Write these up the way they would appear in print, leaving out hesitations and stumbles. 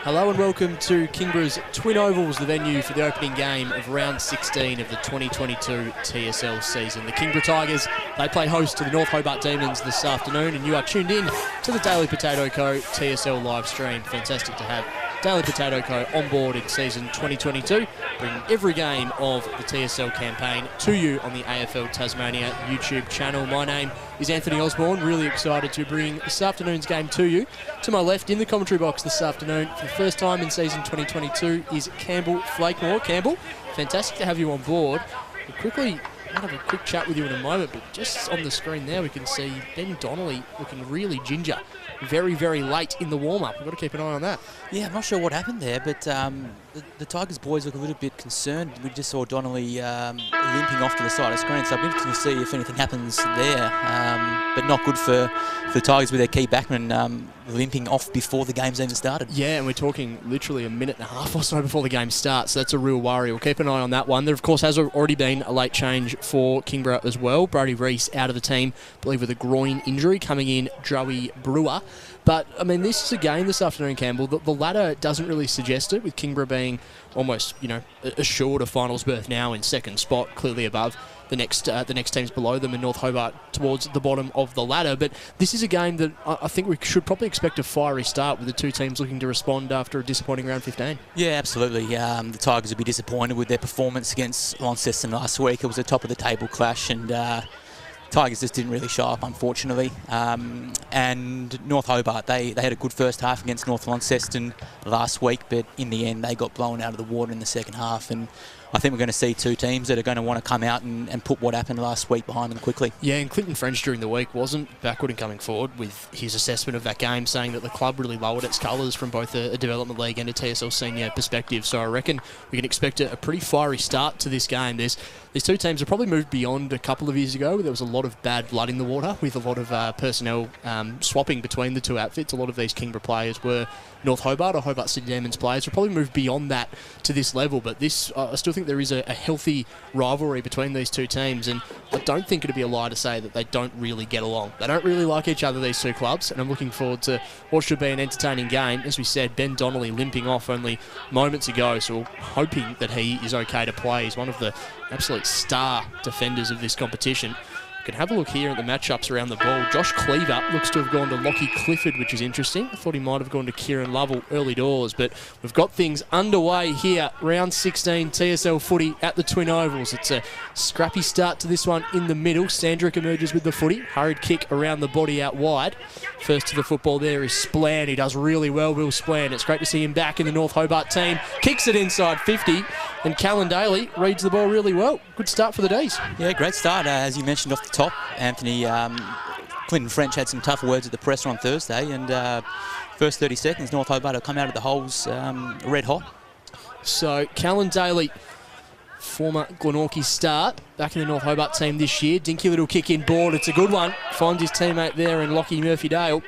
Hello and welcome to Kingborough's Twin Ovals, the venue for the opening game of round 16 of the 2022 TSL season. The Kingborough Tigers, they play host to the North Hobart Demons this afternoon, and you are tuned in to the Daily Potato Co. TSL live stream. Fantastic to have Daily Potato Co. on board in season 2022, bringing every game of the TSL campaign to you on the AFL Tasmania YouTube channel. My name is Anthony Osborne, really excited to bring this afternoon's game to you. To my left in the commentary box this afternoon, for the first time in season 2022, is Campbell Flakemore. Campbell, fantastic to have you on board. We'll quickly have a quick chat with you in a moment, but just on the screen there we can see Ben Donnelly looking really ginger. Very, very late in the warm-up. We've got to keep an eye on that. Yeah, I'm not sure what happened there, but the Tigers boys look a little bit concerned. We just saw Donnelly limping off to the side of the screen, so I'm interested to see if anything happens there. But not good for the Tigers with their key backman limping off before the game's even started. Yeah, and we're talking literally a minute and a half or so before the game starts, so that's a real worry. We'll keep an eye on that one. There, of course, has already been a late change for Kingborough as well. Brodie Reese out of the team, I believe with a groin injury, coming in Joey Brewer. But, I mean, this is a game this afternoon, Campbell. The ladder doesn't really suggest it, with Kingborough being almost, assured a finals berth now in second spot, clearly above the next teams below them, in North Hobart towards the bottom of the ladder. But this is a game that I think we should probably expect a fiery start, with the two teams looking to respond after a disappointing round 15. Yeah, absolutely. The Tigers will be disappointed with their performance against Launceston last week. It was a top-of-the-table clash, and Tigers just didn't really show up, unfortunately. And North Hobart, they had a good first half against North Launceston last week, but in the end they got blown out of the water in the second half. And I think we're going to see two teams that are going to want to come out and put what happened last week behind them quickly. Yeah, and Clinton French during the week wasn't backward in coming forward with his assessment of that game, saying that the club really lowered its colours from both a development league and a TSL senior perspective. So I reckon we can expect a pretty fiery start to this game. These two teams have probably moved beyond a couple of years ago, where there was a lot of bad blood in the water, with a lot of personnel swapping between the two outfits. A lot of these Kingborough players were North Hobart or Hobart City Demons players. We'll probably move beyond that to this level, but this, I still think there is a healthy rivalry between these two teams, and I don't think it'd be a lie to say that they don't really get along. They don't really like each other, these two clubs, and I'm looking forward to what should be an entertaining game. As we said, Ben Donnelly limping off only moments ago, so we're hoping that he is okay to play. He's one of the absolute star defenders of this competition. We can have a look here at the matchups around the ball. Josh Cleaver looks to have gone to Lockie Clifford, which is interesting. I thought he might have gone to Kieran Lovell early doors, but we've got things underway here. Round 16 TSL footy at the Twin Ovals. It's a scrappy start to this one in the middle. Sandrick emerges with the footy. Hurried kick around the body out wide. First to the football there is Splan. He does really well, Will Splan. It's great to see him back in the North Hobart team. Kicks it inside 50, and Callan Daly reads the ball really well. Good start for the D's. Yeah, great start. As you mentioned off the top, Anthony, Clinton French had some tough words at the presser on Thursday, and first 30 seconds, North Hobart will come out of the holes red hot. So Callan Daly, former Glenorchy start, back in the North Hobart team this year. Dinky little kick in board. It's a good one. Finds his teammate there in Lockie Murphy-Dale.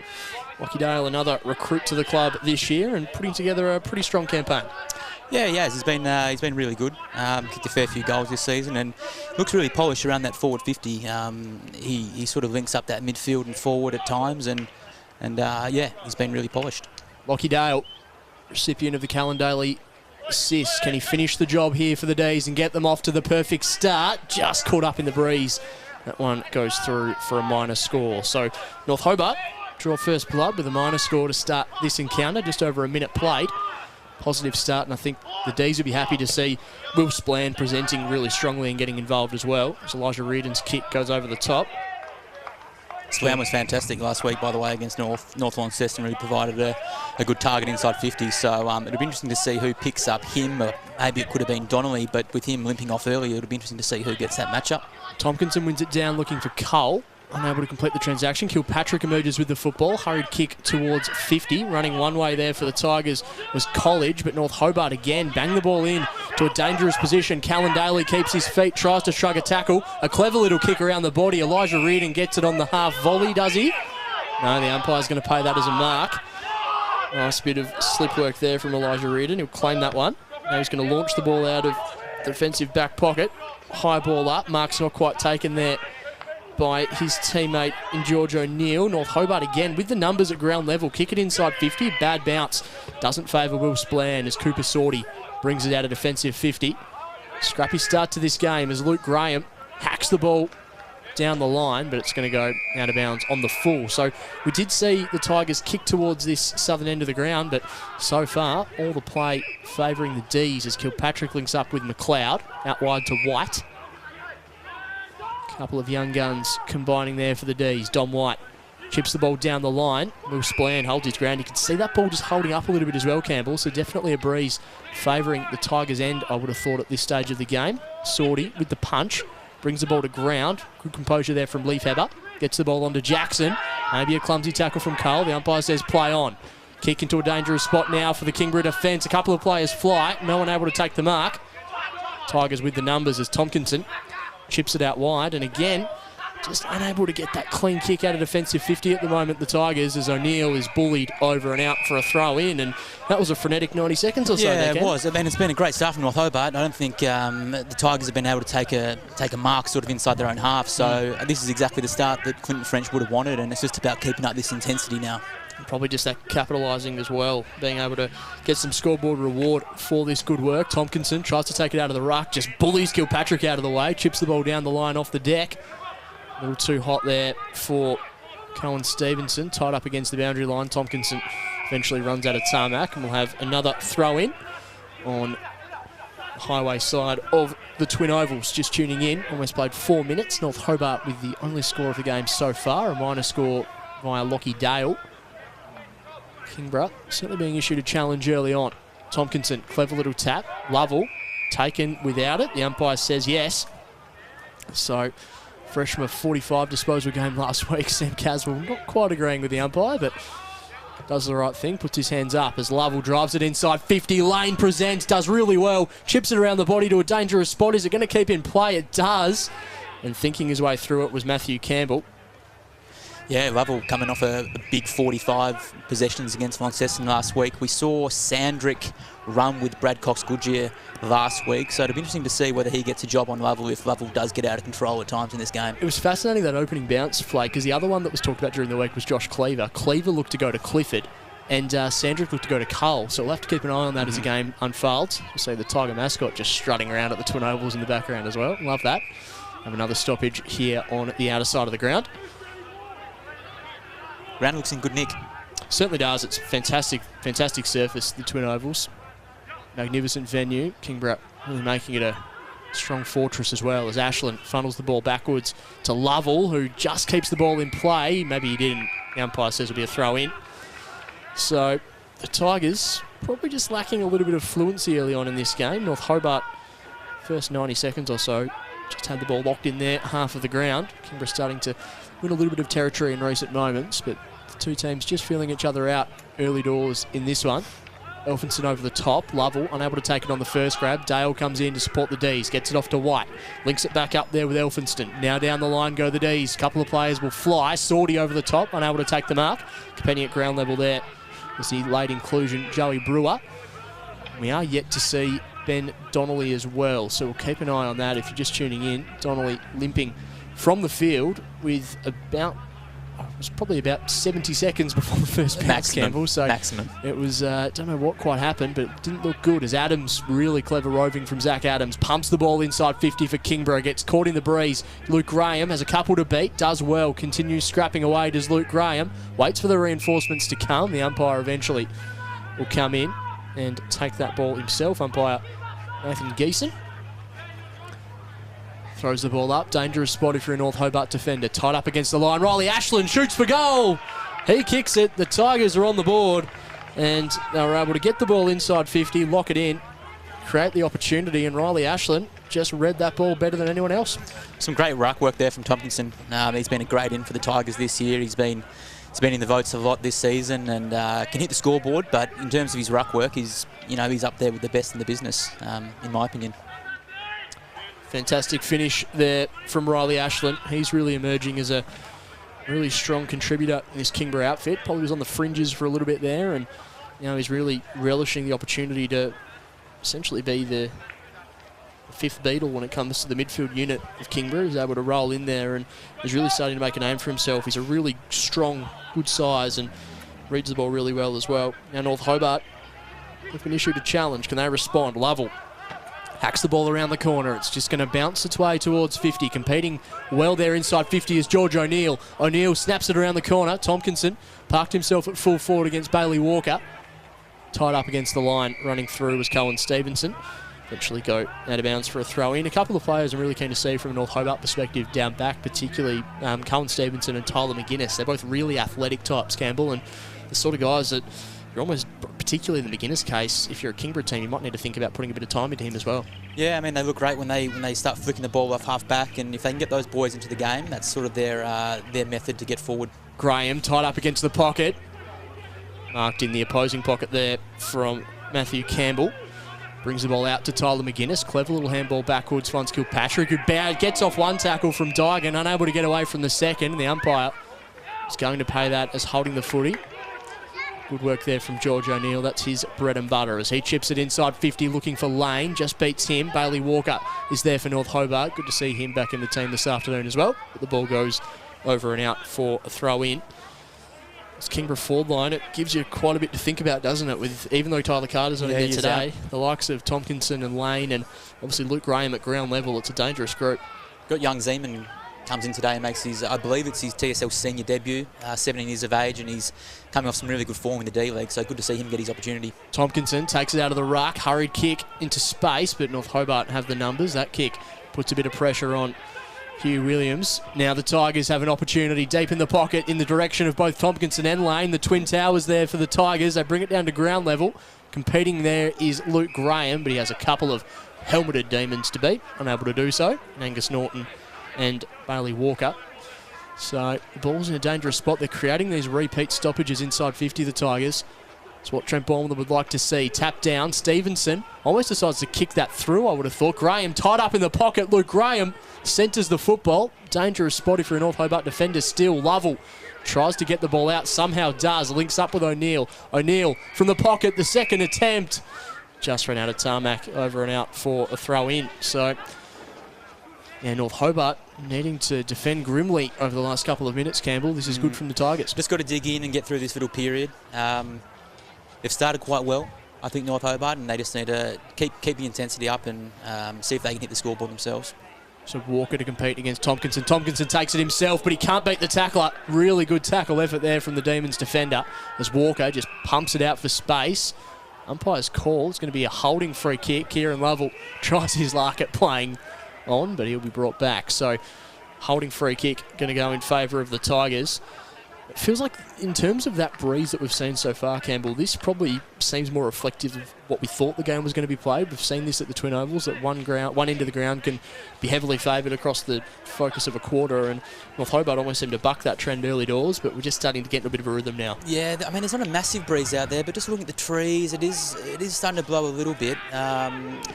Lockie-Dale, another recruit to the club this year, and putting together a pretty strong campaign. Yeah, he has. He's been really good. Kicked a fair few goals this season, and looks really polished around that forward 50. He sort of links up that midfield and forward at times, and he's been really polished. Lockie-Dale, recipient of the Callan Daly assist. Can he finish the job here for the D's and get them off to the perfect start? Just caught up in the breeze. That one goes through for a minor score. So North Hobart draw first blood with a minor score to start this encounter, just over a minute played. Positive start, and I think the D's will be happy to see Will Splan presenting really strongly and getting involved as well. As Elijah Reardon's kick goes over the top. Splan was fantastic last week, by the way, against North Launceston. Really provided a good target inside 50. So it'll be interesting to see who picks up him. Maybe it could have been Donnelly, but with him limping off earlier, it'll be interesting to see who gets that matchup. Tompkinson wins it down looking for Cole. Unable to complete the transaction. Kilpatrick emerges with the football. Hurried kick towards 50. Running one way there for the Tigers was College, but North Hobart again bang the ball in to a dangerous position. Callan Daly keeps his feet, tries to shrug a tackle. A clever little kick around the body. Elijah Reardon gets it on the half volley, does he? No, the umpire's going to pay that as a mark. Nice bit of slip work there from Elijah Reardon. He'll claim that one. Now he's going to launch the ball out of the defensive back pocket. High ball up. Mark's not quite taken there by his teammate in George O'Neill. North Hobart again with the numbers at ground level. Kick it inside 50. Bad bounce. Doesn't favour Will Splann as Cooper Sorty brings it out of defensive 50. Scrappy start to this game as Luke Graham hacks the ball down the line, but it's going to go out of bounds on the full. So we did see the Tigers kick towards this southern end of the ground, but so far all the play favouring the D's as Kilpatrick links up with McLeod out wide to White. Couple of young guns combining there for the D's. Dom White chips the ball down the line. Will Splann holds his ground. You can see that ball just holding up a little bit as well, Campbell. So definitely a breeze favouring the Tigers' end, I would have thought, at this stage of the game. Sorty with the punch. Brings the ball to ground. Good composure there from Leif Heber. Gets the ball onto Jackson. Maybe a clumsy tackle from Cole. The umpire says play on. Kick into a dangerous spot now for the Kingborough defence. A couple of players fly. No one able to take the mark. Tigers with the numbers as Tompkinson chips it out wide. And again, just unable to get that clean kick out of defensive 50 at the moment, the Tigers, as O'Neill is bullied over and out for a throw in. And that was a frenetic 90 seconds or so. Yeah, it was. I mean, it's been a great start from North Hobart. I don't think the Tigers have been able to take a mark sort of inside their own half. So this is exactly the start that Clinton French would have wanted, and it's just about keeping up this intensity now. Probably just that capitalising as well, being able to get some scoreboard reward for this good work. Tompkinson tries to take it out of the ruck, just bullies Kilpatrick out of the way, chips the ball down the line off the deck. A little too hot there for Cohen Stevenson, tied up against the boundary line. Tompkinson eventually runs out of tarmac, and we'll have another throw in on the highway side of the Twin Ovals. Just tuning in, almost played 4 minutes. North Hobart with the only score of the game so far, a minor score via Lockie Dale. Kingborough certainly being issued a challenge early on. Tompkinson, clever little tap. Lovell taken without it. The umpire says yes. So fresh from a 45 disposal game last week, Sam Caswell not quite agreeing with the umpire, but does the right thing, puts his hands up as Lovell drives it inside 50. Lane presents, does really well, chips it around the body to a dangerous spot. Is it going to keep in play? It does. And thinking his way through it was Matthew Campbell. Yeah, Lovell coming off a big 45 possessions against Launceston last week. We saw Sandrick run with Brad Cox-Goodyear last week, so it'll be interesting to see whether he gets a job on Lovell if Lovell does get out of control at times in this game. It was fascinating, that opening bounce, Flake, because the other one that was talked about during the week was Josh Cleaver. Cleaver looked to go to Clifford, and Sandrick looked to go to Cole, so we'll have to keep an eye on that as the game unfolds. You see the Tiger mascot just strutting around at the Twin Ovals in the background as well. Love that. Have another stoppage here on the outer side of the ground. Ground looks in good nick. Certainly does. It's fantastic, fantastic surface, the Twin Ovals. Magnificent venue. Kingborough really making it a strong fortress as well, as Ashland funnels the ball backwards to Lovell, who just keeps the ball in play. Maybe he didn't. The umpire says it'll be a throw in. So the Tigers probably just lacking a little bit of fluency early on in this game. North Hobart, first 90 seconds or so, just had the ball locked in there, half of the ground. Kingborough starting to win a little bit of territory in recent moments, but the two teams just feeling each other out early doors in this one. Elphinstone over the top. Lovell unable to take it on the first grab. Dale comes in to support the D's. Gets it off to White. Links it back up there with Elphinstone. Now down the line go the D's. Couple of players will fly. Sorty over the top. Unable to take the mark. Capeni at ground level there. We'll see late inclusion Joey Brewer. We are yet to see Ben Donnelly as well, so we'll keep an eye on that if you're just tuning in. Donnelly limping from the field with it was probably about 70 seconds before the first bounce, Campbell. So maximum. It was, don't know what quite happened, but it didn't look good as Adams, really clever roving from Zach Adams, pumps the ball inside 50 for Kingborough, gets caught in the breeze. Luke Graham has a couple to beat, does well, continues scrapping away, does Luke Graham, waits for the reinforcements to come. The umpire eventually will come in and take that ball himself, umpire Nathan Geeson. Throws the ball up. Dangerous spot if you're a North Hobart defender. Tied up against the line. Riley Ashland shoots for goal. He kicks it. The Tigers are on the board. And they were able to get the ball inside 50, lock it in, create the opportunity. And Riley Ashland just read that ball better than anyone else. Some great ruck work there from Tompkinson. He's been a great in for the Tigers this year. He's been in the votes a lot this season and can hit the scoreboard. But in terms of his ruck work, he's up there with the best in the business, in my opinion. Fantastic finish there from Riley Ashland. He's really emerging as a really strong contributor in this Kingborough outfit. Probably was on the fringes for a little bit there, and he's really relishing the opportunity to essentially be the fifth beetle when it comes to the midfield unit of Kingborough. He's able to roll in there and is really starting to make a name for himself. He's a really strong, good size and reads the ball really well as well. Now North Hobart have been issued a challenge. Can they respond? Lovell hacks the ball around the corner. It's just going to bounce its way towards 50. Competing well there inside 50 is George O'Neill. O'Neill snaps it around the corner. Tompkinson parked himself at full forward against Bailey Walker. Tied up against the line. Running through was Cohen Stevenson. Eventually go out of bounds for a throw in. A couple of players I'm really keen to see from a North Hobart perspective down back, particularly Cohen Stevenson and Tyler McGuinness. They're both really athletic types, Campbell, and the sort of guys that you're almost, particularly in the McGuinness case, if you're a Kingborough team, you might need to think about putting a bit of time into him as well. Yeah, I mean, they look great when they start flicking the ball off half back, and if they can get those boys into the game, that's sort of their method to get forward. Graham tied up against the pocket. Marked in the opposing pocket there from Matthew Campbell. Brings the ball out to Tyler McGuinness. Clever little handball backwards finds Kilpatrick, who gets off one tackle from Dygan, unable to get away from the second, and the umpire is going to pay that as holding the footy. Good work there from George O'Neill. That's his bread and butter as he chips it inside 50 looking for Lane. Just beats him. Bailey Walker is there for North Hobart. Good to see him back in the team this afternoon as well. But the ball goes over and out for a throw in. This Kingborough forward line, it gives you quite a bit to think about, doesn't it? With even though Tyler Carter's not in there today, the likes of Tompkinson and Lane and obviously Luke Graham at ground level, it's a dangerous group. Got young Zeman comes in today and makes his, I believe it's his TSL senior debut, 17 years of age, and he's coming off some really good form in the D-League, so good to see him get his opportunity. Tompkinson takes it out of the ruck, hurried kick into space, but North Hobart have the numbers. That kick puts a bit of pressure on Hugh Williams. Now the Tigers have an opportunity deep in the pocket in the direction of both Tompkinson and Lane. The Twin Towers there for the Tigers. They bring it down to ground level. Competing there is Luke Graham, but he has a couple of helmeted demons to beat. Unable to do so. Angus Norton and Bailey Walker. So the ball's in a dangerous spot. They're creating these repeat stoppages inside 50, the Tigers. It's what Trent Bowman would like to see. Tap down. Stevenson almost decides to kick that through, I would have thought. Graham tied up in the pocket. Luke Graham centres the football. Dangerous spot if you're a North Hobart defender still. Lovell tries to get the ball out. Somehow does. Links up with O'Neill. O'Neill from the pocket. The second attempt. Just ran out of tarmac. Over and out for a throw in. So, yeah, North Hobart needing to defend grimly over the last couple of minutes, Campbell. This is good from the Tigers. Just got to dig in and get through this little period. They've started quite well, I think, North Hobart, and they just need to keep the intensity up and see if they can hit the scoreboard themselves. So Walker to compete against Tompkinson. Tompkinson takes it himself, but he can't beat the tackler. Really good tackle effort there from the Demons defender as Walker just pumps it out for space. Umpire's call. It's going to be a holding free kick. Kieran Lovell tries his luck at playing on, but he'll be brought back. So holding free kick going to go in favour of the Tigers. It feels like in terms of that breeze that we've seen so far, Campbell, this probably seems more reflective of what we thought the game was going to be played. We've seen this at the Twin Ovals, that one end of the ground can be heavily favoured across the focus of a quarter, and North Hobart almost seemed to buck that trend early doors, but we're just starting to get in a bit of a rhythm now. Yeah, I mean, there's not a massive breeze out there, but just looking at the trees, it is starting to blow a little bit.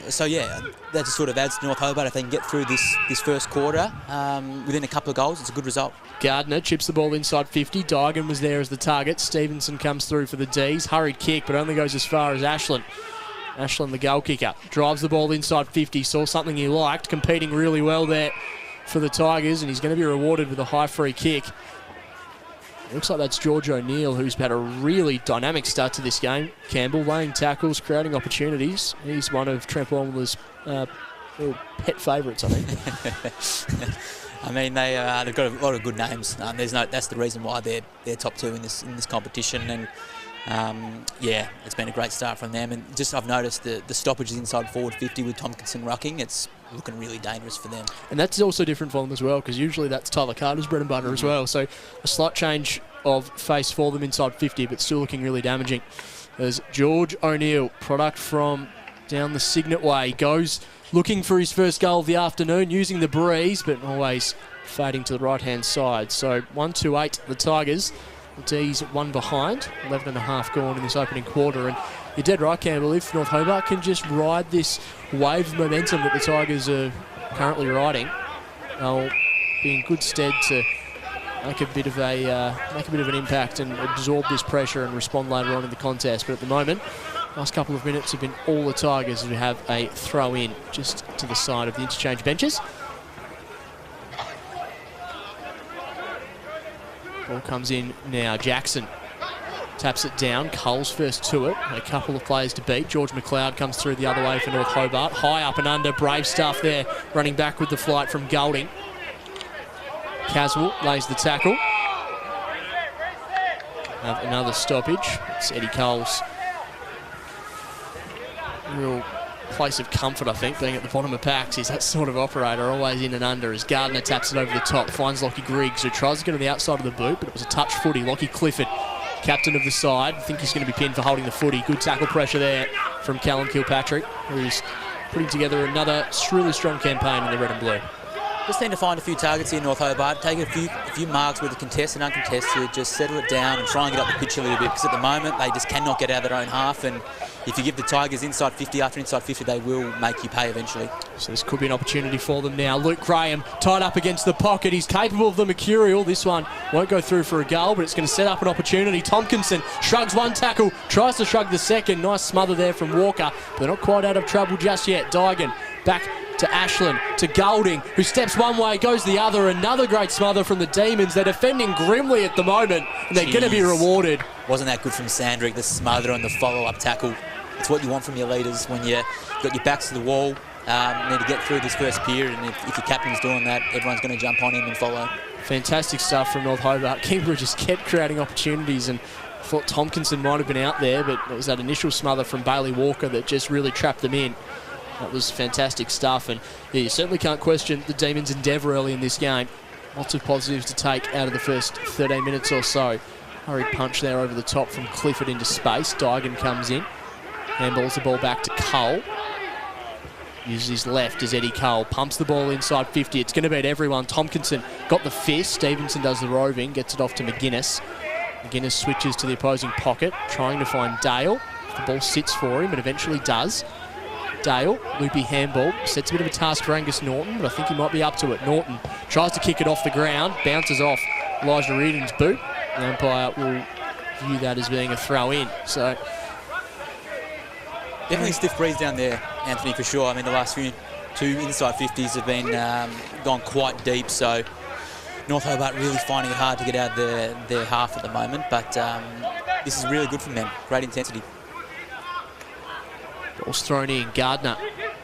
So yeah, that just sort of adds to North Hobart. If they can get through this first quarter within a couple of goals, it's a good result. Gardner chips the ball inside 50. Dygan was there as the target. Stevenson comes through for the Ds. Hurried kick, but only goes as far as Ashland. Ashland, the goal kicker, drives the ball inside 50. Saw something he liked, competing really well there for the Tigers, and he's going to be rewarded with a high free kick. It looks like that's George O'Neill, who's had a really dynamic start to this game. Campbell laying tackles, creating opportunities. He's one of Trent Bowman's pet favourites, I think. I mean, they've got a lot of good names. That's the reason why they're top two in this competition, and yeah, it's been a great start from them. And just I've noticed the stoppages inside forward 50 with Tompkinson rucking. It's looking really dangerous for them. And that's also different for them as well, because usually that's Tyler Carter's bread and butter as well. So a slight change of face for them inside 50, but still looking really damaging. There's George O'Neill, product from down the Signet Way, goes looking for his first goal of the afternoon, using the breeze, but always fading to the right-hand side. So 1-2-8, the Tigers. The D's one behind, 11.5 gone in this opening quarter. And you're dead right, Campbell, if North Hobart can just ride this wave of momentum that the Tigers are currently riding, they'll be in good stead to make a bit of an impact and absorb this pressure and respond later on in the contest. But at the moment, Last couple of minutes have been all the Tigers who have a throw in just to the side of the interchange benches. Ball comes in now. Jackson taps it down. Cole's first to it. A couple of players to beat. George McLeod comes through the other way for North Hobart. High up and under. Brave stuff there. Running back with the flight from Golding. Caswell lays the tackle. Have another stoppage. It's Eddie Cole's real place of comfort, I think, being at the bottom of packs. He's that sort of operator, always in and under, as Gardner taps it over the top, finds Lockie Griggs, who tries to get to the outside of the boot, but it was a touch footy. Lockie Clifford, captain of the side. I think he's going to be pinned for holding the footy. Good tackle pressure there from Callum Kilpatrick, who's putting together another really strong campaign in the red and blue. Just need to find a few targets here in North Hobart, take a few marks with the contested and uncontested, just settle it down and try and get up the pitch a little bit, because at the moment they just cannot get out of their own half, and if you give the Tigers inside 50 after inside 50, they will make you pay eventually. So this could be an opportunity for them now. Luke Graham tied up against the pocket. He's capable of the mercurial. This one won't go through for a goal, but it's going to set up an opportunity. Tompkinson shrugs one tackle, tries to shrug the second. Nice smother there from Walker, but they're not quite out of trouble just yet. Dygan back to Ashland, to Golding, who steps one way, goes the other. Another great smother from the Demons. They're defending grimly at the moment, and they're going to be rewarded. Wasn't that good from Sandrick, the smother and the follow-up tackle. It's what you want from your leaders when you've got your backs to the wall. You need to get through this first period, and if your captain's doing that, everyone's going to jump on him and follow. Fantastic stuff from North Hobart. Kingborough just kept creating opportunities, and I thought Tompkinson might have been out there, but it was that initial smother from Bailey Walker that just really trapped them in. That was fantastic stuff, and yeah, you certainly can't question the Demons' endeavour early in this game. Lots of positives to take out of the first 13 minutes or so. Hurried punch there over the top from Clifford into space. Dygan comes in. Handballs the ball back to Cole. Uses his left as Eddie Cole pumps the ball inside 50. It's going to beat everyone. Tompkinson got the fist. Stevenson does the roving, gets it off to McGuinness. McGuinness switches to the opposing pocket, trying to find Dale. The ball sits for him, and eventually does. Dale, loopy handball, sets a bit of a task for Angus Norton, but I think he might be up to it. Norton tries to kick it off the ground, bounces off Elijah Reardon's boot. The umpire will view that as being a throw in. So definitely a stiff breeze down there, Anthony, for sure. I mean, the last two inside 50s have been gone quite deep, so North Hobart really finding it hard to get out of their half at the moment, but this is really good from them. Great intensity. Ball's thrown in. Gardner,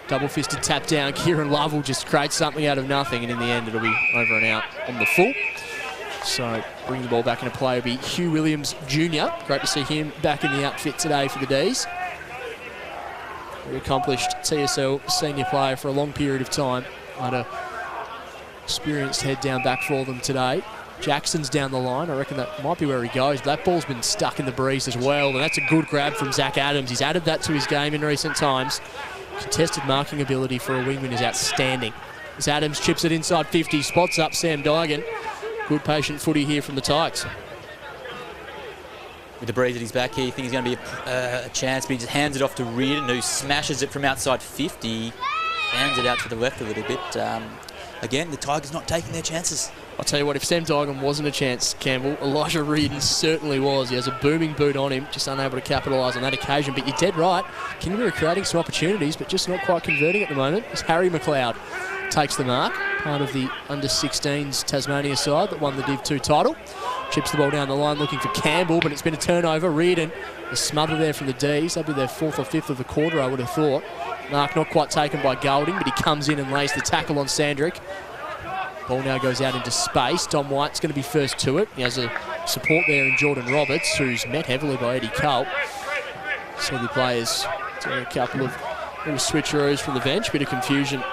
double-fisted tap down. Kieran Love will just create something out of nothing, and in the end it'll be over and out on the full. So bring the ball back into play will be Hugh Williams Jr. Great to see him back in the outfit today for the D's. Very accomplished TSL senior player for a long period of time. Had a experienced head down back for them today. Jackson's down the line. I reckon that might be where he goes. That ball's been stuck in the breeze as well, and that's a good grab from Zach Adams. He's added that to his game in recent times. Contested marking ability for a wingman is outstanding. As Adams chips it inside 50, spots up Sam Dygan. Good patient footy here from the Tigers. With the breeze at his back here, you think he's going to be a chance, but he just hands it off to Reardon, who smashes it from outside 50. Hands it out to the left a little bit. Again, the Tigers not taking their chances. I'll tell you what, if Sam Dygan wasn't a chance, Campbell, Elijah Reardon certainly was. He has a booming boot on him, just unable to capitalise on that occasion. But you're dead right. Kingborough creating some opportunities, but just not quite converting at the moment. As Harry McLeod takes the mark, part of the under-16s Tasmania side that won the Div 2 title. Chips the ball down the line looking for Campbell, but it's been a turnover. Reardon, a smother there from the Ds. That'll be their 4th or 5th of the quarter, I would have thought. Mark not quite taken by Golding, but he comes in and lays the tackle on Sandrick. Ball now goes out into space. Dom White's going to be first to it. He has a support there in Jordan Roberts, who's met heavily by Eddie Cole. So the players doing a couple of little switcheroos from the bench. Bit of confusion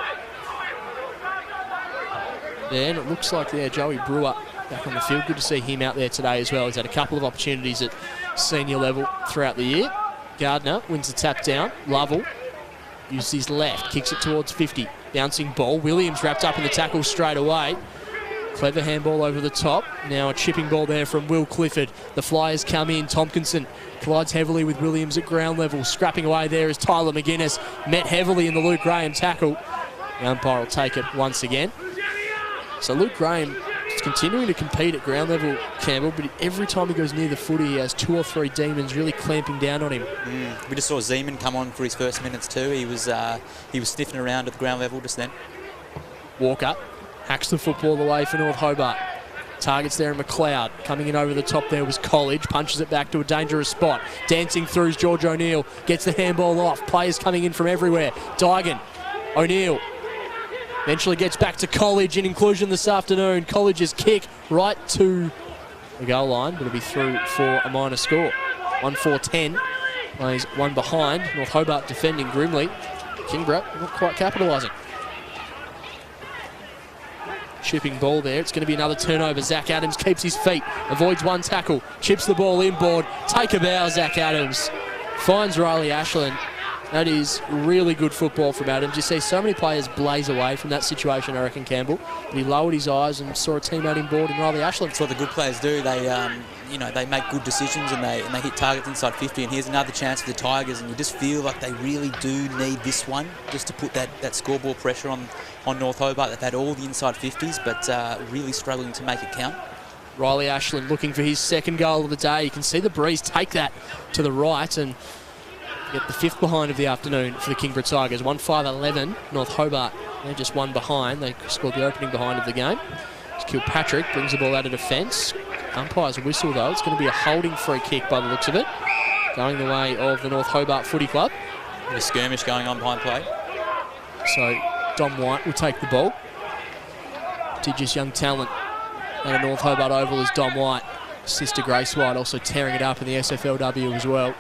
there. And it looks like Joey Brewer back on the field. Good to see him out there today as well. He's had a couple of opportunities at senior level throughout the year. Gardner wins the tap down. Lovell uses his left, kicks it towards 50. Bouncing ball. Williams wrapped up in the tackle straight away. Clever handball over the top. Now a chipping ball there from Will Clifford. The Flyers come in. Tompkinson collides heavily with Williams at ground level. Scrapping away there is Tyler McGuinness. Met heavily in the Luke Graham tackle. The umpire will take it once again. So Luke Graham continuing to compete at ground level, Campbell, but every time he goes near the footy, he has 2 or 3 demons really clamping down on him. We just saw Zeman come on for his first minutes too. He was sniffing around at the ground level just then. Walker hacks the football away for North Hobart. Targets there in McLeod. Coming in over the top there was College. Punches it back to a dangerous spot. Dancing through is George O'Neill. Gets the handball off. Players coming in from everywhere. Dygan. O'Neill. Eventually gets back to College in inclusion this afternoon. College's kick right to the goal line. But it'll be through for a minor score. 1-4-10. Plays one behind. North Hobart defending grimly. Kingborough not quite capitalising. Chipping ball there. It's going to be another turnover. Zach Adams keeps his feet. Avoids one tackle. Chips the ball inboard. Take a bow, Zach Adams. Finds Riley Ashland. That is really good football from Adams. You see so many players blaze away from that situation, I reckon, Campbell. But he lowered his eyes and saw a teammate inboard in Riley Ashland. That's what the good players do. They make good decisions and they hit targets inside 50. And here's another chance for the Tigers. And you just feel like they really do need this one just to put that scoreboard pressure on North Hobart. They've had all the inside 50s, but really struggling to make it count. Riley Ashland looking for his second goal of the day. You can see the breeze take that to the right and get the 5th behind of the afternoon for the Kingborough Tigers. 1-5-11. North Hobart, they're just one behind. They scored the opening behind of the game. It's Kilpatrick, brings the ball out of defence. Umpire's whistle though. It's going to be a holding free kick by the looks of it. Going the way of the North Hobart Footy Club. A skirmish going on behind play. So Dom White will take the ball. Prodigious young talent at a North Hobart Oval is Dom White. Sister Grace White also tearing it up in the SFLW as well.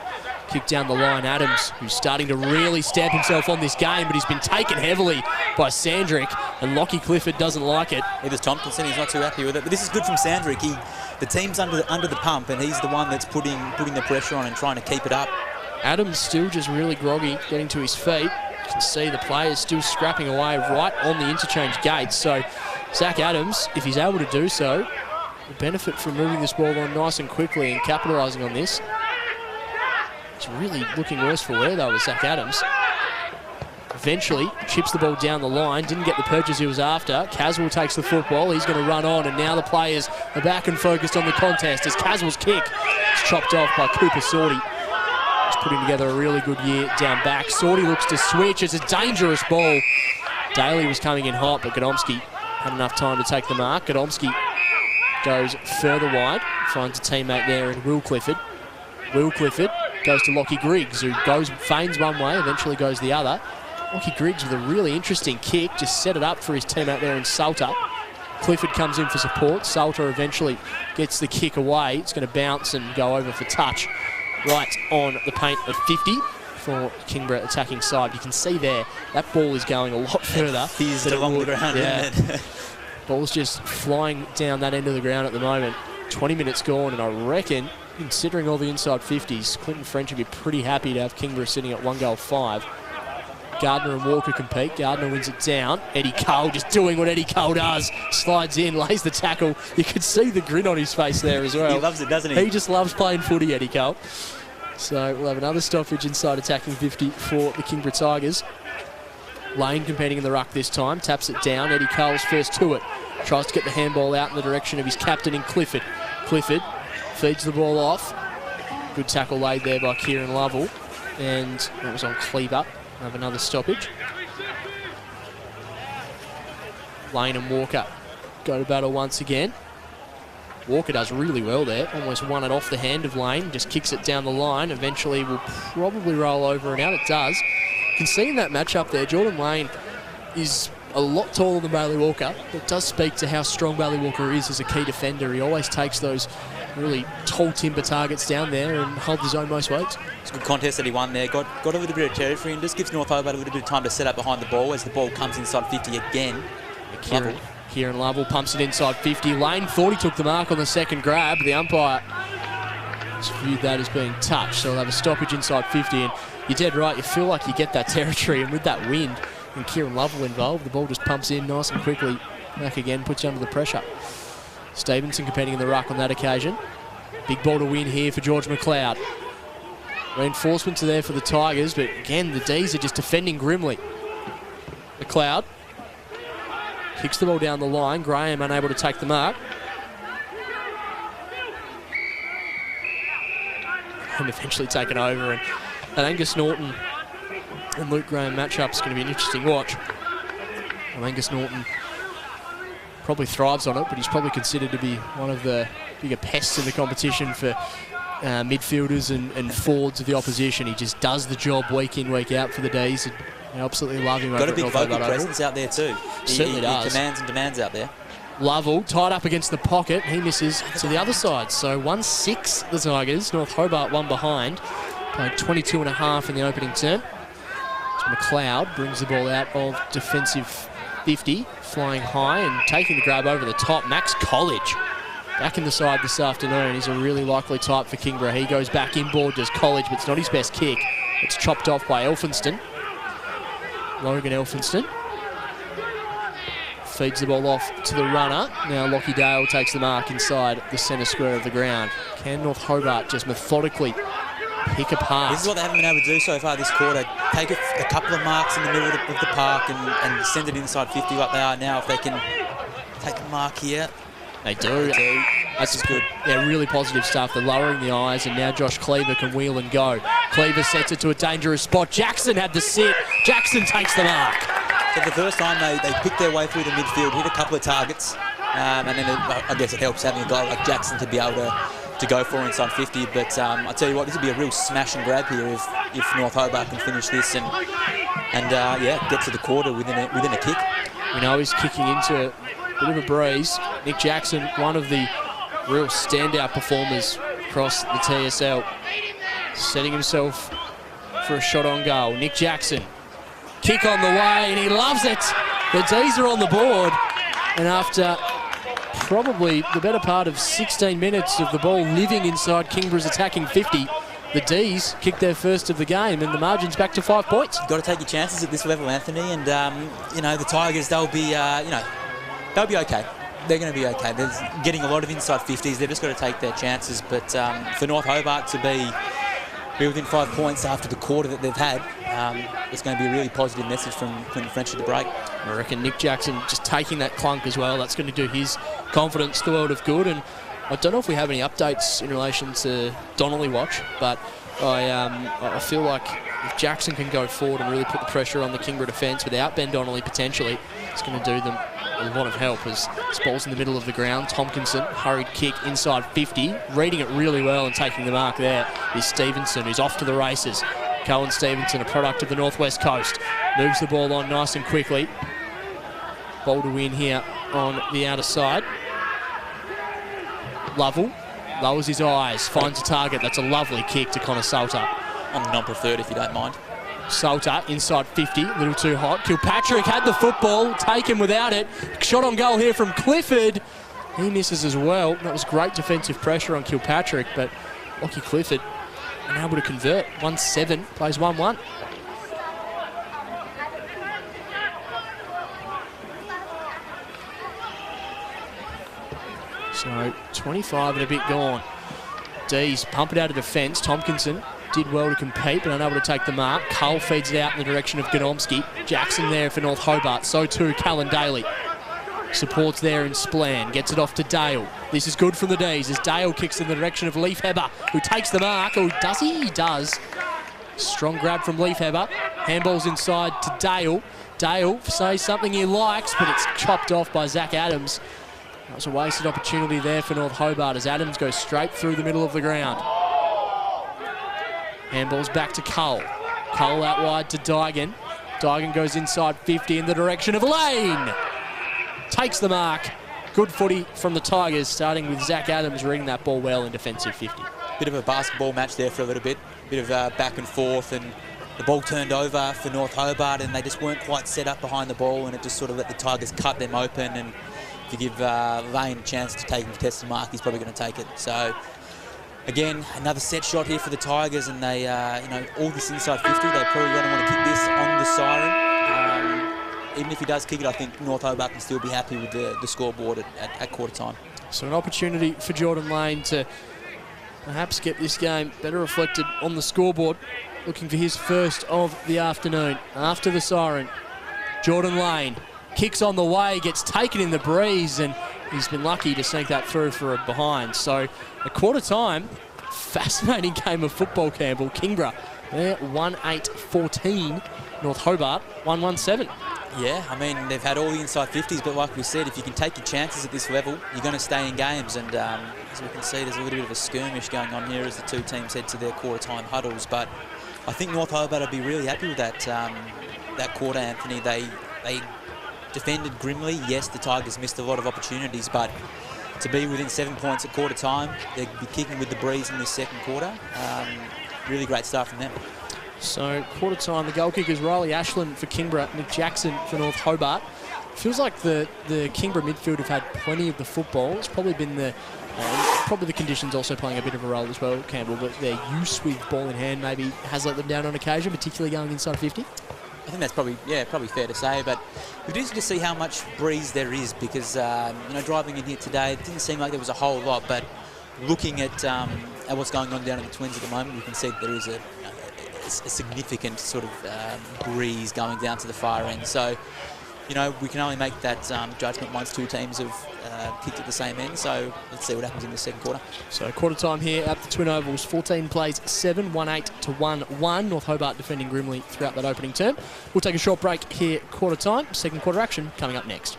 Kick down the line, Adams, who's starting to really stamp himself on this game, but he's been taken heavily by Sandrick, and Lockie Clifford doesn't like it. Neither's Tompkinson, he's not too happy with it. But this is good from Sandrick. The team's under the pump, and he's the one that's putting the pressure on and trying to keep it up. Adams still just really groggy, getting to his feet. You can see the players still scrapping away right on the interchange gates. So Zach Adams, if he's able to do so, will benefit from moving this ball on nice and quickly and capitalising on this. It's really looking worse for wear though with Zach Adams. Eventually chips the ball down the line, didn't get the purchase he was after. Caswell takes the football, he's going to run on, and now the players are back and focused on the contest as Caswell's kick is chopped off by Cooper Sorty. He's putting together a really good year down back. Sorty looks to switch, it's a dangerous ball. Daly was coming in hot, but Godomski had enough time to take the mark. Godomski goes further wide, finds a teammate there in Will Clifford. Will Clifford goes to Lockie Griggs, who feigns one way, eventually goes the other. Lockie Griggs with a really interesting kick, just set it up for his teammate there in Salter. Clifford comes in for support. Salter eventually gets the kick away. It's going to bounce and go over for touch right on the paint of 50 for Kingborough attacking side. You can see there, that ball is going a lot further. He's along the ground, isn't it? Ball's just flying down that end of the ground at the moment. 20 minutes gone, and I reckon, considering all the inside 50s, Clinton French would be pretty happy to have Kingborough sitting at 1-5. Gardner and Walker compete. Gardner wins it down. Eddie Cole just doing what Eddie Cole does. Slides in, lays the tackle. You could see the grin on his face there as well. He loves it, doesn't he? He just loves playing footy, Eddie Cole. So we'll have another stoppage inside attacking 50 for the Kingborough Tigers. Lane competing in the ruck this time. Taps it down. Eddie Cole's first to it. Tries to get the handball out in the direction of his captain in Clifford. Clifford feeds the ball off. Good tackle laid there by Kieran Lovell. And that was on Cleaver. We'll have another stoppage. Lane and Walker go to battle once again. Walker does really well there. Almost won it off the hand of Lane. Just kicks it down the line. Eventually will probably roll over and out. It does. You can see in that matchup there, Jordan Lane is a lot taller than Bailey Walker. It does speak to how strong Bailey Walker is as a key defender. He always takes those really tall timber targets down there and holds his own most weights. It's a good contest that he won there. Got a little bit of territory and just gives North Hobart a little bit of time to set up behind the ball as the ball comes inside 50 again. Kieran Lovell pumps it inside 50. Lane thought he took the mark on the second grab. The umpire viewed that as being touched, so they'll have a stoppage inside 50. And you're dead right, you feel like you get that territory, and with that wind and Kieran Lovell involved, the ball just pumps in nice and quickly. Back again, puts you under the pressure. Stevenson competing in the ruck on that occasion. Big ball to win here for George McLeod. Reinforcements are there for the Tigers, but again, the D's are just defending grimly. McLeod kicks the ball down the line. Graham unable to take the mark. and eventually taken over. And that Angus Norton and Luke Graham matchup is going to be an interesting watch. Well, Angus Norton probably thrives on it, but he's probably considered to be one of the bigger pests in the competition for midfielders and forwards of the opposition. He just does the job week in, week out for the D's. And I absolutely love him. Got a big vocal presence out there too. Certainly does. He commands and demands out there. Lovell tied up against the pocket. He misses to the other side. So 1-6 the Tigers. North Hobart one behind. Played 22.5 in the opening term. So McLeod brings the ball out of defensive 50, flying high and taking the grab over the top. Max College back in the side this afternoon. He's a really likely type for Kingborough. He goes back inboard, does College, but it's not his best kick. It's chopped off by Elphinston. Logan Elphinston feeds the ball off to the runner. Now Lockie Dale takes the mark inside the centre square of the ground. Can North Hobart just methodically pick apart? This is what they haven't been able to do so far this quarter. Take a couple of marks in the middle of the park and send it inside 50 like they are now. If they can take the mark here. They do. That's good. Yeah, really positive stuff. They're lowering the eyes, and now Josh Cleaver can wheel and go. Cleaver sets it to a dangerous spot. Jackson had the sit. Jackson takes the mark. For the first time, they picked their way through the midfield, hit a couple of targets, and then I guess it helps having a guy like Jackson to be able to go for inside 50. But I tell you what, this will be a real smash and grab here if North Hobart can finish this and get to the quarter within a kick. We know he's kicking into a bit of a breeze. Nick Jackson, one of the real standout performers across the TSL, setting himself for a shot on goal. Nick Jackson, kick on the way, and he loves it. The D's are on the board, and after probably the better part of 16 minutes of the ball living inside Kingborough's attacking 50, the D's kicked their first of the game, and the margin's back to 5 points. You've got to take your chances at this level, Anthony, and the Tigers, they'll be okay. They're going to be okay. They're getting a lot of inside 50s. They've just got to take their chances. But for North Hobart to be within 5 points after the quarter that they've had, it's going to be a really positive message from Quentin French at the break. I reckon Nick Jackson just taking that clunk as well, that's going to do his confidence the world of good. And I don't know if we have any updates in relation to Donnelly watch, but I feel like if Jackson can go forward and really put the pressure on the Kingborough defence without Ben Donnelly potentially, it's going to do them a lot of help. As this ball's in the middle of the ground, Tompkinson, hurried kick inside 50, reading it really well and taking the mark there is Stevenson, who's off to the races. Cohen Stevenson, a product of the Northwest Coast, moves the ball on nice and quickly. Ball to win here on the outer side. Lovell lowers his eyes, finds a target. That's a lovely kick to Connor Salter. On the number 3rd, if you don't mind. Salter inside 50, a little too hot. Kilpatrick had the football, taken without it. Shot on goal here from Clifford. He misses as well. That was great defensive pressure on Kilpatrick, but Lockie Clifford unable to convert. 1-7, plays 1-1. So 25 and a bit gone. D's pump it out of defence. Tompkinson did well to compete, but unable to take the mark. Cole feeds it out in the direction of Gnomski. Jackson there for North Hobart. So too Callan Daly. Supports there in Splan. Gets it off to Dale. This is good from the D's as Dale kicks in the direction of Leif Heber, who takes the mark. Oh, does he? He does. Strong grab from Leif Heber. Handball's inside to Dale. Dale says something he likes, but it's chopped off by Zach Adams. That was a wasted opportunity there for North Hobart as Adams goes straight through the middle of the ground. Handball's back to Cole. Cole out wide to Dygan. Dygan goes inside 50 in the direction of Lane. Takes the mark. Good footy from the Tigers, starting with Zach Adams reading that ball well in defensive 50. Bit of a basketball match there for a little bit. Bit of back and forth, and the ball turned over for North Hobart, and they just weren't quite set up behind the ball, and it just sort of let the Tigers cut them open. And if you give Lane a chance to take and contest the mark, he's probably going to take it. So again, another set shot here for the Tigers, and they, all this inside 50, they're probably going to want to kick this on the siren. Even if he does kick it, I think North Hobart can still be happy with the scoreboard at quarter time. So an opportunity for Jordan Lane to perhaps get this game better reflected on the scoreboard, looking for his first of the afternoon. After the siren, Jordan Lane kicks on the way, gets taken in the breeze, and he's been lucky to sink that through for a behind. So at quarter time, fascinating game of football, Campbell. Kingborough, they're 1-8-14. North Hobart, 1-1-7. Yeah, I mean, they've had all the inside 50s, but like we said, if you can take your chances at this level, you're going to stay in games. And as we can see, there's a little bit of a skirmish going on here as the two teams head to their quarter-time huddles. But I think North Hobart will be really happy with that that quarter, Anthony. They defended grimly. Yes, the Tigers missed a lot of opportunities, but to be within 7 points at quarter time, they'd be kicking with the breeze in this second quarter. Really great start from them. So, quarter time, the goal kickers Riley Ashland for Kingborough, Nick Jackson for North Hobart. Feels like the Kingborough midfield have had plenty of the football. It's probably been probably the conditions also playing a bit of a role as well, Campbell, but their use with ball in hand maybe has let them down on occasion, particularly going inside 50. I think that's probably fair to say, but we do just see how much breeze there is because, driving in here today, it didn't seem like there was a whole lot, but looking at what's going on down in the Twins at the moment, you can see that there is a significant sort of breeze going down to the far end. So, we can only make that judgment once two teams have kicked at the same end. So let's see what happens in the second quarter. So quarter time here at the Twin Ovals, 14 plays, 7-1-8-1-1. North Hobart defending grimly throughout that opening term. We'll take a short break here, quarter time. Second quarter action coming up next.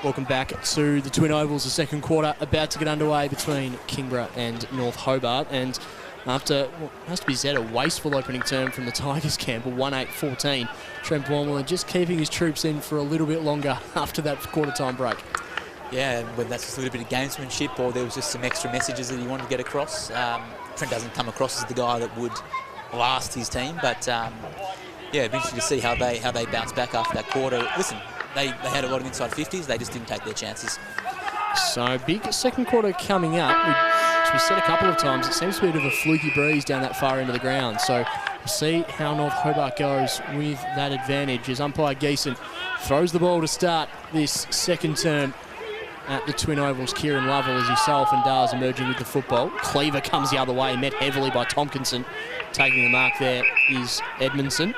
Welcome back to the Twin Ovals, the second quarter about to get underway between Kingborough and North Hobart. And after what has to be said, a wasteful opening term from the Tigers camp, a 1-8-14, Trent Blomwell just keeping his troops in for a little bit longer after that quarter-time break. Yeah, whether that's just a little bit of gamesmanship or there was just some extra messages that he wanted to get across. Trent doesn't come across as the guy that would last his team, but yeah, it'd be interesting to see how they bounce back after that quarter. Listen, they had a lot of inside 50s, they just didn't take their chances. So big second quarter coming up. As we said a couple of times, it seems to be a bit of a fluky breeze down that far end of the ground. So we'll see how North Hobart goes with that advantage as umpire Geeson throws the ball to start this second term at the Twin Ovals. Kieran Lovell, as he so often does, emerging with the football. Cleaver comes the other way, met heavily by Tompkinson. Taking the mark there is Edmondson.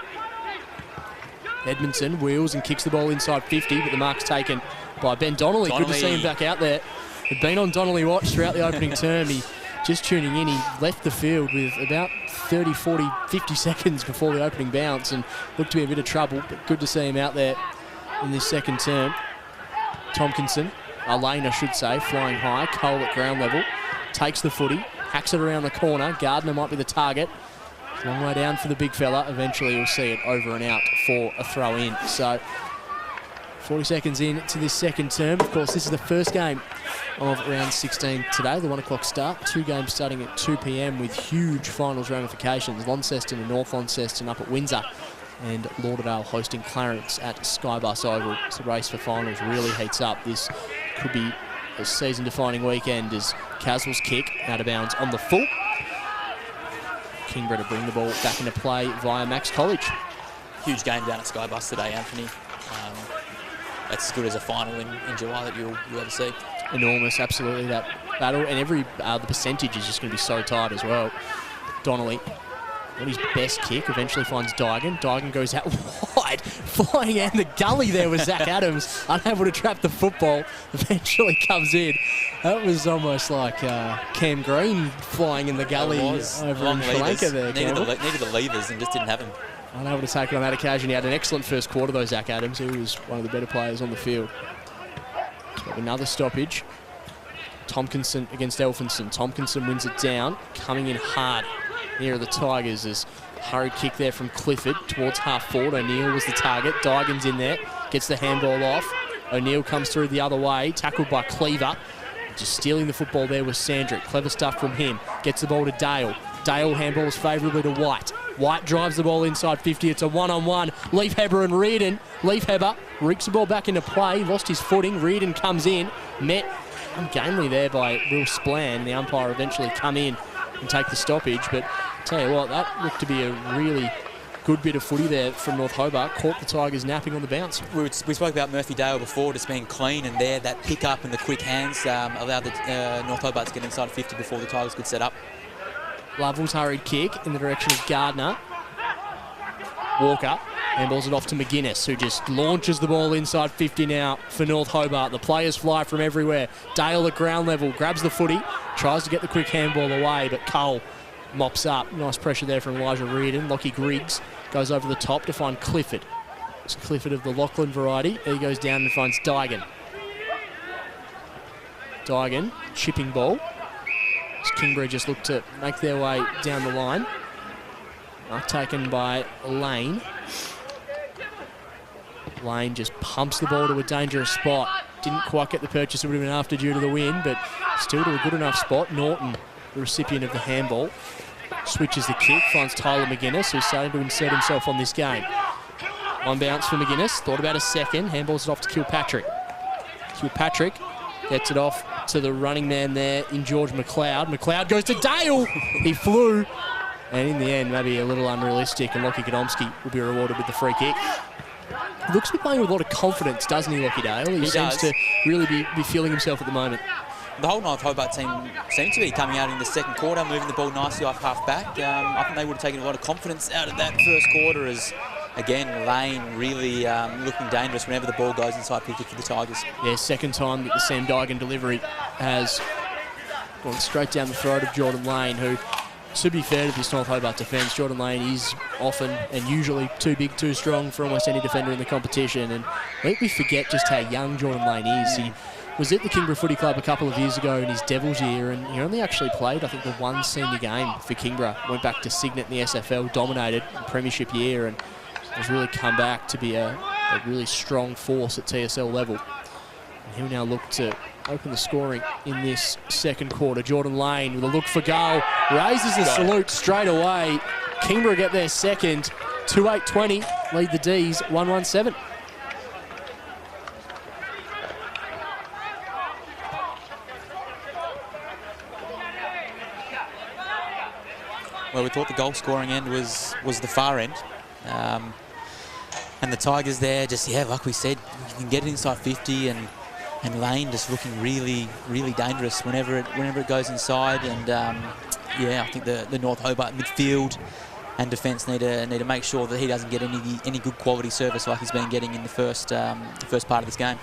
Edmondson wheels and kicks the ball inside 50, but the mark's taken by Ben Donnelly. Good to see him back out there. He'd been on Donnelly watch throughout the opening term. He just tuning in, he left the field with about 30, 40, 50 seconds before the opening bounce and looked to be in a bit of trouble, but good to see him out there in this second term. Tompkinson, Lane I should say, flying high. Cole at ground level, takes the footy, hacks it around the corner. Gardner might be the target. Long way down for the big fella. Eventually you'll see it over and out for a throw in. So 40 seconds in to this second term. Of course, this is the first game of round 16 today, the 1 o'clock start. 2 games starting at 2 p.m. with huge finals ramifications. Launceston and North Launceston up at Windsor, and Lauderdale hosting Clarence at Skybus Oval. So the race for finals really heats up. This could be a season-defining weekend as Caswell's kick out of bounds on the full. Kingborough to bring the ball back into play via Max College. Huge game down at Skybus today, Anthony. That's as good as a final in July that you'll ever see. Enormous, absolutely, that battle. And every the percentage is just going to be so tight as well. Donnelly on his best kick, eventually finds Dygan. Dygan goes out wide, flying out in the gully there with Zach Adams, unable to trap the football, eventually comes in. That was almost like Cam Green flying in the gully over in Sri Lanka there. Needed the levers and just didn't have him. Unable to take it on that occasion. He had an excellent first quarter though, Zach Adams. He was one of the better players on the field. So another stoppage. Tompkinson against Elphinson. Tompkinson wins it down, coming in hard near the Tigers as hurried kick there from Clifford towards half forward. O'Neill was the target. Dygan's in there, gets the handball off. O'Neill comes through the other way, tackled by Cleaver. Just stealing the football there was Sandrick. Clever stuff from him. Gets the ball to Dale. Dale handballs favourably to White. White drives the ball inside 50. It's a one-on-one. Leafheber and Reardon. Leafheber rigs the ball back into play. Lost his footing. Reardon comes in. Met ungamely there by Will Splann. The umpire eventually come in and take the stoppage. But tell you what, that looked to be a really good bit of footy there from North Hobart. Caught the Tigers napping on the bounce. We spoke about Murphy Dale before, just being clean, and there that pick up and the quick hands allowed the North Hobart to get inside 50 before the Tigers could set up. Lovell's hurried kick in the direction of Gardner. Walker handballs it off to McGuinness, who just launches the ball inside 50 now for North Hobart. The players fly from everywhere. Dale at ground level grabs the footy, tries to get the quick handball away, but Cole mops up. Nice pressure there from Elijah Reardon. Lockie Griggs goes over the top to find Clifford. It's Clifford of the Lachlan variety. He goes down and finds Dygan. Dygan, chipping ball. As Kingborough just looked to make their way down the line. Mark taken by Lane. Lane just pumps the ball to a dangerous spot. Didn't quite get the purchase it would have been after due to the wind, but still to a good enough spot. Norton, the recipient of the handball, switches the kick, finds Tyler McGuinness, who's starting to insert himself on this game. One bounce for McGuinness, thought about a second, handballs it off to Kilpatrick. Kilpatrick gets it off to the running man there in George McLeod. McLeod goes to Dale. He flew. And in the end, maybe a little unrealistic, and Lockie Godomski will be rewarded with the free kick. He looks to be playing with a lot of confidence, doesn't he, Lockie Dale? He seems to really be feeling himself at the moment. The whole North Hobart team seemed to be coming out in the second quarter, moving the ball nicely off half back. I think they would have taken a lot of confidence out of that first quarter as, again, Lane really looking dangerous whenever the ball goes inside 50 for the Tigers. Yeah, second time that the Sam Dygan delivery has gone straight down the throat of Jordan Lane, who to be fair to this North Hobart defence, Jordan Lane is often and usually too big, too strong for almost any defender in the competition. And I think we forget just how young Jordan Lane is. He was at the Kingborough Footy Club a couple of years ago in his Devils year, and he only actually played, I think, the one senior game for Kingborough. Went back to Signet in the SFL, dominated the premiership year, and has really come back to be a really strong force at TSL level. And he'll now look to open the scoring in this second quarter. Jordan Lane with a look for goal, raises the salute straight away. Kingborough get their second, 2-8-20, lead the D's 1-1-7. Well, we thought the goal scoring end was the far end. And the Tigers there, just, like we said, you can get it inside 50, and Lane just looking really, really dangerous whenever it goes inside. And I think the North Hobart midfield and defence need to make sure that he doesn't get any good quality service like he's been getting in the first part of this game.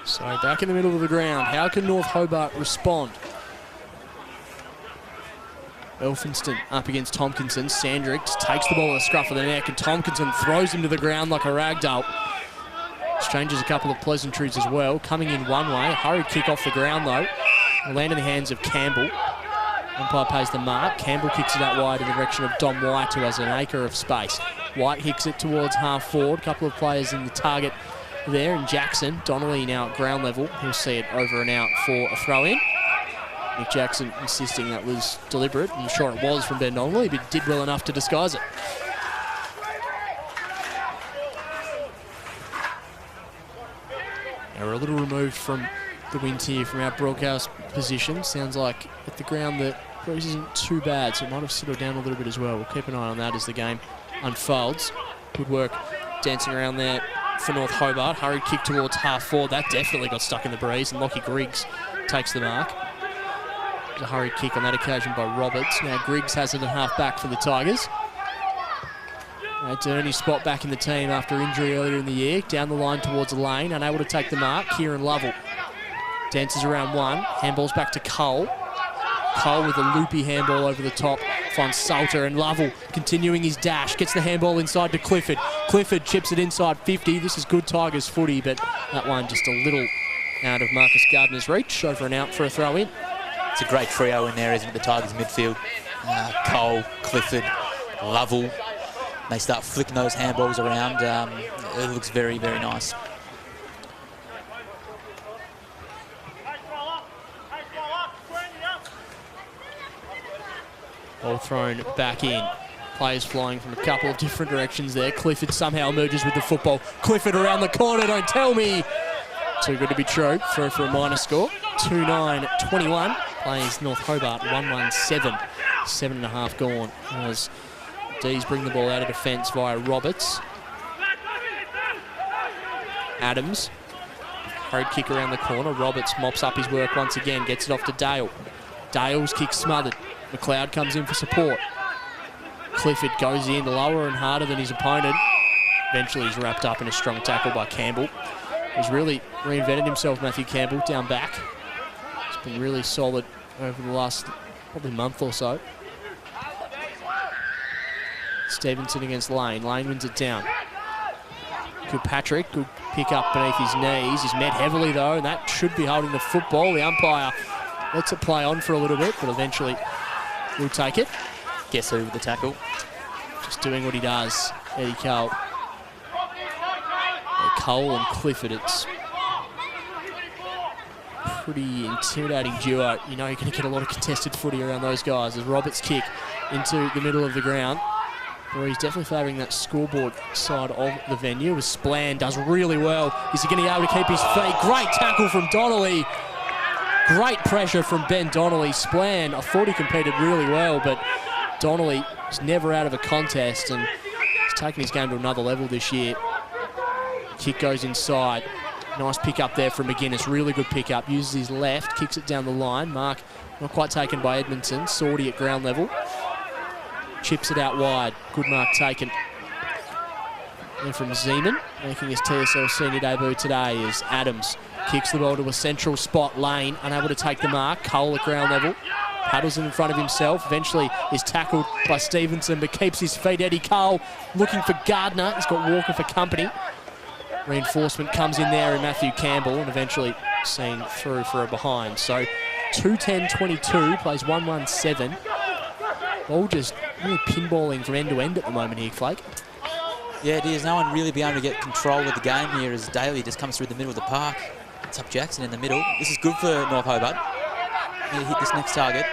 So back in the middle of the ground, how can North Hobart respond? Elphinston up against Tompkinson. Sandrick takes the ball at the scruff of the neck, and Tompkinson throws him to the ground like a ragdoll. Exchanges a couple of pleasantries as well. Coming in one way, hurried kick off the ground though. Will land in the hands of Campbell. Umpire pays the mark. Campbell kicks it out wide in the direction of Dom White, who has an acre of space. White kicks it towards half forward. A couple of players in the target there, and Jackson. Donnelly now at ground level. He'll see it over and out for a throw-in. Nick Jackson insisting that was deliberate. I'm sure it was from Ben Donnelly, but did well enough to disguise it. Now we're a little removed from the wind here from our broadcast position. Sounds like at the ground the breeze isn't too bad, so it might have settled down a little bit as well. We'll keep an eye on that as the game unfolds. Good work dancing around there for North Hobart. Hurried kick towards half forward. That definitely got stuck in the breeze, and Lockie Griggs takes the mark. A hurried kick on that occasion by Roberts. Now Griggs has it at half back for the Tigers. Ernie's spot back in the team after injury earlier in the year. Down the line towards the lane, unable to take the mark. Kieran Lovell dances around one. Handballs back to Cole. Cole with a loopy handball over the top. Finds Salter, and Lovell continuing his dash. Gets the handball inside to Clifford. Clifford chips it inside 50. This is good Tigers footy, but that one just a little out of Marcus Gardner's reach. Over and out for a throw in. It's a great trio in there, isn't it, the Tigers midfield? Cole, Clifford, Lovell. They start flicking those handballs around. It looks very, very nice. Ball thrown back in. Players flying from a couple of different directions there. Clifford somehow emerges with the football. Clifford around the corner, don't tell me. Too good to be true for a minor score. 2-9-21. Plays North Hobart 1-1-7. 7.5 gone as D's bring the ball out of defence via Roberts. Adams. Hurried kick around the corner. Roberts mops up his work once again. Gets it off to Dale. Dale's kick smothered. McLeod comes in for support. Clifford goes in lower and harder than his opponent. Eventually he's wrapped up in a strong tackle by Campbell. He's really reinvented himself, Matthew Campbell, down back. He's been really solid over the last probably month or so. Stevenson against Lane. Lane wins it down. Good Patrick, good pick up beneath his knees. He's met heavily though, and that should be holding the football. The umpire lets it play on for a little bit, but eventually will take it. Guess who with the tackle? Just doing what he does, Eddie Cole. Cole and Clifford, it's pretty intimidating duo. You know you're going to get a lot of contested footy around those guys. As Roberts' kick into the middle of the ground. Well, he's definitely favouring that scoreboard side of the venue. As Splan does really well. Is he going to be able to keep his feet? Great tackle from Donnelly. Great pressure from Ben Donnelly. Splan, I thought he competed really well, but Donnelly is never out of a contest, and he's taken his game to another level this year. Kick goes inside. Nice pick up there from McGuinness. Really good pick up. Uses his left, kicks it down the line. Mark not quite taken by Edmondson. Sorty at ground level. Chips it out wide. Good mark taken. And from Zeman, making his TSL senior debut today, is Adams. Kicks the ball to a central spot. Lane unable to take the mark. Cole at ground level. paddles in front of himself. Eventually is tackled by Stevenson, but keeps his feet. Eddie Cole looking for Gardner. He's got Walker for company. Reinforcement comes in there in Matthew Campbell and eventually seen through for a behind. So 2:10:22, plays 1-1-7. Ball just really pinballing from end to end at the moment here, Flake. Yeah, it is. No one really being able to get control of the game here as DALY just comes through the middle of the park. It's up Jackson in the middle. This is good for North Hobart. Need to hit this next target.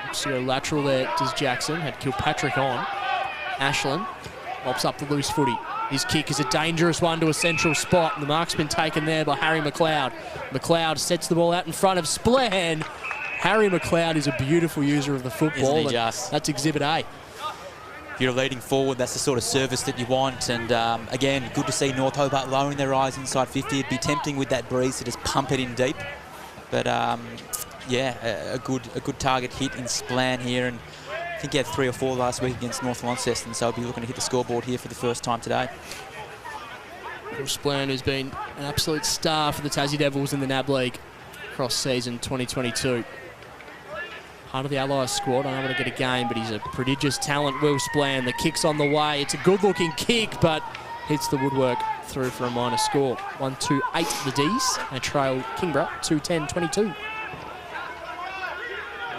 Looks to go lateral there, does Jackson. Had Kilpatrick on. Ashland mops up the loose footy. His kick is a dangerous one to a central spot. The mark's been taken there by Harry McLeod. McLeod sets the ball out in front of Splan. Harry McLeod is a beautiful user of the football. Isn't he just? That's Exhibit A. If you're leading forward, that's the sort of service that you want. And again, good to see North Hobart lowering their eyes inside 50. It'd be tempting with that breeze to just pump it in deep. But yeah, a good target hit in Splan here. And I think he had 3 or 4 last week against North Launceston, so he'll be looking to hit the scoreboard here for the first time today. Splan has been an absolute star for the Tassie Devils in the NAB League across season 2022. Part of the Allies squad, unable to get a game, but he's a prodigious talent, Will Splan. The kick's on the way. It's a good-looking kick, but hits the woodwork through for a minor score. 1-2-8 the D's. They trail Kingborough 2-10-22.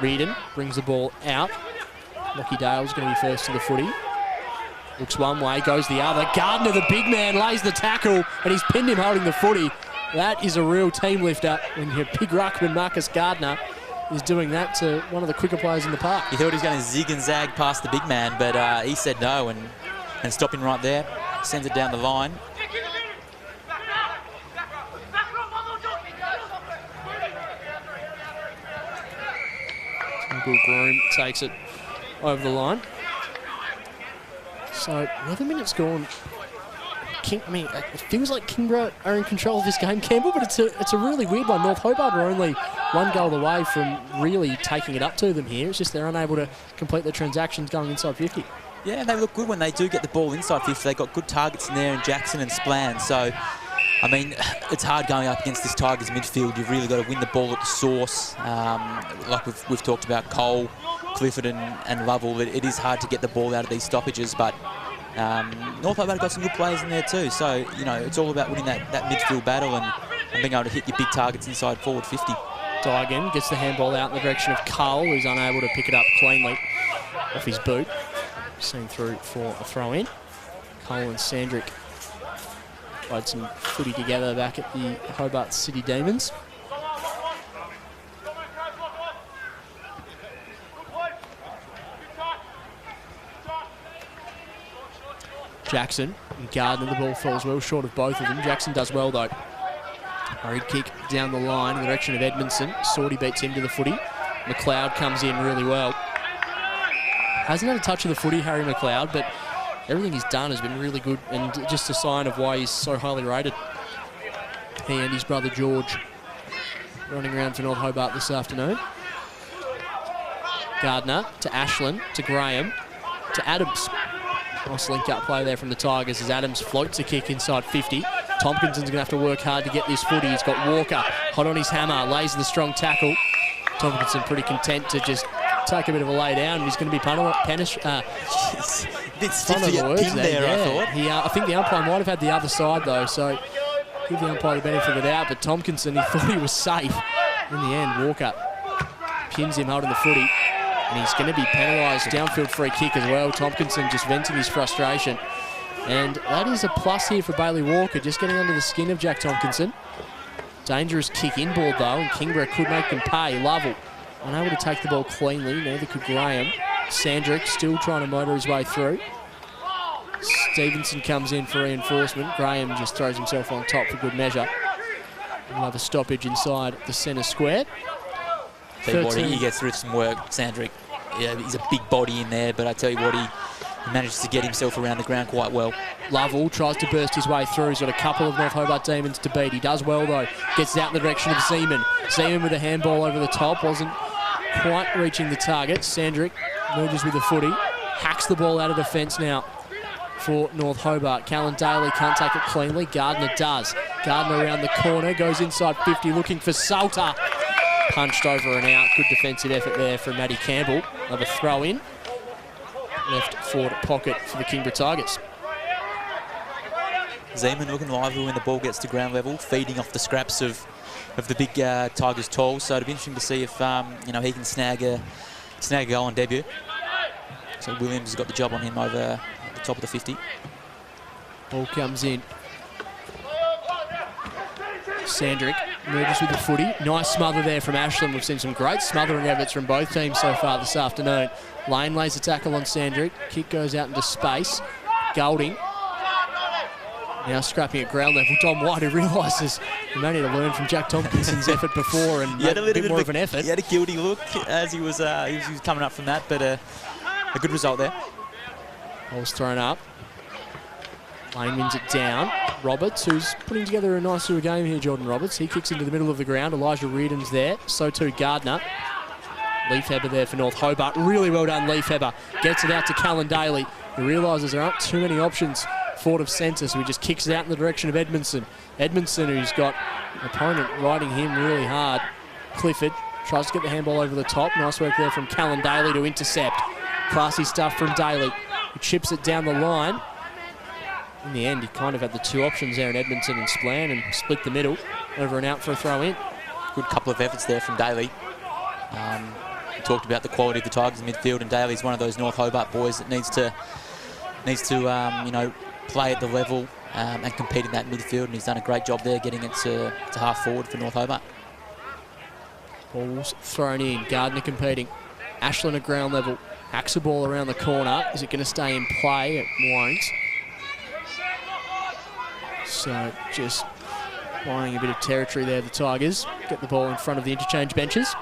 Reardon brings the ball out. Lockie Dale's going to be first to the footy. Looks one way, goes the other. Gardner, the big man, lays the tackle, and he's pinned him holding the footy. That is a real team lifter when your big ruckman, Marcus Gardner, is doing that to one of the quicker players in the park. He thought he was going to zig and zag past the big man, but he said no and stopped him right there. Sends it down the line. Good Groom takes it over the line. So 11 minutes gone. It feels like Kingborough are in control of this game, Campbell, but it's a really weird one. North Hobart are only one goal away from really taking it up to them here. It's just they're unable to complete their transactions going inside 50. Yeah, they look good when they do get the ball inside 50. They've got good targets in there in Jackson and Splan. So, I mean, it's hard going up against this Tigers midfield. You've really got to win the ball at the source. Like we've talked about Cole, Clifford and Lovell. It is hard to get the ball out of these stoppages, but North Hobart have got some good players in there too. So, you know, it's all about winning that midfield battle and being able to hit your big targets inside forward 50. Daigan gets the handball out in the direction of Cole, who's unable to pick it up cleanly off his boot. Seen through for a throw-in. Cole and Sandrick played some footy together back at the Hobart City Demons. Jackson and Gardner, the ball falls well short of both of them. Jackson does well though. Hurried kick down the line in the direction of Edmondson. Sorty beats him to the footy. McLeod comes in really well. Hasn't had a touch of the footy, Harry McLeod, but everything he's done has been really good and just a sign of why he's so highly rated. He and his brother George running around for North Hobart this afternoon. Gardner to Ashland, to Graham, to Adams. Nice link-up play there from the Tigers as Adams floats a kick inside 50. Tompkinson's going to have to work hard to get this footy. He's got Walker hot on his hammer, lays the strong tackle. Tompkinson pretty content to just take a bit of a lay down. He's going to be punished. A bit stiff to get pinned there, yeah. I think the umpire might have had the other side though, so give the umpire the benefit of the doubt. But Tompkinson, he thought he was safe. In the end, Walker pins him holding the footy. And he's going to be penalised. Downfield free kick as well. Tompkinson just venting his frustration. And that is a plus here for Bailey Walker, just getting under the skin of Jack Tompkinson. Dangerous kick inboard though, and Kingborough could make them pay. Lovell unable to take the ball cleanly, neither could Graham. Sandrick still trying to motor his way through. Stevenson comes in for reinforcement. Graham just throws himself on top for good measure. We'll have a stoppage inside the centre square. Tell you what, he gets through some work, Sandrick. Yeah, he's a big body in there, but I tell you what, he manages to get himself around the ground quite well. Lovell tries to burst his way through. He's got a couple of North Hobart Demons to beat. He does well though. Gets out in the direction of Zeman. Zeman with a handball over the top. Wasn't quite reaching the target. Sandrick merges with the footy. Hacks the ball out of defence now for North Hobart. Callan Daly can't take it cleanly. Gardner does. Gardner around the corner. Goes inside 50 looking for Salter. punched over and out. Good defensive effort there from Matty Campbell. Another throw in. Left forward pocket for the Kingborough Tigers. Zeman looking lively when the ball gets to ground level, feeding off the scraps of the big Tigers tall. So it'll be interesting to see if he can snag a goal on debut. So Williams has got the job on him over at the top of the 50. Ball comes in. Sandrick emerges with the footy. Nice smother there from Ashland. We've seen some great smothering efforts from both teams so far this afternoon. Lane lays a tackle on Sandrick. Kick goes out into space. Golding now scrapping at ground level. Dom White, who realises he may need to learn from Jack Tompkinson's effort before and make a bit more of an effort. He had a guilty look as he was coming up from that, but a good result there. Ball's thrown up. Lane wins it down. Roberts, who's putting together a nice little game here, Jordan Roberts. He kicks into the middle of the ground. Elijah Reardon's there. So too Gardner. Leafheber there for North Hobart. Really well done, Leafheber. Gets it out to Callan Daly. He realises there aren't too many options forward of centre, so he just kicks it out in the direction of Edmondson. Edmondson, who's got an opponent riding him really hard. Clifford tries to get the handball over the top. Nice work there from Callan Daly to intercept. Classy stuff from Daly, who chips it down the line. In the end, he kind of had the two options there in Edmondson and Splan and split the middle. Over and out for a throw in. Good couple of efforts there from Daly. We talked about the quality of the Tigers in midfield, and Daly's one of those North Hobart boys that needs to play at the level and compete in that midfield, and he's done a great job there getting it to half forward for North Hobart. Ball's thrown in. Gardner competing. Ashland at ground level. Hacks a ball around the corner. Is it going to stay in play? It won't. So just buying a bit of territory there, the Tigers. Get the ball in front of the interchange benches.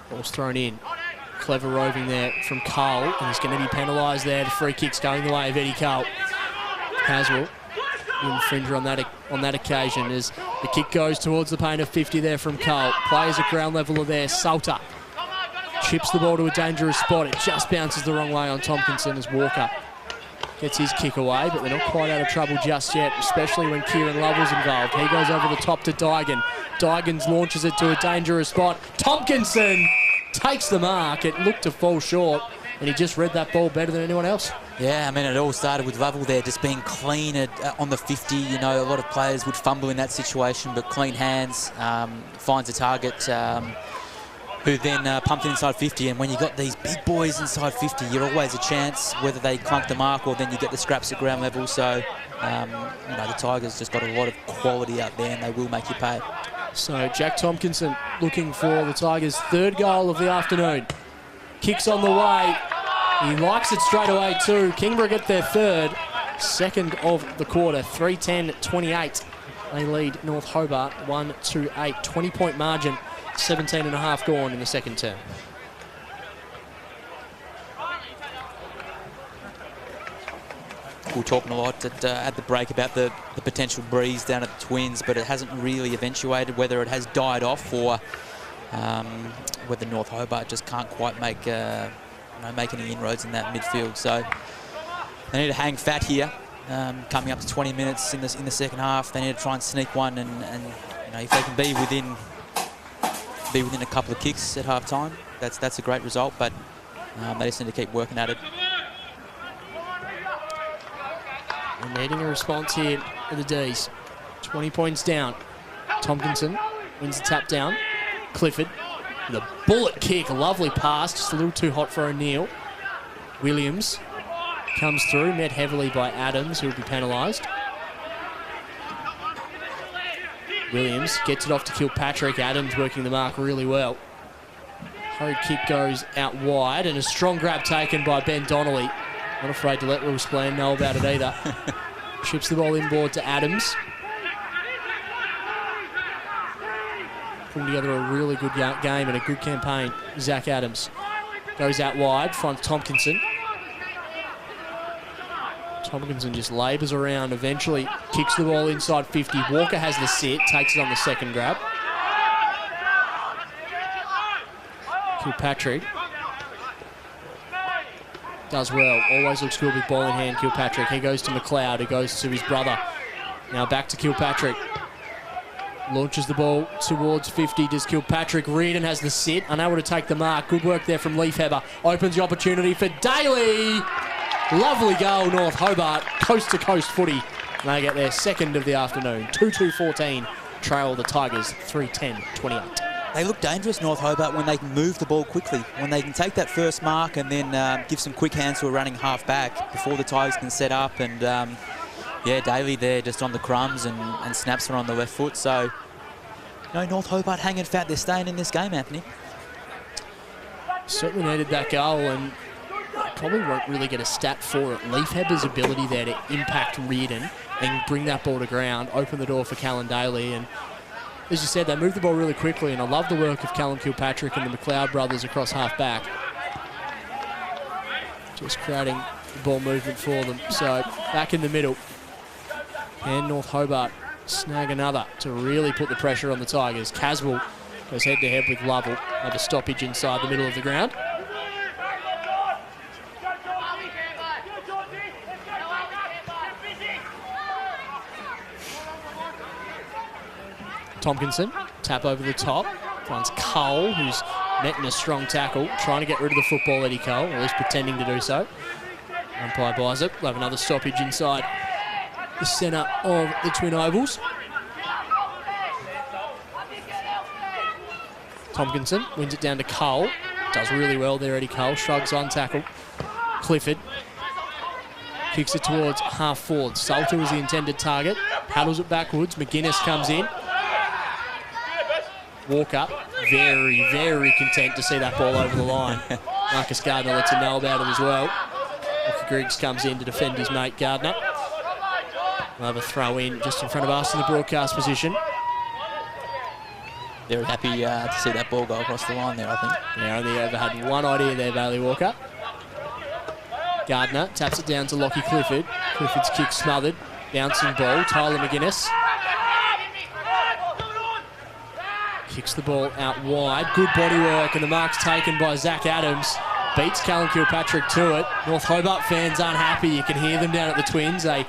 Ball's thrown in. Clever roving there from Cole, and he's going to be penalised there. The free kick's going the way of Eddie Cole. Haswell, infringer on that occasion as the kick goes towards the paint of 50 there from Cole. Players at ground level are there. Salter chips the ball to a dangerous spot. It just bounces the wrong way on Tompkinson as Walker gets his kick away, but they're not quite out of trouble just yet, especially when Kieran Lovell's involved. He goes over the top to Dygan. Dygan launches it to a dangerous spot. Tompkinson takes the mark. It looked to fall short, and he just read that ball better than anyone else. Yeah, I mean, it all started with Lovell there just being clean on the 50. You know, a lot of players would fumble in that situation, but clean hands, finds a target, who then pumped it inside 50. And when you've got these big boys inside 50, you're always a chance, whether they clunk the mark or then you get the scraps at ground level. So, the Tigers just got a lot of quality out there, and they will make you pay. So Jack Tompkinson looking for the Tigers' third goal of the afternoon. Kicks on the way. He likes it straight away too. Kingborough get their third. Second of the quarter, 3:10-28. They lead North Hobart 1-8. 20-point margin, 17.5 gone in the second term. We were talking a lot at the break about the potential breeze down at the Twins, but it hasn't really eventuated, whether it has died off or whether North Hobart just can't quite make any inroads in that midfield. So they need to hang fat here. Coming up to 20 minutes in the second half, they need to try and sneak one, and if they can be within a couple of kicks at half time, that's a great result. But they just need to keep working at it. They're needing a response here for the D's. 20 points down. Tompkinson wins the tap down. Clifford with a bullet kick. A lovely pass, just a little too hot for O'Neill. Williams comes through, met heavily by Adams, who will be penalised. Williams gets it off to Kilpatrick. Adams working the mark really well. Hurried kick goes out wide, and a strong grab taken by Ben Donnelly. Not afraid to let Will Splan know about it either. Chips the ball inboard to Adams. Putting together a really good game and a good campaign. Zach Adams goes out wide, finds Tompkinson. Tompkinson just labours around, eventually kicks the ball inside 50. Walker has the sit, takes it on the second grab. Kilpatrick does well. Always looks good with ball in hand, Kilpatrick. He goes to McLeod, who goes to his brother. Now back to Kilpatrick. Launches the ball towards 50. Does Kilpatrick. Reardon has the sit. Unable to take the mark. Good work there from Leafheber. Opens the opportunity for DALY. Lovely goal, North Hobart. Coast-to-coast footy. And they get their second of the afternoon. 2-2-14. Trail the Tigers 3-10-28. They look dangerous, North Hobart, when they can move the ball quickly, when they can take that first mark and then give some quick hands to a running half back before the Tigers can set up. And yeah, DALY there just on the crumbs and snaps her on the left foot. So, no, North Hobart hanging fat. They're staying in this game, Anthony. Certainly needed that goal, and probably won't really get a stat for it. Leafheber's ability there to impact Reardon and bring that ball to ground, open the door for Callan DALY. And as you said, they move the ball really quickly, and I love the work of Callum Kilpatrick and the McLeod brothers across half-back. Just creating the ball movement for them. So, back in the middle. And North Hobart snag another to really put the pressure on the Tigers. Caswell goes head-to-head with Lovell. Another stoppage inside the middle of the ground. Tompkinson, tap over the top, finds Cole, who's met in a strong tackle, trying to get rid of the football, Eddie Cole, or at least pretending to do so. Umpire buys it. We'll have another stoppage inside the centre of the Twin Ovals. Tompkinson wins it down to Cole. Does really well there, Eddie Cole. Shrugs on tackle. Clifford kicks it towards half forward. Salter was the intended target. Paddles it backwards. McGuinness comes in. Walker, very, very content to see that ball over the line. Marcus Gardner lets him know about it as well. Lockie Griggs comes in to defend his mate Gardner. We'll have a throw in just in front of us in the broadcast position. Very happy to see that ball go across the line there, I think. Yeah, only ever had one idea there, Bailey Walker. Gardner taps it down to Lockie Clifford. Clifford's kick smothered. Bouncing ball, Tyler McGuinness. Kicks the ball out wide. Good body work, and the mark's taken by Zach Adams. Beats Callum Kilpatrick to it. North Hobart fans aren't happy. You can hear them down at the Twins. They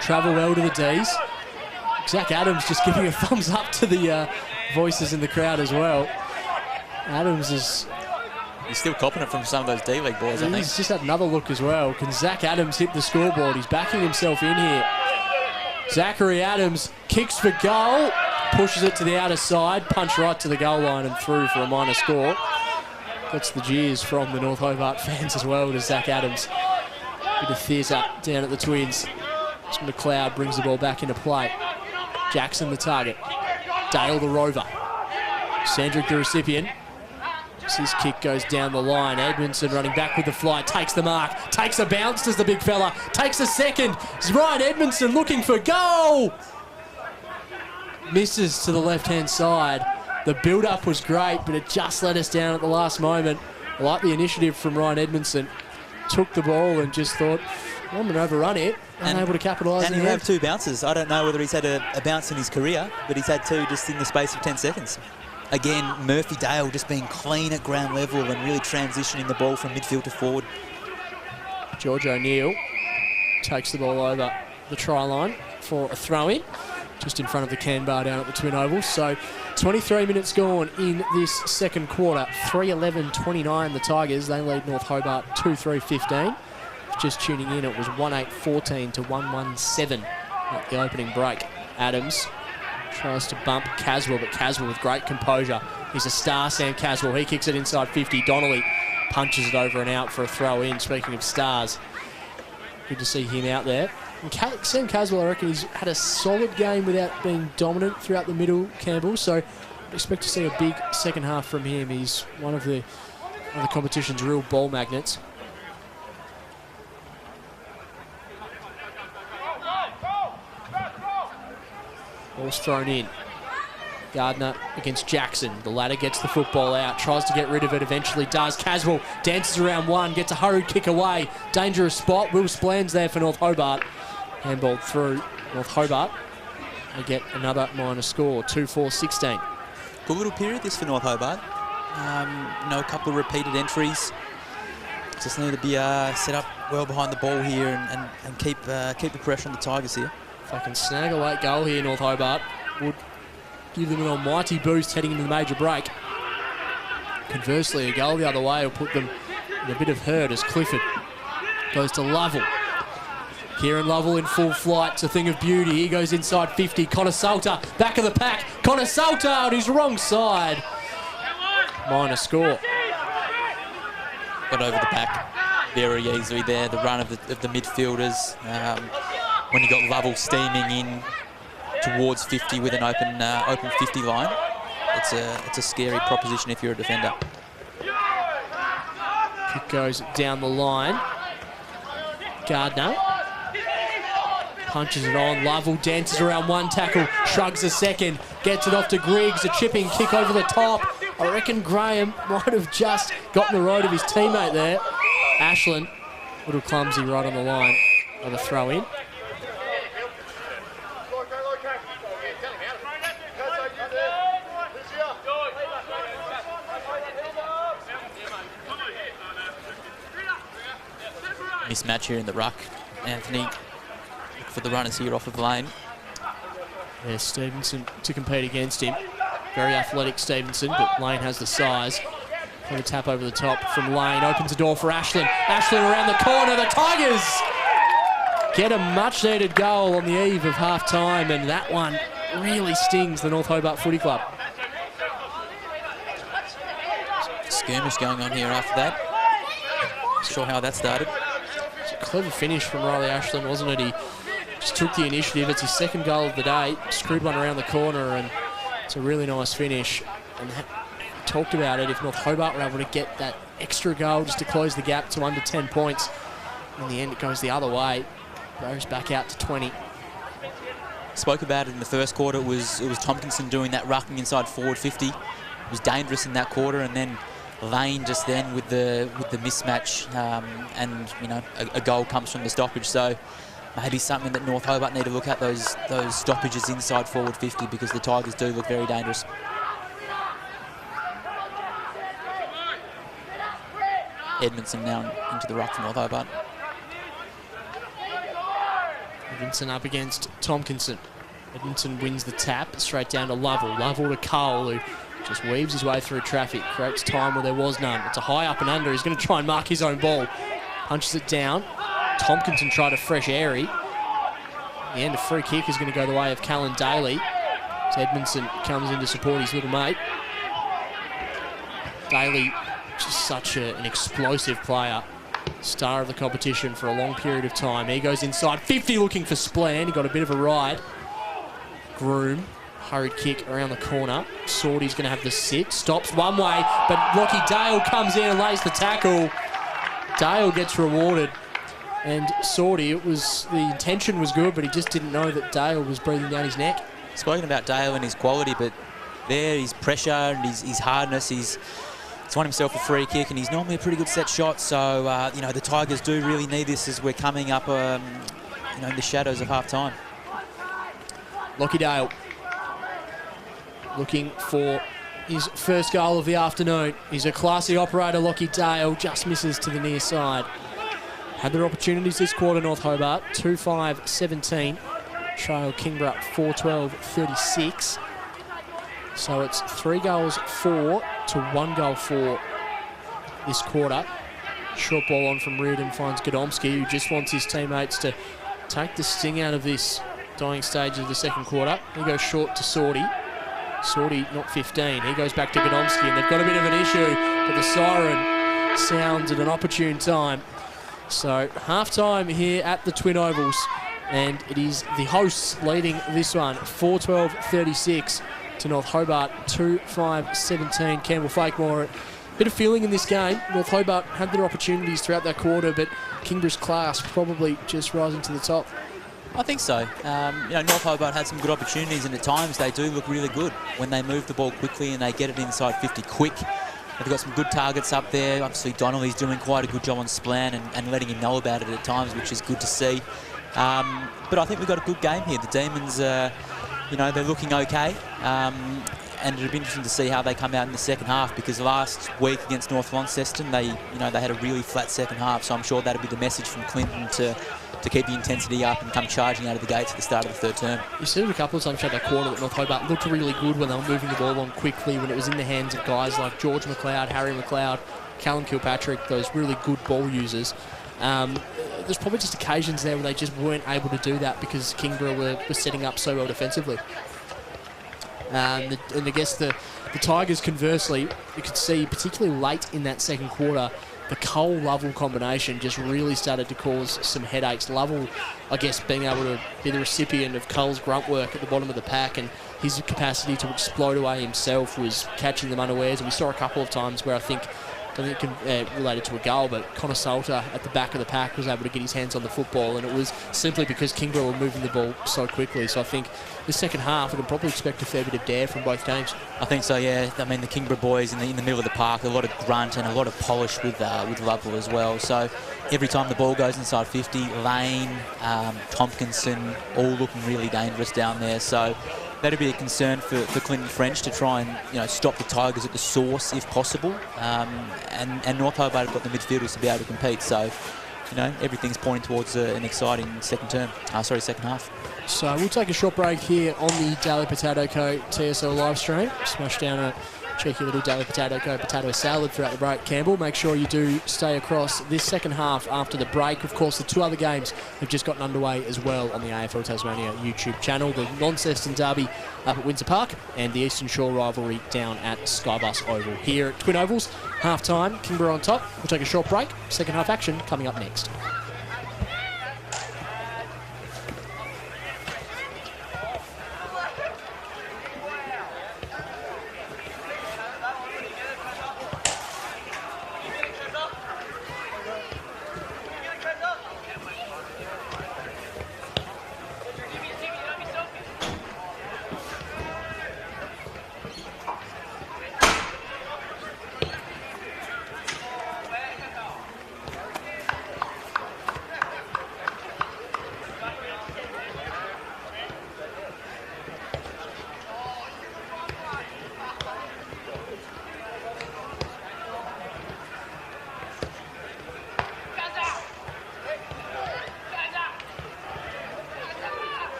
travel well to the Ds. Zach Adams just giving a thumbs up to the voices in the crowd as well. Adams is... He's still copping it from some of those D-League boys, I think. He's just had another look as well. Can Zach Adams hit the scoreboard? He's backing himself in here. Zachary Adams kicks for goal. Pushes it to the outer side, punch right to the goal line and through for a minor score. Gets the jeers from the North Hobart fans as well to Zach Adams. Bit of theatre down at the Twins. McLeod brings the ball back into play. Jackson the target. Dale the rover. Sandrick the recipient. His kick goes down the line. Edmondson running back with the fly. Takes the mark. Takes a bounce, does the big fella. Takes a second. It's Ryan Edmondson looking for goal. Misses to the left-hand side. The build-up was great, but it just let us down at the last moment. I like the initiative from Ryan Edmondson. Took the ball and just thought, well, I'm going to overrun it. Unable to capitalise. And he'll have two bounces. I don't know whether he's had a bounce in his career, but he's had two just in the space of 10 seconds. Again, Murphy Dale just being clean at ground level and really transitioning the ball from midfield to forward. George O'Neill takes the ball over the try line for a throw-in. Just in front of the can bar down at the Twin Ovals. So 23 minutes gone in this second quarter. 3-11-29 the Tigers. They lead North Hobart 2-3-15. Just tuning in, it was 1-8-14 to 1-1-7 at the opening break. Adams tries to bump Caswell, but Caswell with great composure. He's a star, Sam Caswell. He kicks it inside 50. Donnelly punches it over and out for a throw in. Speaking of stars, good to see him out there. And Sam Caswell, I reckon he's had a solid game without being dominant throughout the middle, Campbell. So I expect to see a big second half from him. He's one of the competition's real ball magnets. Ball's thrown in. Gardner against Jackson. The latter gets the football out, tries to get rid of it, eventually does. Caswell dances around one, gets a hurried kick away. Dangerous spot. Will Splan's there for North Hobart. Handballed through North Hobart. They get another minor score, 2-4-16. Good little period this for North Hobart. A couple of repeated entries. Just need to be set up well behind the ball here and keep the pressure on the Tigers here. If I can snag a late goal here, North Hobart would give them an almighty boost heading into the major break. Conversely, a goal the other way will put them in a bit of hurt as Clifford goes to Lovell. Kieran Lovell in full flight. It's a thing of beauty. He goes inside 50. Connor Salter, back of the pack. Connor Salter on his wrong side. Minor score. Got over the back very easily there. The run of the midfielders. When you got Lovell steaming in towards 50 with an open 50 line, it's a scary proposition if you're a defender. Kick goes down the line. Gardner punches it on. Lovell dances around one tackle, shrugs a second, gets it off to Griggs. A chipping kick over the top. I reckon Graham might have just got in the road of his teammate there. Ashland, a little clumsy right on the line of a throw in. Mismatch here in the ruck. Anthony for the runners here off of Lane. Yeah, Stevenson to compete against him. Very athletic Stevenson, but Lane has the size. Got a tap over the top from Lane. Opens the door for Ashland. Ashland around the corner. The Tigers get a much-needed goal on the eve of half-time, and that one really stings the North Hobart Footy Club. Skirmish going on here after that. Not sure how that started. It's a clever finish from Riley Ashland, wasn't it? He just took the initiative. It's his second goal of the day. Screwed one around the corner, and it's a really nice finish. And talked about it, if North Hobart were able to get that extra goal just to close the gap to under 10 points. In the end, it goes the other way. Goes back out to 20. Spoke about it in the first quarter. It was Tompkinson doing that rucking inside forward 50. It was dangerous in that quarter, and then Lane just then with the mismatch, and you know a goal comes from the stoppage. So maybe something that North Hobart need to look at, those stoppages inside forward 50, because the Tigers do look very dangerous. Edmondson now into the ruck for North Hobart. Edmondson up against Tompkinson. Edmondson wins the tap straight down to Lovell. Lovell to Cole, who just weaves his way through traffic, creates time where there was none. It's a high up and under. He's going to try and mark his own ball. Punches it down. Tompkinson tried a fresh airy. In the end, a free kick is going to go the way of Callan Daly. So Edmondson comes in to support his little mate. Daly, just such an explosive player. Star of the competition for a long period of time. He goes inside 50 looking for Splan. He got a bit of a ride. Groom, hurried kick around the corner. Sorty's going to have the sit. Stops one way, but Lockie Dale comes in and lays the tackle. Dale gets rewarded. And Sorty, the intention was good, but he just didn't know that Dale was breathing down his neck. Spoken about Dale and his quality, but there, his pressure and his hardness, he's won himself a free kick, and he's normally a pretty good set shot. So, you know, the Tigers do really need this as we're coming up, you know, in the shadows of half-time. Lockie Dale looking for his first goal of the afternoon. He's a classy operator, Lockie Dale, just misses to the near side. Had their opportunities this quarter, North Hobart, 2-5-17. Trail Kingborough 4-12-36. So it's 3 goals 4 to 1 goal 4 this quarter. Short ball on from Reardon finds Godomski, who just wants his teammates to take the sting out of this dying stage of the second quarter. He goes short to Sorty. Sorty not 15. He goes back to Godomski, and they've got a bit of an issue, but the siren sounds at an opportune time. So half-time here at the Twin Ovals, and it is the hosts leading this one, 4-12-36 to North Hobart, 2-5-17. Campbell Fakemore, a bit of feeling in this game. North Hobart had their opportunities throughout that quarter, but Kingborough's class probably just rising to the top. I think so. You know, North Hobart had some good opportunities, and at times they do look really good when they move the ball quickly and they get it inside 50 quick. They've got some good targets up there. Obviously, Donnelly's doing quite a good job on Splan and letting him know about it at times, which is good to see. But I think we've got a good game here. The Demons, you know, they're looking okay. and it'll be interesting to see how they come out in the second half, because last week against North Launceston, they had a really flat second half. So I'm sure that'll be the message from Clinton to keep the intensity up and come charging out of the gates at the start of the third term. You said it a couple of times throughout that quarter that North Hobart looked really good when they were moving the ball on quickly, when it was in the hands of guys like George McLeod, Harry McLeod, Callum Kilpatrick, those really good ball users. There's probably just occasions there where they just weren't able to do that because Kingborough were setting up so well defensively. And I guess the Tigers, conversely, you could see, particularly late in that second quarter, the Cole-Lovell combination just really started to cause some headaches. Lovell, I guess, being able to be the recipient of Cole's grunt work at the bottom of the pack, and his capacity to explode away himself was catching them unawares. And we saw a couple of times where I think related to a goal, but Connor Salter at the back of the pack was able to get his hands on the football, and it was simply because Kingborough were moving the ball so quickly. So I think the second half, we can probably expect a fair bit of dare from both teams. I think so, yeah. I mean, the Kingborough boys in the middle of the park, a lot of grunt and a lot of polish with Lovell as well. So every time the ball goes inside 50, Lane, Tompkinson, all looking really dangerous down there. So that'd be a concern for Clinton French to try and stop the Tigers at the source if possible. And North Hobart have got the midfielders to be able to compete. So everything's pointing towards an exciting second half. So we'll take a short break here on the Daily Potato Co. TSL live stream. Smash down a cheeky little Daily Potato Co. potato salad throughout the break, Campbell. Make sure you do stay across this second half after the break. Of course, the two other games have just gotten underway as well on the AFL Tasmania YouTube channel. The Launceston Derby up at Windsor Park and the Eastern Shore rivalry down at Skybus Oval. Here at Twin Ovals, half-time, Kingborough on top. We'll take a short break. Second half action coming up next.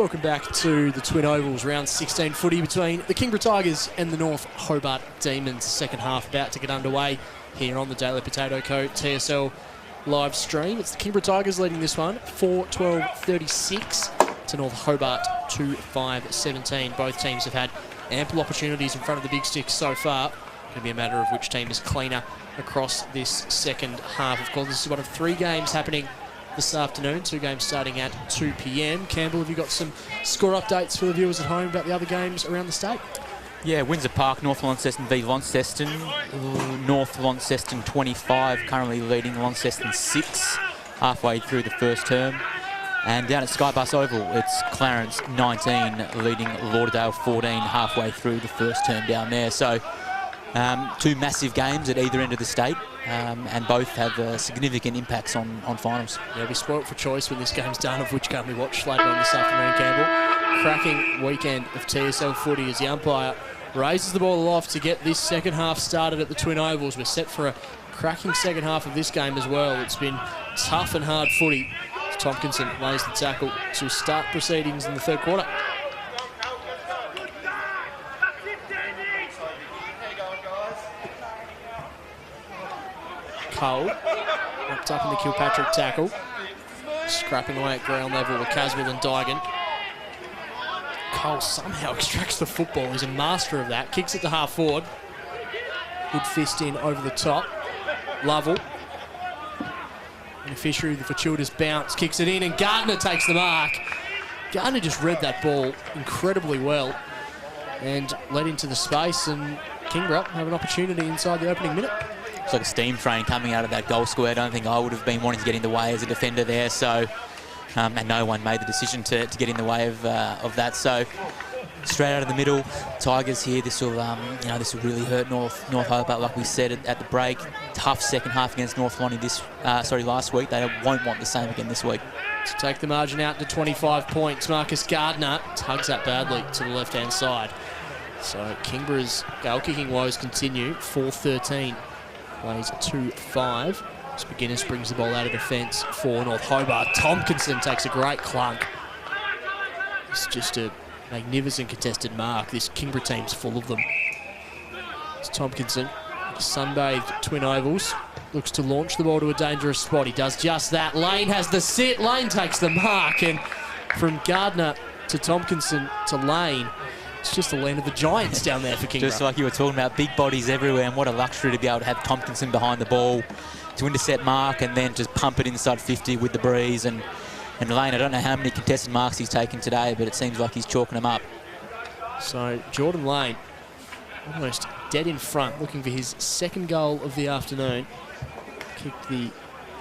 Welcome back to the Twin Ovals, round 16 footy between the Kingborough Tigers and the North Hobart Demons. Second half about to get underway here on the Daily Potato Co. TSL live stream. It's the Kingborough Tigers leading this one, 4-12-36 to North Hobart, 2-5-17. Both teams have had ample opportunities in front of the big sticks so far. Going to be a matter of which team is cleaner across this second half. Of course, this is one of 3 games happening this afternoon, 2 games starting at 2 p.m. Campbell, have you got some score updates for the viewers at home about the other games around the state? Yeah, Windsor Park, North Launceston v Launceston. North Launceston 25, currently leading Launceston 6, halfway through the first term. And down at Skybus Oval, it's Clarence 19, leading Lauderdale 14, halfway through the first term down there. So 2 massive games at either end of the state, and both have significant impacts on finals. Yeah, we spoilt for choice when this game's done of which game we watch later on this afternoon, Campbell. Cracking weekend of TSL footy as the umpire raises the ball aloft to get this second half started at the Twin Ovals. We're set for a cracking second half of this game as well. It's been tough and hard footy. Tompkinson lays the tackle to start proceedings in the third quarter. Cole, wrapped up in the Kilpatrick tackle. Scrapping away at ground level with Caswell and Dygan. Cole somehow extracts the football. He's a master of that. Kicks it to half forward. Good fist in over the top. Lovell. Beneficiary of the fortuitous bounce. Kicks it in and Gardner takes the mark. Gardner just read that ball incredibly well and led into the space, and Kingborough have an opportunity inside the opening minute. It's like a steam train coming out of that goal square. I don't think I would have been wanting to get in the way as a defender there. So, and no one made the decision to get in the way of that. So, straight out of the middle, Tigers here. This will, this will really hurt North Hobart, like we said at the break. Tough second half against North Lonnie last week. They won't want the same again this week. To take the margin out to 25 points, Marcus Gardner tugs that badly to the left-hand side. So Kingborough's goal-kicking woes continue. 4-13. Plays 2-5. Spaginis brings the ball out of defence for North Hobart. Tompkinson takes a great clunk. It's just a magnificent contested mark. This Kingborough team's full of them. It's Tompkinson, sunbathed Twin Ovals, looks to launch the ball to a dangerous spot. He does just that. Lane has the sit. Lane takes the mark, and from Gardner to Tompkinson to Lane, it's just the land of the giants down there for Kingborough. Just like you were talking about, big bodies everywhere, and what a luxury to be able to have Tompkinson behind the ball to intercept mark and then just pump it inside 50 with the breeze. And Lane, I don't know how many contested marks he's taken today, but it seems like he's chalking them up. So Jordan Lane, almost dead in front, looking for his second goal of the afternoon. Kicked the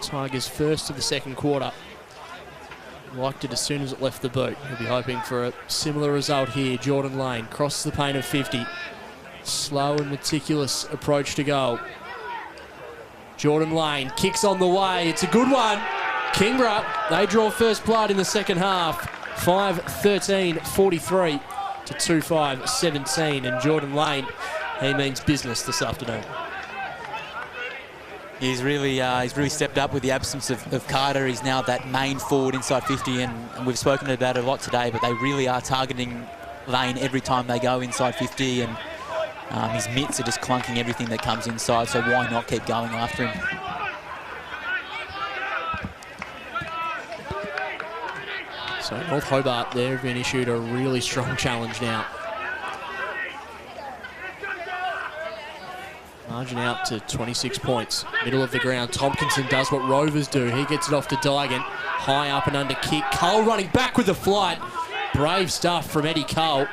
Tigers' first of the second quarter. Liked it as soon as it left the boot. He'll be hoping for a similar result here. Jordan Lane crosses the paint of 50. Slow and meticulous approach to goal. Jordan Lane kicks on the way. It's a good one. Kingborough, they draw first blood in the second half. 5-13-43 to 2-5-17. And Jordan Lane, he means business this afternoon. He's really stepped up with the absence of Carter. He's now that main forward inside 50, and we've spoken about it a lot today, but they really are targeting Lane every time they go inside 50, and his mitts are just clunking everything that comes inside, so why not keep going after him? So North Hobart, they've been issued a really strong challenge now. Margin out to 26 points. Middle of the ground, Tompkinson does what Rovers do. He gets it off to Dygan. High up and under kick. Cole running back with the flight. Brave stuff from Eddie Cole.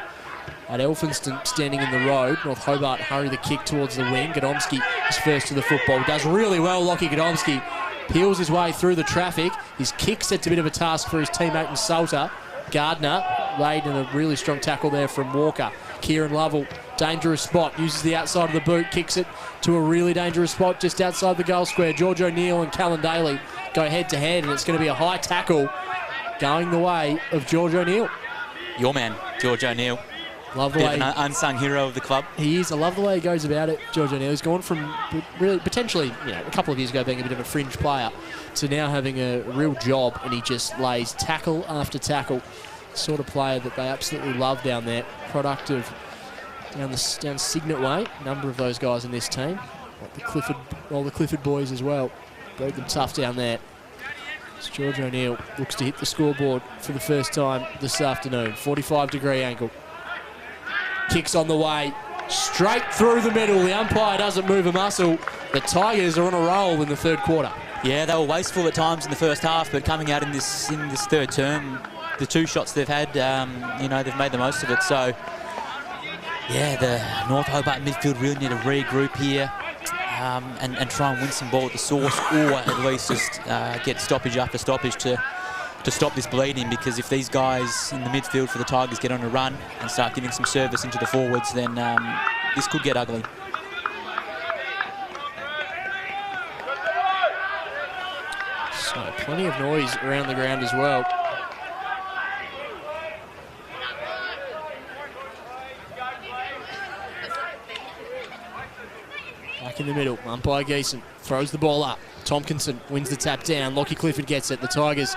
At Elphinston standing in the road. North Hobart hurry the kick towards the wing. Godomski is first to the football. Does really well, Lockie Godomski. Peels his way through the traffic. His kick sets a bit of a task for his teammate and Salter. Gardner laid in a really strong tackle there from Walker. Kieran Lovell, dangerous spot, uses the outside of the boot, kicks it to a really dangerous spot just outside the goal square. George O'Neill and Callan Daly go head to head, and it's going to be a high tackle going the way of George O'Neill. Your man, George O'Neill. Love the way an unsung hero of the club. He is. I love the way he goes about it, George O'Neill. He's gone from really potentially, a couple of years ago being a bit of a fringe player to now having a real job, and he just lays tackle after tackle Sort of player that they absolutely love down there. Product of down Signet Way. A number of those guys in this team. Like all the Clifford boys as well. Rode them tough down there. As George O'Neill looks to hit the scoreboard for the first time this afternoon. 45-degree angle. Kicks on the way. Straight through the middle. The umpire doesn't move a muscle. The Tigers are on a roll in the third quarter. Yeah, they were wasteful at times in the first half, but coming out in this third term, the 2 shots they've had, they've made the most of it. So, yeah, the North Hobart midfield really need to regroup here and try and win some ball at the source, or at least just get stoppage after stoppage to stop this bleeding, because if these guys in the midfield for the Tigers get on a run and start giving some service into the forwards, then this could get ugly. So plenty of noise around the ground as well. Back in the middle, umpire Geeson throws the ball up. Tompkinson wins the tap down. Lockie Clifford gets it. The Tigers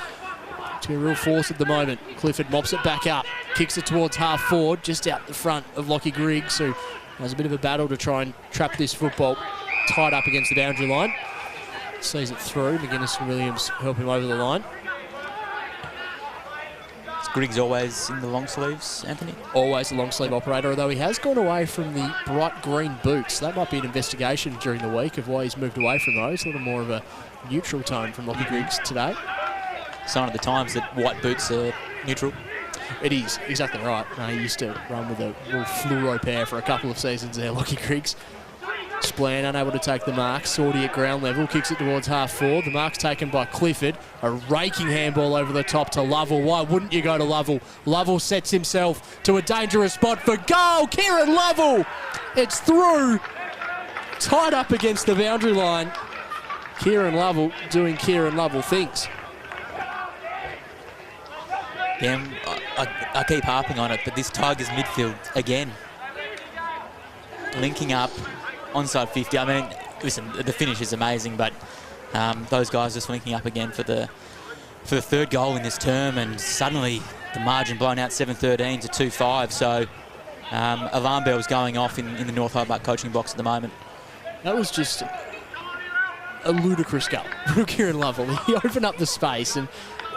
to a real force at the moment. Clifford mops it back up, kicks it towards half forward, just out the front of Lockie Griggs, who has a bit of a battle to try and trap this football tied up against the boundary line. Sees it through. McGuinness and Williams help him over the line. Is Griggs always in the long sleeves, Anthony? Always a long sleeve operator, although he has gone away from the bright green boots. That might be an investigation during the week of why he's moved away from those. A little more of a neutral tone from Lockie Griggs today. Sign of the times that white boots are neutral. It is, exactly right. He used to run with a real fluoro pair for a couple of seasons there, Lockie Griggs. Splan unable to take the mark. Sorty at ground level, kicks it towards half forward. The mark's taken by Clifford. A raking handball over the top to Lovell. Why wouldn't you go to Lovell? Lovell sets himself to a dangerous spot for goal. Kieran Lovell! It's through. Tied up against the boundary line. Kieran Lovell doing Kieran Lovell things. Yeah, I keep harping on it, but this Tigers midfield, again, linking up onside 50. I mean, listen, the finish is amazing, but those guys just linking up again for the third goal in this term, and suddenly the margin blown out 7-13 to 2-5. So alarm bells going off in the North Hobart coaching box at the moment. That was just a ludicrous goal from Kieran Lovell. He opened up the space, and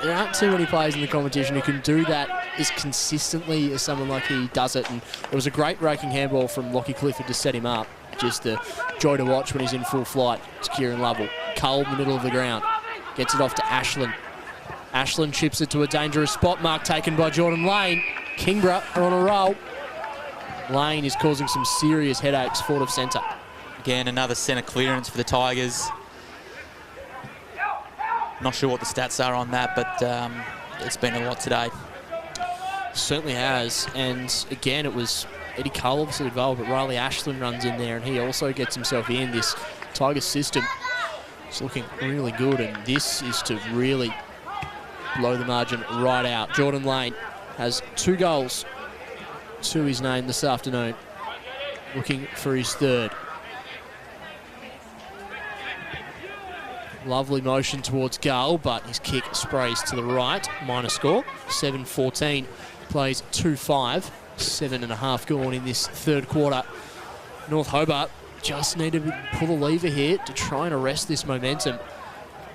there aren't too many players in the competition who can do that as consistently as someone like he does it. And it was a great raking handball from Lockie Clifford to set him up. Just a joy to watch when he's in full flight. It's Kieran Lovell. Cole in the middle of the ground. Gets it off to Ashland. Ashland chips it to a dangerous spot mark taken by Jordan Lane. Kingborough are on a roll. Lane is causing some serious headaches forward of centre. Again, another centre clearance for the Tigers. Not sure what the stats are on that, but it's been a lot today. Certainly has. And again, it was Eddie Cole obviously involved, but Riley Ashland runs in there and he also gets himself in. This Tigers system is looking really good, and this is to really blow the margin right out. Jordan Lane has 2 goals to his name this afternoon, looking for his third. Lovely motion towards goal, but his kick sprays to the right. Minor score, 7-14. Plays 2-5. 7.5 gone in this third quarter. North Hobart just need to pull the lever here to try and arrest this momentum.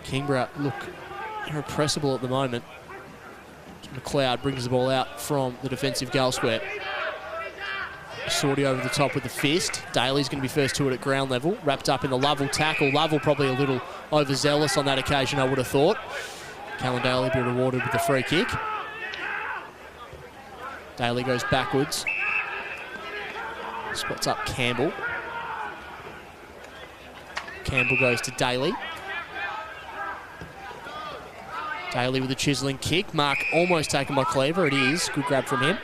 Kingborough look irrepressible at the moment. McLeod brings the ball out from the defensive goal square. Sorty over the top with the fist. Daly's going to be first to it at ground level. Wrapped up in the Lovell tackle. Lovell probably a little overzealous on that occasion, I would have thought. Callan Daly be rewarded with the free kick. Daly goes backwards. Spots up Campbell. Campbell goes to Daly. Daly with a chiselling kick. Mark almost taken by Cleaver. It is. Good grab from him.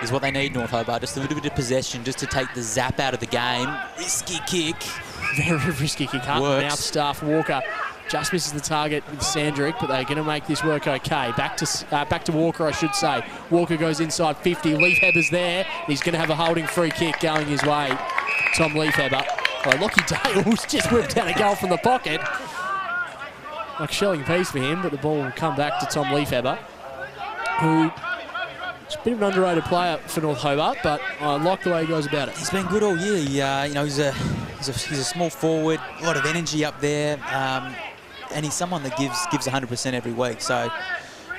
Is what they need, North Hobart. Just a little bit of possession just to take the zap out of the game. Risky kick. Very risky kick. Mouth stuff. Walker just misses the target with Sandrick, but they're going to make this work okay. Back to Walker, I should say. Walker goes inside 50. Leafhebber's there. He's going to have a holding free kick going his way. Tom Leafhebber. Oh, Lockie Dale's just whipped out a goal from the pocket. Like a shelling piece for him, but the ball will come back to Tom Leafhebber, who He's a bit of an underrated player for North Hobart, but I like the way he goes about it. He's been good all year. You know, he's a small forward, a lot of energy up there, and he's someone that gives 100% every week. So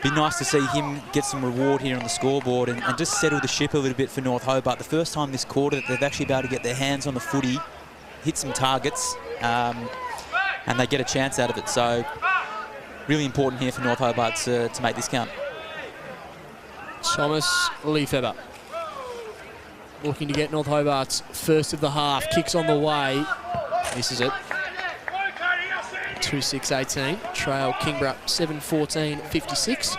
be nice to see him get some reward here on the scoreboard and just settle the ship a little bit for North Hobart. The first time this quarter that they've actually been able to get their hands on the footy, hit some targets, and they get a chance out of it. So really important here for North Hobart to make this count. Thomas Lefebvre looking to get North Hobart's first of the half. Kicks on the way. Misses it. 2-6-18. Trail Kingborough 7-14-56.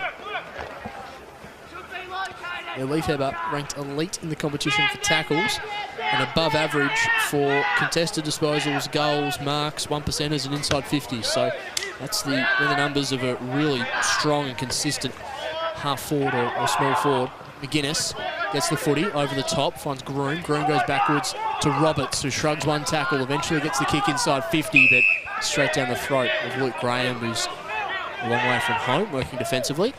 Lefebvre ranked elite in the competition for tackles and above average for contested disposals, goals, marks, 1%ers and inside 50s. So that's the numbers of a really strong and consistent half forward or small forward. McGuinness gets the footy over the top, finds Groom. Groom goes backwards to Roberts, who shrugs one tackle, eventually gets the kick inside 50, but straight down the throat of Luke Graham, who's a long way from home, working defensively.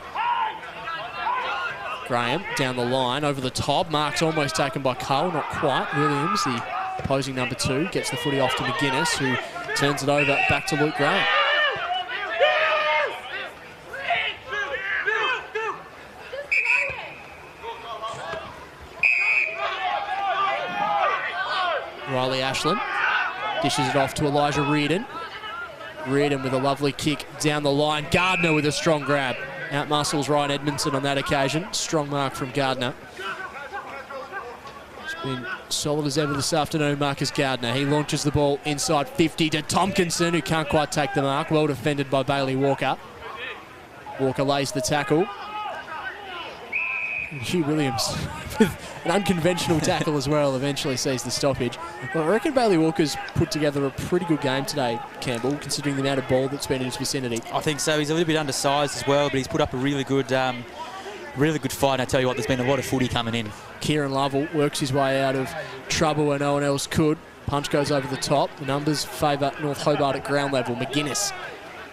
Graham down the line, over the top. Mark's almost taken by Cole, not quite. Williams, the opposing number 2, gets the footy off to McGuinness, who turns it over back to Luke Graham. Riley Ashland dishes it off to Elijah Reardon. Reardon with a lovely kick down the line. Gardner with a strong grab. Outmuscles Ryan Edmondson on that occasion. Strong mark from Gardner. He's been solid as ever this afternoon, Marcus Gardner. He launches the ball inside 50 to Tompkinson, who can't quite take the mark. Well defended by Bailey Walker. Walker lays the tackle. And Hugh Williams with an unconventional tackle as well eventually sees the stoppage. Well, I reckon Bailey Walker's put together a pretty good game today, Campbell, considering the amount of ball that's been in his vicinity. I think so. He's a little bit undersized as well, but he's put up a really good fight. And I tell you what, there's been a lot of footy coming in. Kieran Lovell works his way out of trouble where no one else could. Punch goes over the top. The numbers favour North Hobart at ground level. McGuinness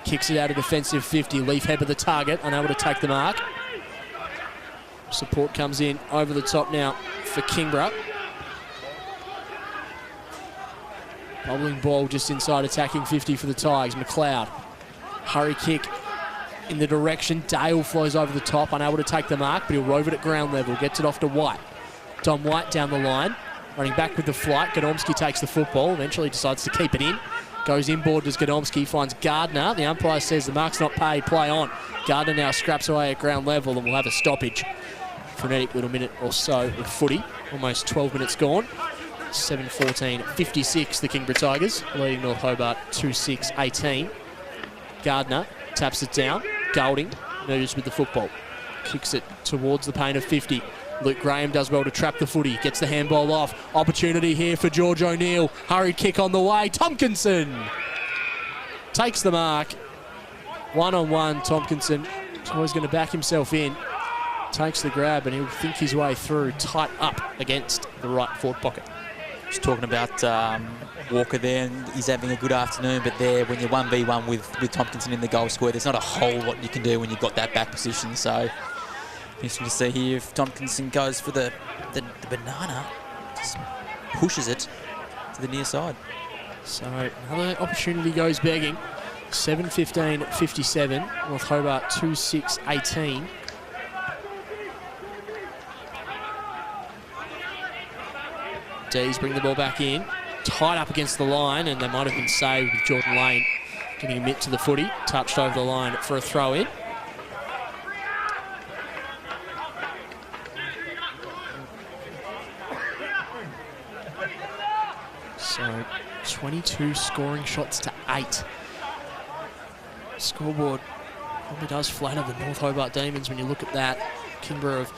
kicks it out of defensive 50. Lefebvre the target, unable to take the mark. Support comes in over the top now for Kingborough. Bubbling ball just inside attacking 50 for the Tigers. McLeod. Hurry kick in the direction. Dale flows over the top, unable to take the mark, but he'll rove it at ground level. Gets it off to White. Dom White down the line. Running back with the flight. Godomski takes the football. Eventually decides to keep it in. Goes inboard as Godomski finds Gardner. The umpire says the mark's not paid. Play on. Gardner now scraps away at ground level and will have a stoppage. Frenetic little minute or so of footy. Almost 12 minutes gone. 7-14-56 the Kingborough Tigers, leading North Hobart 2-6-18. Gardner taps it down. Golding moves with the football. Kicks it towards the paint of 50. Luke Graham does well to trap the footy. Gets the handball off. Opportunity here for George O'Neill. Hurried kick on the way. Tompkinson takes the mark. One-on-one. Tompkinson is always going to back himself in. Takes the grab and he'll think his way through, tight up against the right forward pocket. Just talking about Walker there, and he's having a good afternoon, but there, when you're 1v1 with Tompkinson in the goal square, there's not a whole lot you can do when you've got that back position. So interesting to see here if Tompkinson goes for the banana, just pushes it to the near side. So another opportunity goes begging. 7-15-57, North Hobart 2-6-18. D's bring the ball back in, tied up against the line, and they might have been saved with Jordan Lane getting a mitt to the footy, touched over the line for a throw in. So 22 scoring shots to 8. Scoreboard probably does flatter the North Hobart Demons when you look at that. Kingborough have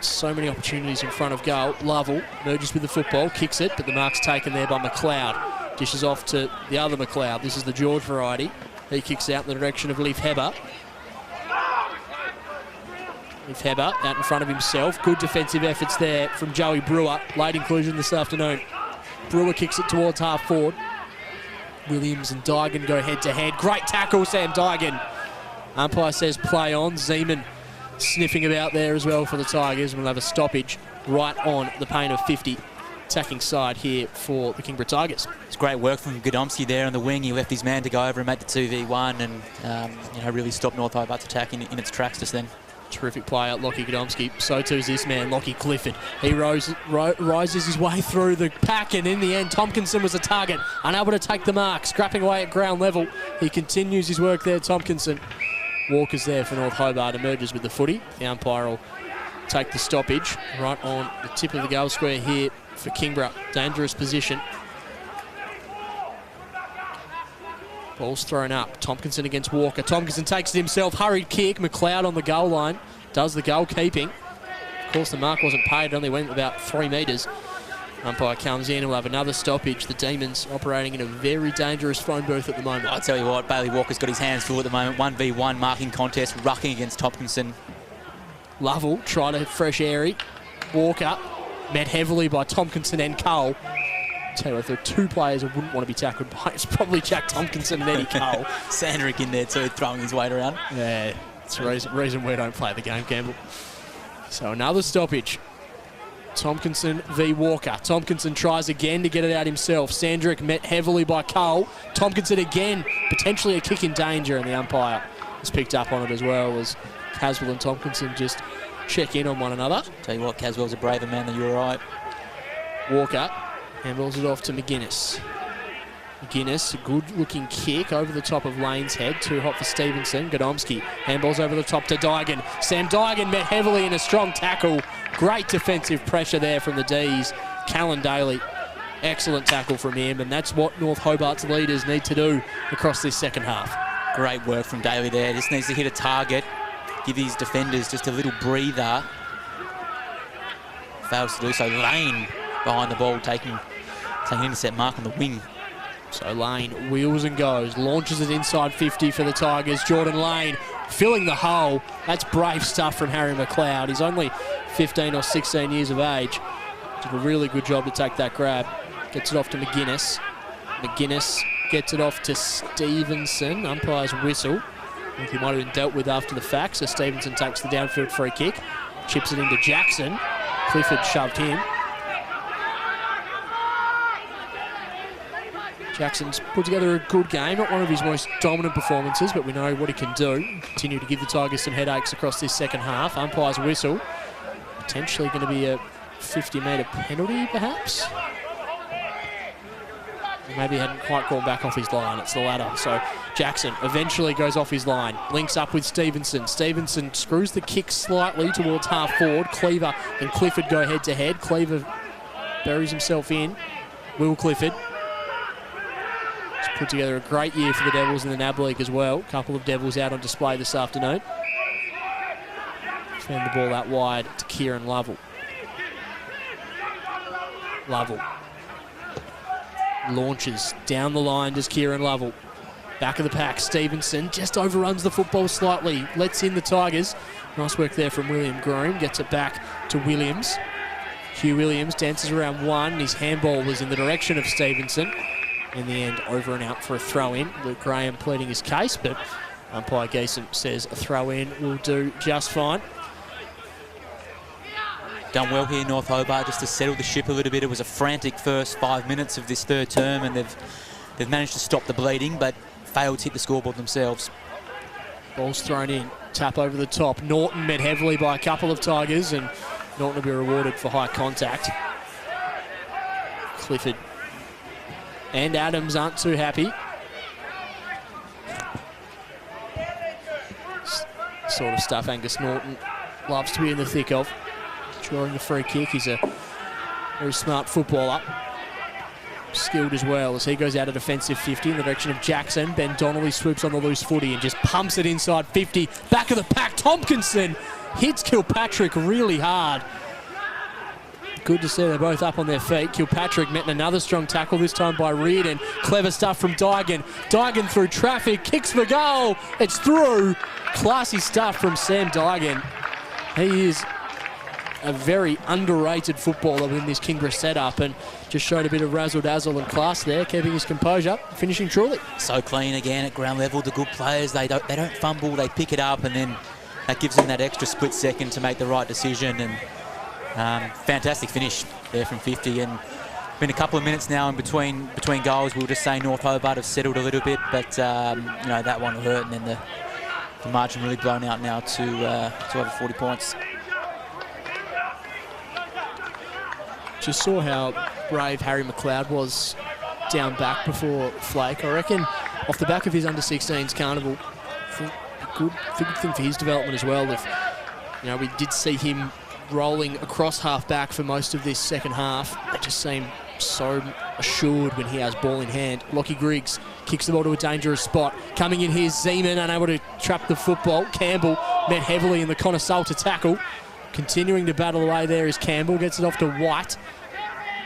so many opportunities in front of goal. Lovell merges with the football, kicks it, but the mark's taken there by McLeod. Dishes off to the other McLeod. This is the George variety. He kicks out in the direction of Lefebvre. Lefebvre out in front of himself. Good defensive efforts there from Joey Brewer. Late inclusion this afternoon. Brewer kicks it towards half forward. Williams and Dygan go head to head. Great tackle, Sam Dygan. Umpire says play on. Zeman sniffing about there as well for the Tigers, and we'll have a stoppage right on the pain of 50. Attacking side here for the Kingborough Tigers. It's great work from Godomsky there on the wing. He left his man to go over and make the 2v1 and really stopped North Hobart's attack in its tracks just then. Terrific play out Lockie Godomsky. So too is this man, Lockie Clifford. He rises his way through the pack, and in the end, Tompkinson was a target, unable to take the mark, scrapping away at ground level. He continues his work there, Tompkinson. Walker's there for North Hobart, emerges with the footy. The umpire will take the stoppage right on the tip of the goal square here for Kingborough. Dangerous position. Ball's thrown up. Tompkinson against Walker. Tompkinson takes it himself. Hurried kick. McLeod on the goal line. Does the goalkeeping. Of course, the mark wasn't paid. It only went about 3 metres. Umpire comes in and we'll have another stoppage. The Demons operating in a very dangerous phone booth at the moment. I tell you what, Bailey Walker's got his hands full at the moment. 1v1 marking contest, rucking against Tompkinson. Lovell tried a fresh airy. Walker met heavily by Tompkinson and Cole. Tell you what, if there are 2 players I wouldn't want to be tackled by, it's probably Jack Tompkinson and Eddie Cole. Sandrick in there too, throwing his weight around. Yeah, it's the reason we don't play the game, Campbell. So another stoppage. Tompkinson v Walker. Tompkinson tries again to get it out himself. Sandrick met heavily by Cole. Tompkinson again, potentially a kick in danger, and the umpire has picked up on it as well as Caswell and Tompkinson just check in on one another. Tell you what, Caswell's a braver man than you're right. Walker handballs it off to McGuinness. McGuinness, a good-looking kick over the top of Lane's head. Too hot for Stevenson. Godomsky handballs over the top to Dygan. Sam Dygan met heavily in a strong tackle. Great defensive pressure there from the D's. Callan Daly, excellent tackle from him, and that's what North Hobart's leaders need to do across this second half. Great work from Daly there. Just needs to hit a target, give his defenders just a little breather. Fails to do so. Lane behind the ball, taking intercept mark on the wing. So Lane wheels and goes, launches it inside 50 for the Tigers. Jordan Lane filling the hole. That's brave stuff from Harry McLeod. He's only 15 or 16 years of age. Did a really good job to take that grab. Gets it off to McGuinness. McGuinness gets it off to Stevenson. Umpire's whistle. I think he might have been dealt with after the fact, so Stevenson takes the downfield free kick. Chips it into Jackson. Clifford shoved him. Jackson's put together a good game, not one of his most dominant performances, but we know what he can do. Continue to give the Tigers some headaches across this second half. Umpire's whistle. Potentially going to be a 50-metre penalty, perhaps? Maybe he hadn't quite gone back off his line. It's the latter. So Jackson eventually goes off his line. Links up with Stevenson. Stevenson screws the kick slightly towards half forward. Cleaver and Clifford go head-to-head. Cleaver buries himself in. Will Clifford. He's put together a great year for the Devils in the NAB League as well. A couple of Devils out on display this afternoon. Found the ball out wide to Kieran Lovell. Lovell launches down the line, does Kieran Lovell. Back of the pack, Stevenson just overruns the football slightly, lets in the Tigers. Nice work there from William Groom, gets it back to Williams. Hugh Williams dances around one, his handball was in the direction of Stevenson. In the end, over and out for a throw-in. Luke Graham pleading his case, but umpire Geeson says a throw-in will do just fine. Done well here, North Hobart, just to settle the ship a little bit. It was a frantic first 5 minutes of this third term, and they've managed to stop the bleeding, but failed to hit the scoreboard themselves. Ball's thrown in, tap over the top. Norton met heavily by a couple of Tigers, and Norton will be rewarded for high contact. Clifford and Adams aren't too happy. Sort of stuff Angus Norton loves to be in the thick of. Drawing the free kick. He's a very smart footballer. Skilled as well as he goes out of defensive 50 in the direction of Jackson. Ben Donnelly swoops on the loose footy and just pumps it inside 50. Back of the pack, Tompkinson hits Kilpatrick really hard. Good to see they're both up on their feet. Kilpatrick met another strong tackle, this time by Reardon. Clever stuff from Dygan. Dygan through traffic, kicks for goal. It's through. Classy stuff from Sam Dygan. He is a very underrated footballer within this Kingborough setup, and just showed a bit of razzle-dazzle and class there, keeping his composure, finishing truly. So clean again at ground level. The good players, they don't fumble, they pick it up, and then that gives them that extra split second to make the right decision. And fantastic finish there from 50. And been a couple of minutes now in between goals. We'll just say North Hobart have settled a little bit, but you know, that one will hurt, and then the margin really blown out now to over 40 points. Just saw how brave Harry McLeod was down back before Flake. I reckon off the back of his under-16s carnival, I think a good thing for his development as well. If, you know, we did see him rolling across half-back for most of this second half. They just seem so assured when he has ball in hand. Lockie Griggs kicks the ball to a dangerous spot. Coming in here, Zeman unable to trap the football. Campbell met heavily in the Connor Salter tackle. Continuing to battle away there is Campbell. Gets it off to White.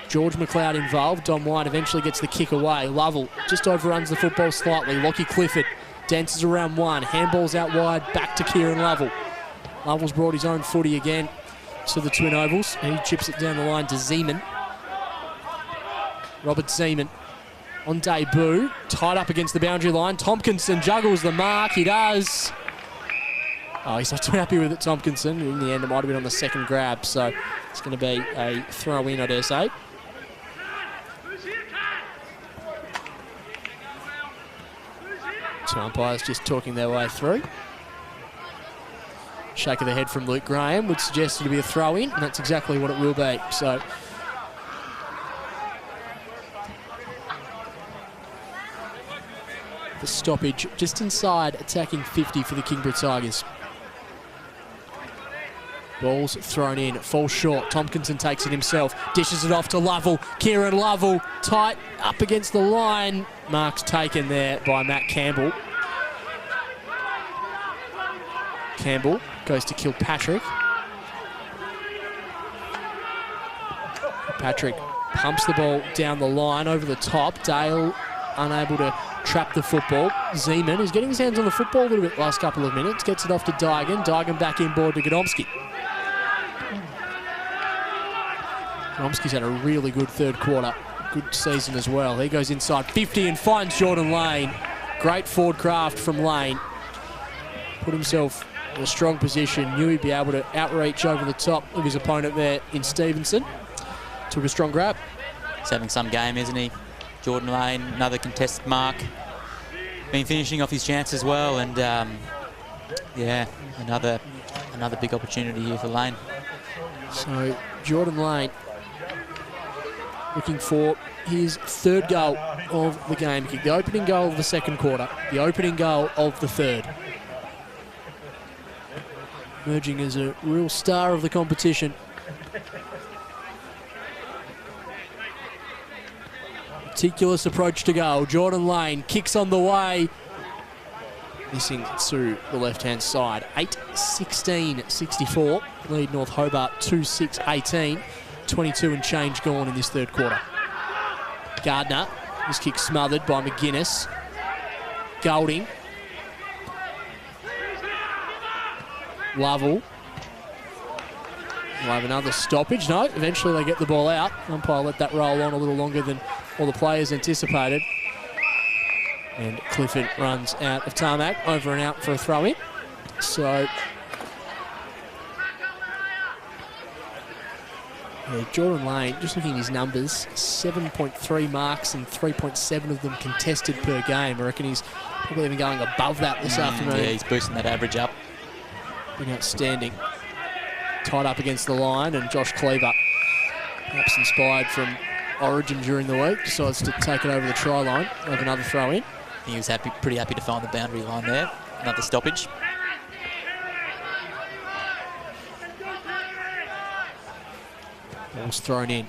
George McLeod involved. Dom White eventually gets the kick away. Lovell just overruns the football slightly. Lockie Clifford dances around one. Handballs out wide. Back to Kieran Lovell. Lovell's brought his own footy again to the Twin Ovals, and he chips it down the line to Zeman. Robert Zeman on debut, tied up against the boundary line. Tompkinson juggles the mark. He does. Oh, he's not too happy with it, Tompkinson. In the end, it might have been on the second grab, so it's going to be a throw-in, I dare say. Two umpires just talking their way through. Shake of the head from Luke Graham would suggest it to be a throw-in, and that's exactly what it will be. So the stoppage just inside attacking 50 for the Kingborough Tigers. Ball's thrown in, falls short. Tompkinson takes it himself, dishes it off to Lovell. Kieran Lovell tight up against the line. Mark's taken there by Matt Campbell. Campbell goes to Kilpatrick. Patrick pumps the ball down the line over the top. Dale unable to trap the football. Zeman is getting his hands on the football a little bit last couple of minutes. Gets it off to Dygan. Dygan back inboard to Godomski. Godomski's had a really good third quarter. Good season as well. He goes inside 50 and finds Jordan Lane. Great forward craft from Lane. Put himself in a strong position. Knew he'd be able to outreach over the top of his opponent there in Stevenson. Took a strong grab. He's having some game, isn't he? Jordan Lane, another contested mark. Been finishing off his chance as well, and yeah, another big opportunity here for Lane. So Jordan Lane looking for his third goal of the game. He kicked the opening goal of the second quarter, the opening goal of the third. Emerging as a real star of the competition. Meticulous approach to goal. Jordan Lane kicks on the way. Missing through the left-hand side. 8-16-64. Lead North Hobart 2-6-18. 22 and change gone in this third quarter. Gardner. This kick smothered by McGuinness. Golding. Lovell. We'll have another stoppage. No, eventually they get the ball out. Umpire let that roll on a little longer than all the players anticipated. And Clifford runs out of tarmac, over and out for a throw-in. So yeah, Jordan Lane, just looking at his numbers, 7.3 marks and 3.7 of them contested per game. I reckon he's probably even going above that this afternoon. Yeah, he's boosting that average up. Been outstanding. Tied up against the line, and Josh Cleaver, perhaps inspired from Origin during the week, decides to take it over the try line. Have another throw in. He was pretty happy to find the boundary line there. Another stoppage. Ball's thrown in.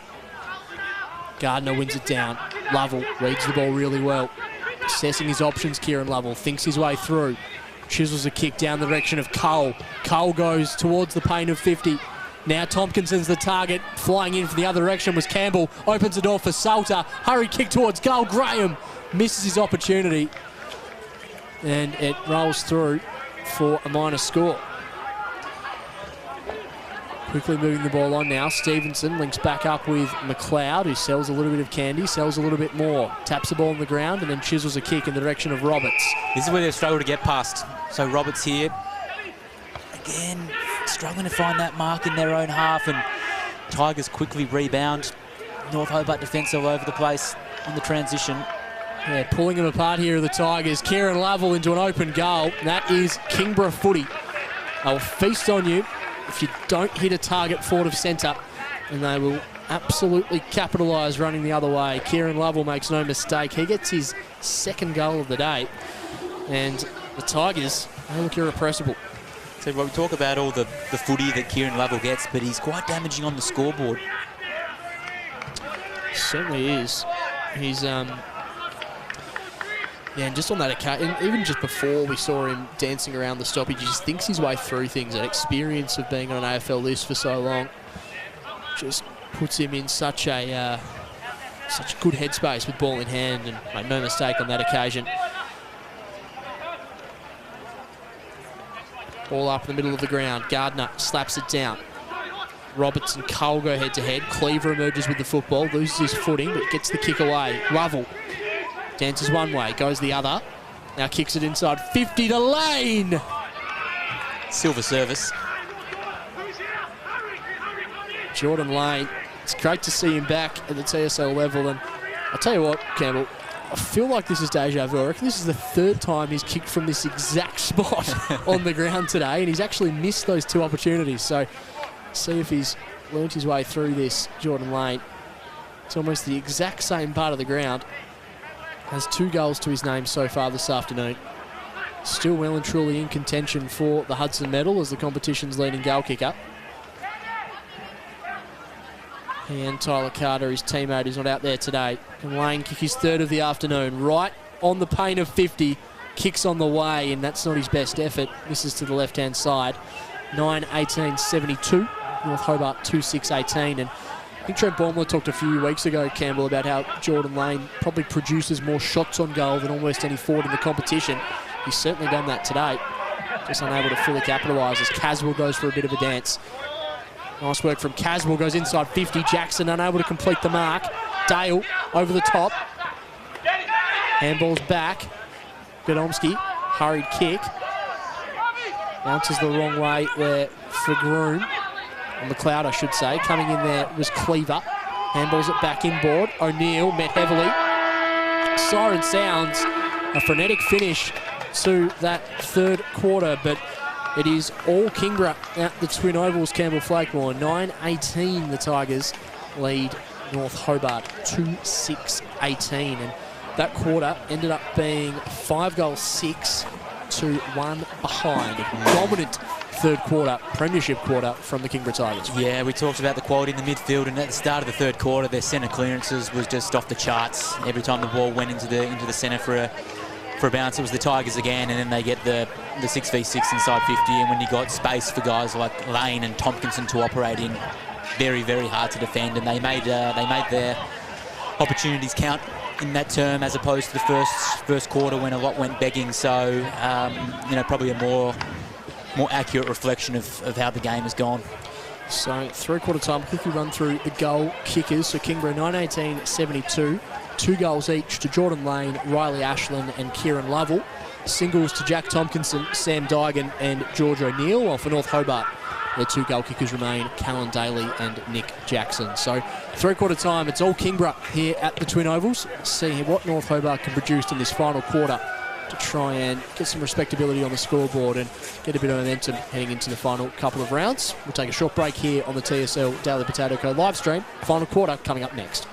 Gardner wins it down. Lovell reads the ball really well. Assessing his options, Kieran Lovell thinks his way through. Chisels a kick down the direction of Cole. Cole goes towards the paint of 50. Now Tompkinson's the target. Flying in from the other direction was Campbell. Opens the door for Salter. Hurry kick towards goal. Graham misses his opportunity. And it rolls through for a minor score. Quickly moving the ball on now. Stevenson links back up with McLeod, who sells a little bit of candy, sells a little bit more. Taps the ball on the ground and then chisels a kick in the direction of Roberts. This is where they've struggled to get past. So Roberts here again, struggling to find that mark in their own half, and Tigers quickly rebound. North Hobart defence all over the place on the transition. Yeah, pulling them apart here are the Tigers. Kieran Lovell into an open goal. That is Kingborough footy. They'll feast on you if you don't hit a target forward of centre, and they will absolutely capitalise running the other way. Kieran Lovell makes no mistake. He gets his second goal of the day, and the Tigers, they look irrepressible. So we talk about all the footy that Kieran Lovell gets, but he's quite damaging on the scoreboard. Certainly is. He's yeah, and just on that occasion, even just before we saw him dancing around the stoppage, he just thinks his way through things. That experience of being on an AFL list for so long just puts him in such a good headspace with ball in hand, and made no mistake on that occasion. Ball up in the middle of the ground. Gardner slaps it down. Roberts and Cole go head-to-head. Cleaver emerges with the football, loses his footing, but gets the kick away. Lovell dances one way, goes the other. Now kicks it inside 50 to Lane. Silver service. Jordan Lane. It's great to see him back at the TSL level, and I'll tell you what, Campbell, I feel like this is deja vu. I reckon this is the third time he's kicked from this exact spot on the ground today, and he's actually missed those two opportunities. So see if he's learnt his way through this, Jordan Lane. It's almost the exact same part of the ground. Has 2 goals to his name so far this afternoon. Still well and truly in contention for the Hudson medal as the competition's leading goal kicker. And Tyler Carter, his teammate, is not out there today. Can Lane kick his third of the afternoon? Right on the paint of 50. Kicks on the way, and that's not his best effort. Misses to the left-hand side. 9-18-72. North Hobart 2-6-18. And I think Trent Baumler talked a few weeks ago, Campbell, about how Jordan Lane probably produces more shots on goal than almost any forward in the competition. He's certainly done that today. Just unable to fully capitalise as Caswell goes for a bit of a dance. Nice work from Caswell, goes inside 50. Jackson unable to complete the mark. Dale over the top. Handball's back. Godomski, hurried kick. Bounces the wrong way there for Groom. On McLeod, I should say. Coming in there was Cleaver. Handballs it back inboard. O'Neill met heavily. Siren sounds. A frenetic finish to that third quarter, but it is all Kingborough at the Twin Ovals, Campbell Flakemore. 9-18 the Tigers lead North Hobart 2-6-18. And that quarter ended up being 5-6 to 1 behind. Dominant third quarter, premiership quarter from the Kingborough Tigers. Yeah, we talked about the quality in the midfield, and at the start of the third quarter, their centre clearances was just off the charts. Every time the ball went into the centre for a bounce, it was the Tigers again, and then they get the 6v6 inside 50, and when you got space for guys like Lane and Tompkinson to operate in, very, very hard to defend, and they made their opportunities count in that term, as opposed to the first quarter when a lot went begging. So probably a more accurate reflection of how the game has gone. So three-quarter time, quickly run through the goal kickers. So Kingborough 9-18-72, 2 goals each to Jordan Lane, Riley Ashland and Kieran Lovell. Singles to Jack Tompkinson, Sam Dygan and George O'Neill, while for North Hobart, their 2 goal kickers remain Callan Daly and Nick Jackson. So three-quarter time, it's all Kingborough here at the Twin Ovals. See what North Hobart can produce in this final quarter to try and get some respectability on the scoreboard and get a bit of momentum heading into the final couple of rounds. We'll take a short break here on the TSL Daily Potato Co live stream. Final quarter coming up next.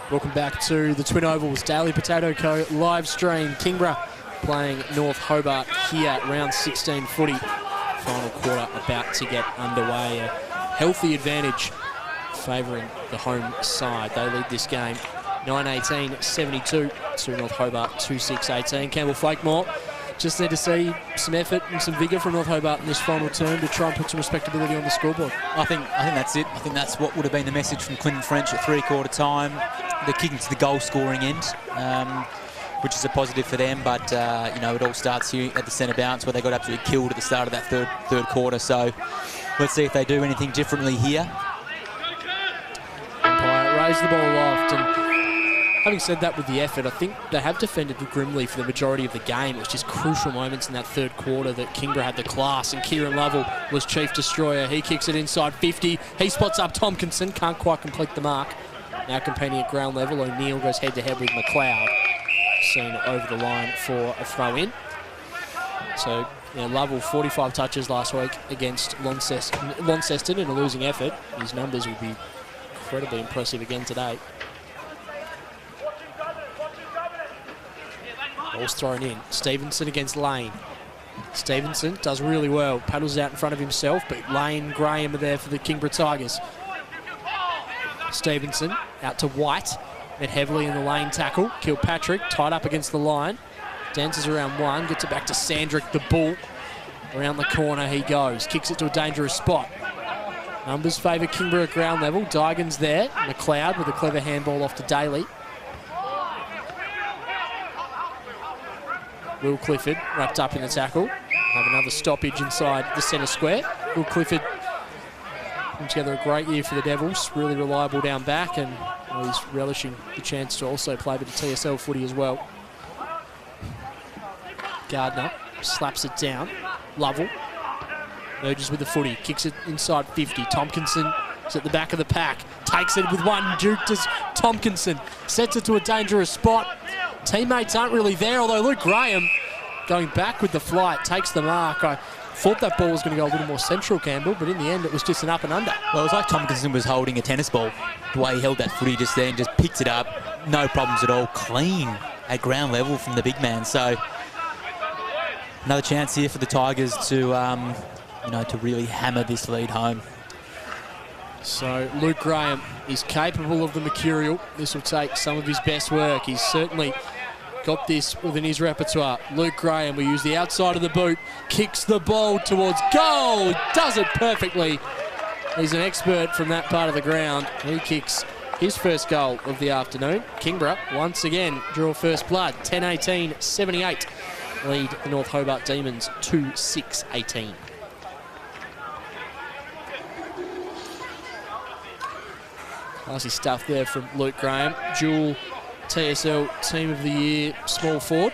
Welcome back to the Twin Ovals Daily Potato Co. live stream. Kingborough playing North Hobart here at round 16 footy. Final quarter about to get underway. A healthy advantage favouring the home side. They lead this game 9-18-72 to North Hobart 2-6-18. Campbell Flakemore just need to see some effort and some vigour from North Hobart in this final term to try and put some respectability on the scoreboard. I think that's it. I think that's what would have been the message from Clinton French at three-quarter time. They're kicking to the goal-scoring end, which is a positive for them. But you know, it all starts here at the centre bounce where they got absolutely killed at the start of that third quarter. So let's see if they do anything differently here. Umpire raised the ball aloft, and having said that, with the effort, I think they have defended grimly for the majority of the game. It was just crucial moments in that third quarter that Kingborough had the class, and Kieran Lovell was chief destroyer. He kicks it inside 50. He spots up Tompkinson, can't quite complete the mark. Now competing at ground level, O'Neill goes head-to-head with McLeod, seen over the line for a throw-in. So, you know, Lovell, 45 touches last week against Launceston in a losing effort. His numbers will be incredibly impressive again today. Ball's thrown in. Stevenson against Lane. Stevenson does really well. Paddles out in front of himself, but Lane, Graham are there for the Kingborough Tigers. Stevenson out to White. Met heavily in the Lane tackle. Kilpatrick tied up against the line. Dances around one. Gets it back to Sandrick, the bull. Around the corner he goes. Kicks it to a dangerous spot. Numbers favour Kingborough at ground level. Dygan's there. McLeod with a clever handball off to Daly. Will Clifford wrapped up in the tackle. Have another stoppage inside the centre square. Will Clifford putting together a great year for the Devils. Really reliable down back, and he's relishing the chance to also play a bit of TSL footy as well. Gardner slaps it down. Lovell merges with the footy. Kicks it inside 50. Tompkinson is at the back of the pack. Takes it with one. Duked as Tompkinson. Sets it to a dangerous spot. Teammates aren't really there, although Luke Graham going back with the flight, takes the mark. I thought that ball was going to go a little more central, Campbell, but in the end it was just an up and under. Well, it was like Tompkinson was holding a tennis ball. The way he held that footy just then, just picked it up, no problems at all, clean at ground level from the big man. So another chance here for the Tigers to, to really hammer this lead home. So Luke Graham is capable of the mercurial. This will take some of his best work. He's certainly got this within his repertoire. Luke Graham will use the outside of the boot, kicks the ball towards goal, does it perfectly. He's an expert from that part of the ground. He kicks his first goal of the afternoon. Kingborough once again draw first blood. 10-18-78. Lead the North Hobart Demons 2-6-18. Classy stuff there from Luke Graham. Dual TSL Team of the Year small forward.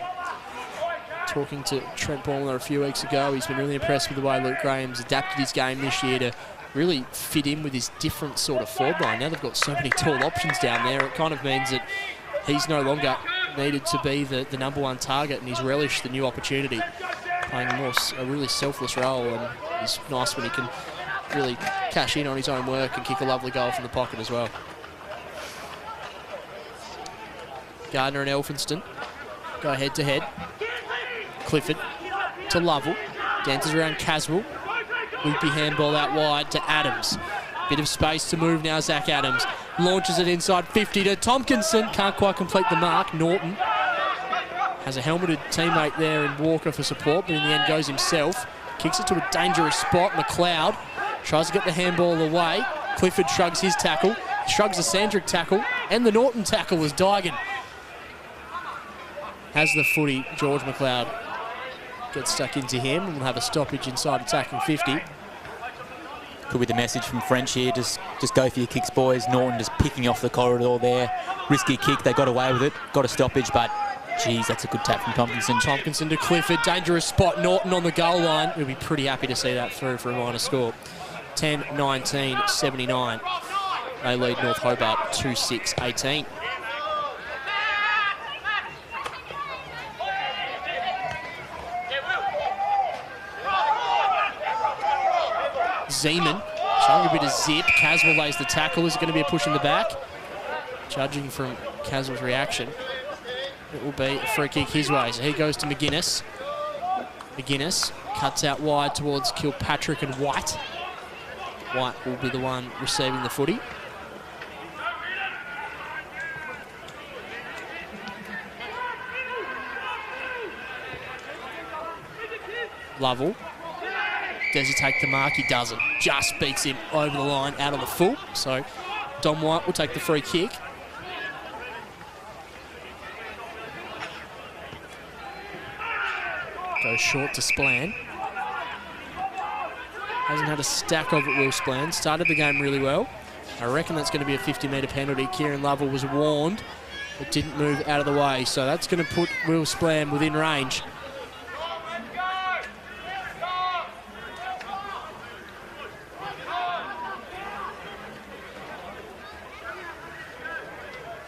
Talking to Trent Ballmer a few weeks ago, he's been really impressed with the way Luke Graham's adapted his game this year to really fit in with his different sort of forward line. Now they've got so many tall options down there, it kind of means that he's no longer needed to be the number one target, and he's relished the new opportunity, playing a really selfless role, and it's nice when he can really cash in on his own work and kick a lovely goal from the pocket as well. Gardner and Elphinston go head to head. Clifford to Lovell, dances around Caswell. Loopy handball out wide to Adams. Bit of space to move now, Zach Adams. Launches it inside 50 to Tompkinson. Can't quite complete the mark. Norton has a helmeted teammate there in Walker for support, but in the end goes himself. Kicks it to a dangerous spot. McLeod tries to get the handball away. Clifford shrugs his tackle, shrugs the Sandrick tackle, and the Norton tackle as Dygan has the footy. George McLeod gets stuck into him and will have a stoppage inside attacking 50. Could be the message from French here, just go for your kicks, boys. Norton just picking off the corridor there. Risky kick, they got away with it. Got a stoppage, but geez, that's a good tap from Tompkinson. Tompkinson to Clifford, dangerous spot. Norton on the goal line. We'll be pretty happy to see that through for a minor score. 10-19-79. They lead North Hobart 2-6-18. Zeman showing a bit of zip. Caswell lays the tackle. Is it going to be a push in the back? Judging from Caswell's reaction, it will be a free kick his way. So he goes to McGuinness. McGuinness cuts out wide towards Kilpatrick and White. White will be the one receiving the footy. Lovell. Does he take the mark? He doesn't. Just beats him over the line out of the full. So Dom White will take the free kick. Goes short to Splan. Hasn't had a stack of it, Will Splan. Started the game really well. I reckon that's going to be a 50-metre penalty. Kieran Lovell was warned, but didn't move out of the way. So that's going to put Will Splan within range.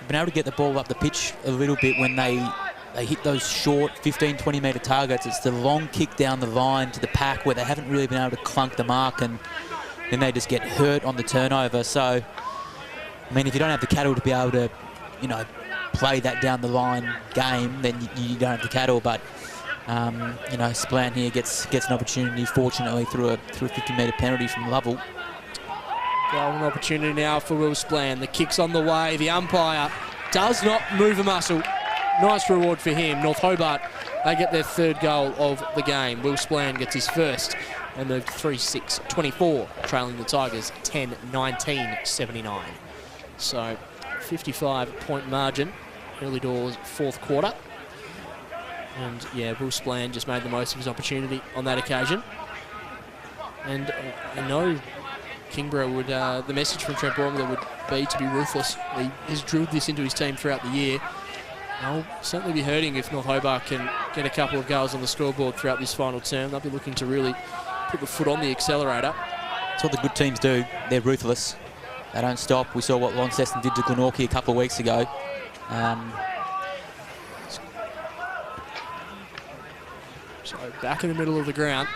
Been able to get the ball up the pitch a little bit when they hit those short 15-20 metre targets. It's the long kick down the line to the pack where they haven't really been able to clunk the mark, and then they just get hurt on the turnover. So, I mean, if you don't have the cattle to be able to, play that down the line game, then you don't have the cattle. But, Splan here gets an opportunity, fortunately, through a 50-metre penalty from Lovell. Golden opportunity now for Will Splan. The kick's on the way. The umpire does not move a muscle. Nice reward for him. North Hobart, they get their third goal of the game. Will Splan gets his first and moved 3-6-24, trailing the Tigers 10-19-79. So 55-point margin, early doors, fourth quarter. And yeah, Will Splan just made the most of his opportunity on that occasion. And I know Kingborough would, the message from Trent Ballmer would be to be ruthless. He has drilled this into his team throughout the year. They'll certainly be hurting if North Hobart can get a couple of goals on the scoreboard throughout this final term. They'll be looking to really put the foot on the accelerator. That's what the good teams do. They're ruthless. They don't stop. We saw what Launceston did to Glenorchy a couple of weeks ago. So back in the middle of the ground.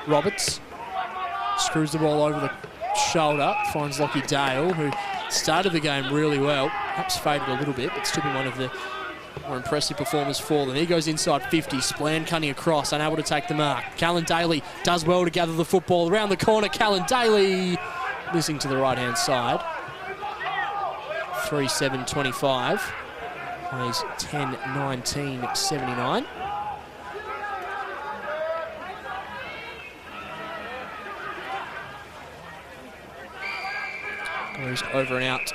Roberts screws the ball over the shoulder, finds Lockie Dale, who started the game really well, perhaps faded a little bit, but still been one of the more impressive performers for them. He goes inside 50, Splann cutting across, unable to take the mark. Callan Daly does well to gather the football around the corner. Callan Daly losing to the right-hand side. 3-7-25. Plays 10-19-79. Goes over and out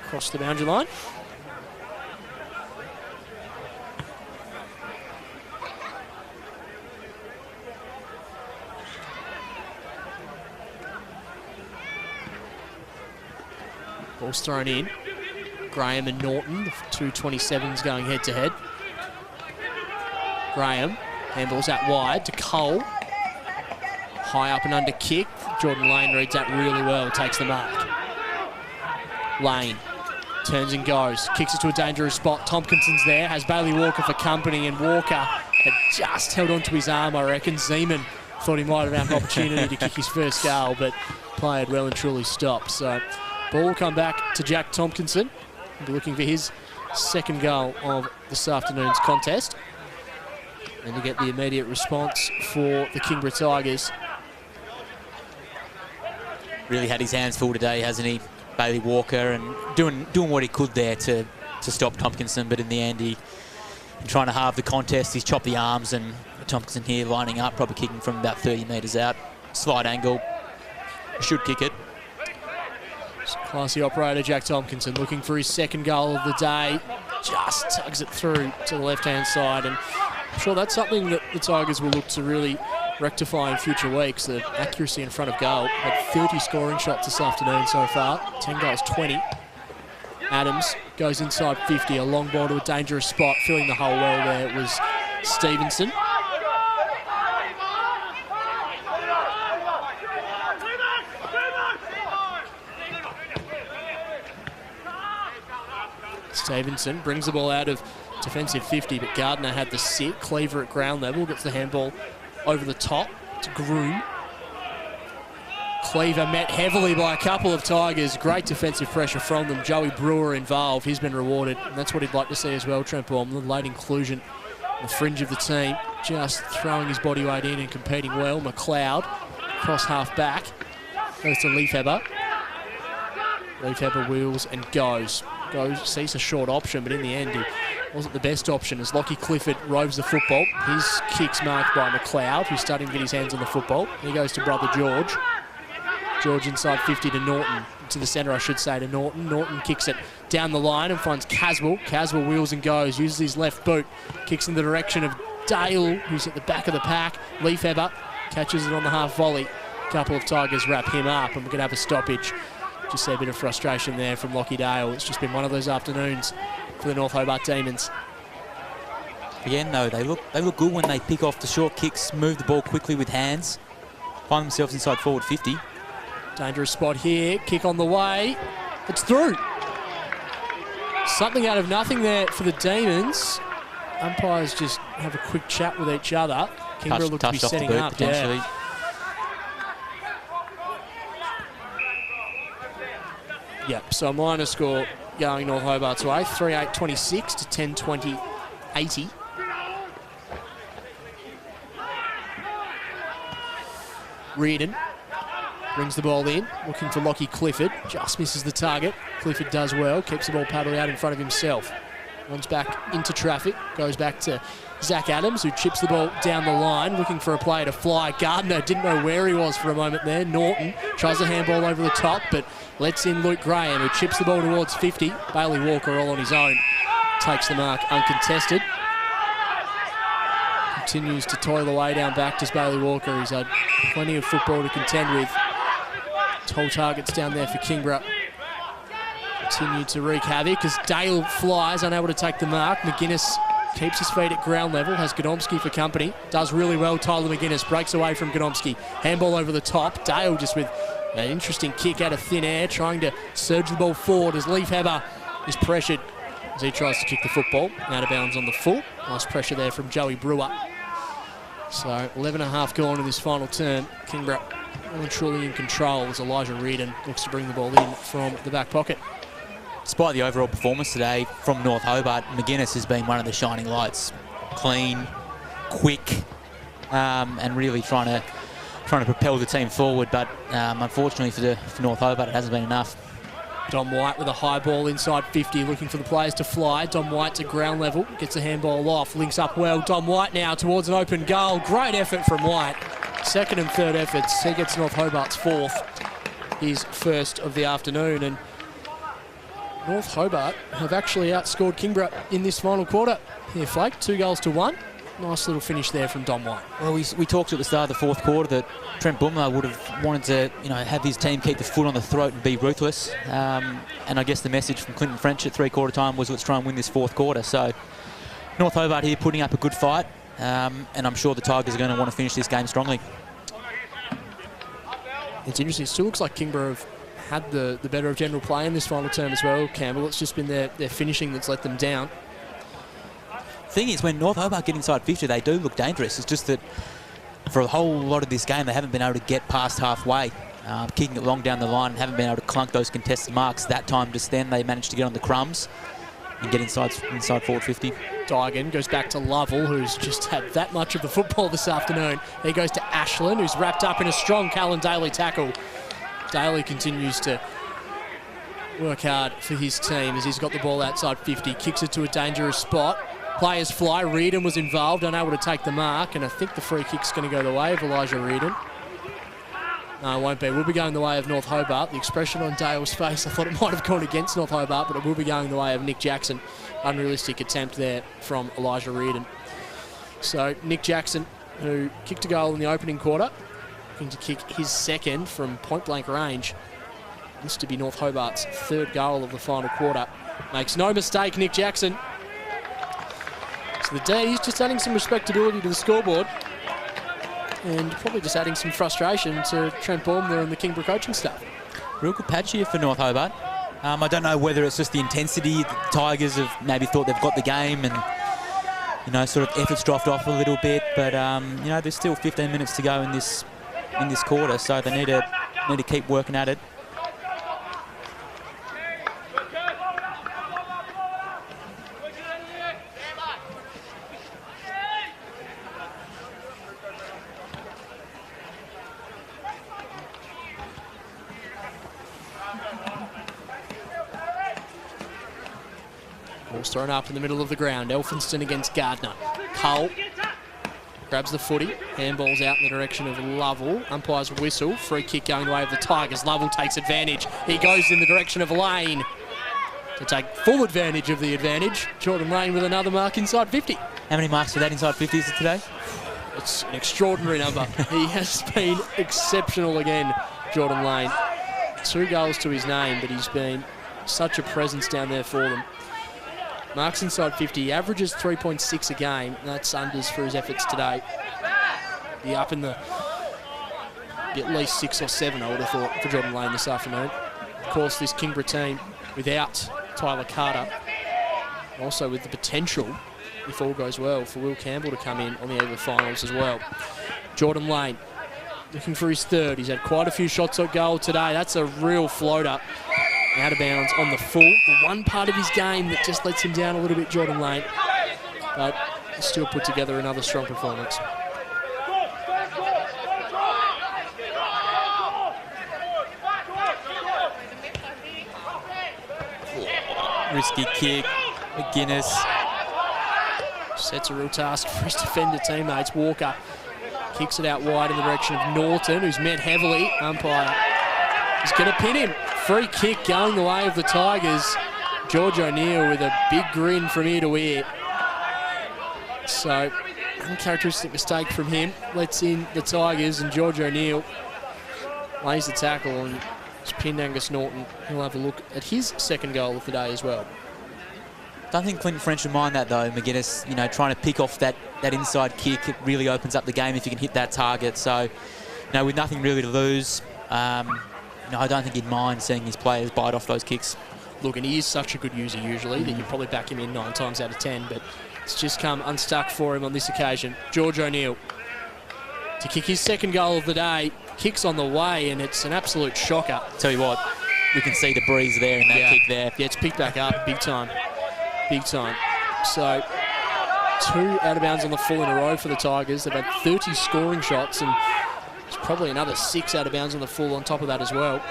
across the boundary line. Ball's thrown in. Graham and Norton, the two 27s going head to head. Graham handballs out wide to Cole. High up and under kick. Jordan Lane reads that really well, takes the mark. Lane turns and goes, kicks it to a dangerous spot. Tompkinson's there, has Bailey Walker for company, and Walker had just held onto his arm, I reckon. Zeman thought he might have had an opportunity to kick his first goal, but played well and truly stopped. So ball will come back to Jack Tompkinson. He'll be looking for his second goal of this afternoon's contest. And to get the immediate response for the Kingborough Tigers. Really had his hands full today, hasn't he? Bailey Walker, and doing what he could there to stop Tompkinson, but in the end, in trying to halve the contest, he's chopped the arms, and Tompkinson here lining up, probably kicking from about 30 metres out. Slight angle, should kick it. Classy operator Jack Tompkinson looking for his second goal of the day. Just tugs it through to the left-hand side, and I'm sure that's something that the Tigers will look to really rectify in future weeks. The accuracy in front of goal. Had 30 scoring shots this afternoon so far. 10 goals, 20. Adams goes inside 50. A long ball to a dangerous spot. Filling the hole well there. It was Stevenson. Stevenson brings the ball out of defensive 50, but Gardner had the sit. Cleaver at ground level gets the handball over the top to Groom. Cleaver met heavily by a couple of Tigers. Great defensive pressure from them. Joey Brewer involved. He's been rewarded, and that's what he'd like to see as well, Trent Baum. The late inclusion on the fringe of the team. Just throwing his body weight in and competing well. McLeod, cross half back. Goes to Leafheber. Leafheber wheels and goes. Sees a short option, but in the end, he wasn't the best option as Lockie Clifford roves the football. His kick's marked by McLeod, who's starting to get his hands on the football. He goes to brother George. George inside 50 to Norton. To the centre, I should say, to Norton. Norton kicks it down the line and finds Caswell. Caswell wheels and goes, uses his left boot. Kicks in the direction of Dale, who's at the back of the pack. Leafheber catches it on the half volley. A couple of Tigers wrap him up, and we're going to have a stoppage. Just see a bit of frustration there from Lockie Dale. It's just been one of those afternoons for the North Hobart Demons. Again, though, they look good when they pick off the short kicks, move the ball quickly with hands, find themselves inside forward 50. Dangerous spot here. Kick on the way. It's through. Something out of nothing there for the Demons. Umpires just have a quick chat with each other. Kingborough look to be setting up. Potentially. Yeah. Yep, so a minor score going North Hobart's way, 3-8-26 to 10-20-80. Reardon brings the ball in, looking for Lockie Clifford, just misses the target. Clifford does well, keeps the ball paddled out in front of himself. Runs back into traffic, goes back to Zach Adams, who chips the ball down the line, looking for a player to fly. Gardner didn't know where he was for a moment there. Norton tries a handball over the top, but lets in Luke Graham, who chips the ball towards 50. Bailey Walker all on his own. Takes the mark uncontested. Continues to toil away down back to Bailey Walker. He's had plenty of football to contend with. Tall targets down there for Kingborough. Continue to wreak havoc as Dale flies, unable to take the mark. McGuinness keeps his feet at ground level, has Godomski for company. Does really well, Tyler McGuinness breaks away from Godomski. Handball over the top. Dale just with an interesting kick out of thin air, trying to surge the ball forward as Leafheber is pressured as he tries to kick the football. Out of bounds on the full. Nice pressure there from Joey Brewer. So 11.5 gone in this final term. Kingborough well and truly in control as Elijah Reardon looks to bring the ball in from the back pocket. Despite the overall performance today from North Hobart, McGuinness has been one of the shining lights. Clean, quick, and really trying to propel the team forward. But unfortunately for North Hobart, it hasn't been enough. Dom White with a high ball inside 50, looking for the players to fly. Dom White to ground level, gets a handball off, links up well. Dom White now towards an open goal. Great effort from White. Second and third efforts. He gets North Hobart's fourth, his first of the afternoon. And North Hobart have actually outscored Kingborough in this final quarter. Here, Flake, 2-1. Nice little finish there from Dom White. Well, we talked at the start of the fourth quarter that Trent Bumler would have wanted to, have his team keep the foot on the throat and be ruthless. And I guess the message from Clinton French at three-quarter time was let's try and win this fourth quarter. So North Hobart here putting up a good fight, and I'm sure the Tigers are going to want to finish this game strongly. It's interesting. It still looks like Kingborough have had the better of general play in this final term as well, Campbell. It's just been their finishing that's let them down. Thing is, when North Hobart get inside 50, they do look dangerous. It's just that for a whole lot of this game, they haven't been able to get past halfway, kicking it long down the line and haven't been able to clunk those contested marks. That time just then, they managed to get on the crumbs and get inside forward 50. Digan goes back to Lovell, who's just had that much of the football this afternoon. He goes to Ashland, who's wrapped up in a strong Callan Daly tackle. Daly continues to work hard for his team as he's got the ball outside 50, kicks it to a dangerous spot. Players fly. Reardon was involved, unable to take the mark, and I think the free kick's going to go the way of Elijah Reardon. No, it won't be. It will be going the way of North Hobart. The expression on Dale's face, I thought it might have gone against North Hobart, but it will be going the way of Nick Jackson. Unrealistic attempt there from Elijah Reardon. So Nick Jackson, who kicked a goal in the opening quarter, looking to kick his second from point-blank range. This to be North Hobart's third goal of the final quarter. Makes no mistake, Nick Jackson. So the D is just adding some respectability to the scoreboard and probably just adding some frustration to Trent Baumler and the Kingborough coaching staff. Real good patch here for North Hobart. I don't know whether it's just the intensity. The Tigers have maybe thought they've got the game and, sort of efforts dropped off a little bit. But, there's still 15 minutes to go in this quarter, so they need to keep working at it. Ball's thrown up in the middle of the ground. Elphinston against Gardner. Cole grabs the footy. Handball's out in the direction of Lovell. Umpire's whistle. Free kick going the way of the Tigers. Lovell takes advantage. He goes in the direction of Lane to take full advantage of the advantage. Jordan Lane with another mark inside 50. How many marks for that inside 50 is it today? It's an extraordinary number. He has been exceptional again, Jordan Lane. 2 goals to his name, but he's been such a presence down there for them. Marks inside 50, he averages 3.6 a game. That's unders for his efforts today. Be up in the at least 6 or 7, I would have thought, for Jordan Lane this afternoon. Of course, this Kingborough team without Tyler Carter, also with the potential, if all goes well, for Will Campbell to come in on the eve of finals as well. Jordan Lane looking for his third. He's had quite a few shots on goal today. That's a real floater. Out of bounds on the full. The one part of his game that just lets him down a little bit, Jordan Lane. But he still put together another strong performance. Risky kick. McGuinness sets a real task for his defender teammates. Walker kicks it out wide in the direction of Norton, who's met heavily. Umpire is going to pin him. Free kick going the way of the Tigers. George O'Neill with a big grin from ear to ear. So, uncharacteristic mistake from him. Lets in the Tigers, and George O'Neill lays the tackle and has pinned Angus Norton. He'll have a look at his second goal of the day as well. Don't think Clinton French would mind that though. McGuinness, trying to pick off that inside kick, it really opens up the game if you can hit that target. So, with nothing really to lose, I don't think he'd mind seeing his players bite off those kicks. Look, and he is such a good user usually that you probably back him in 9 times out of 10, but it's just come unstuck for him on this occasion. George O'Neill to kick his second goal of the day. Kicks on the way, and it's an absolute shocker. Tell you what, we can see the breeze there in that kick there. Yeah, it's picked back up big time. Big time. So 2 out of bounds on the full in a row for the Tigers. They've had 30 scoring shots, and there's probably another 6 out of bounds on the full on top of that as well.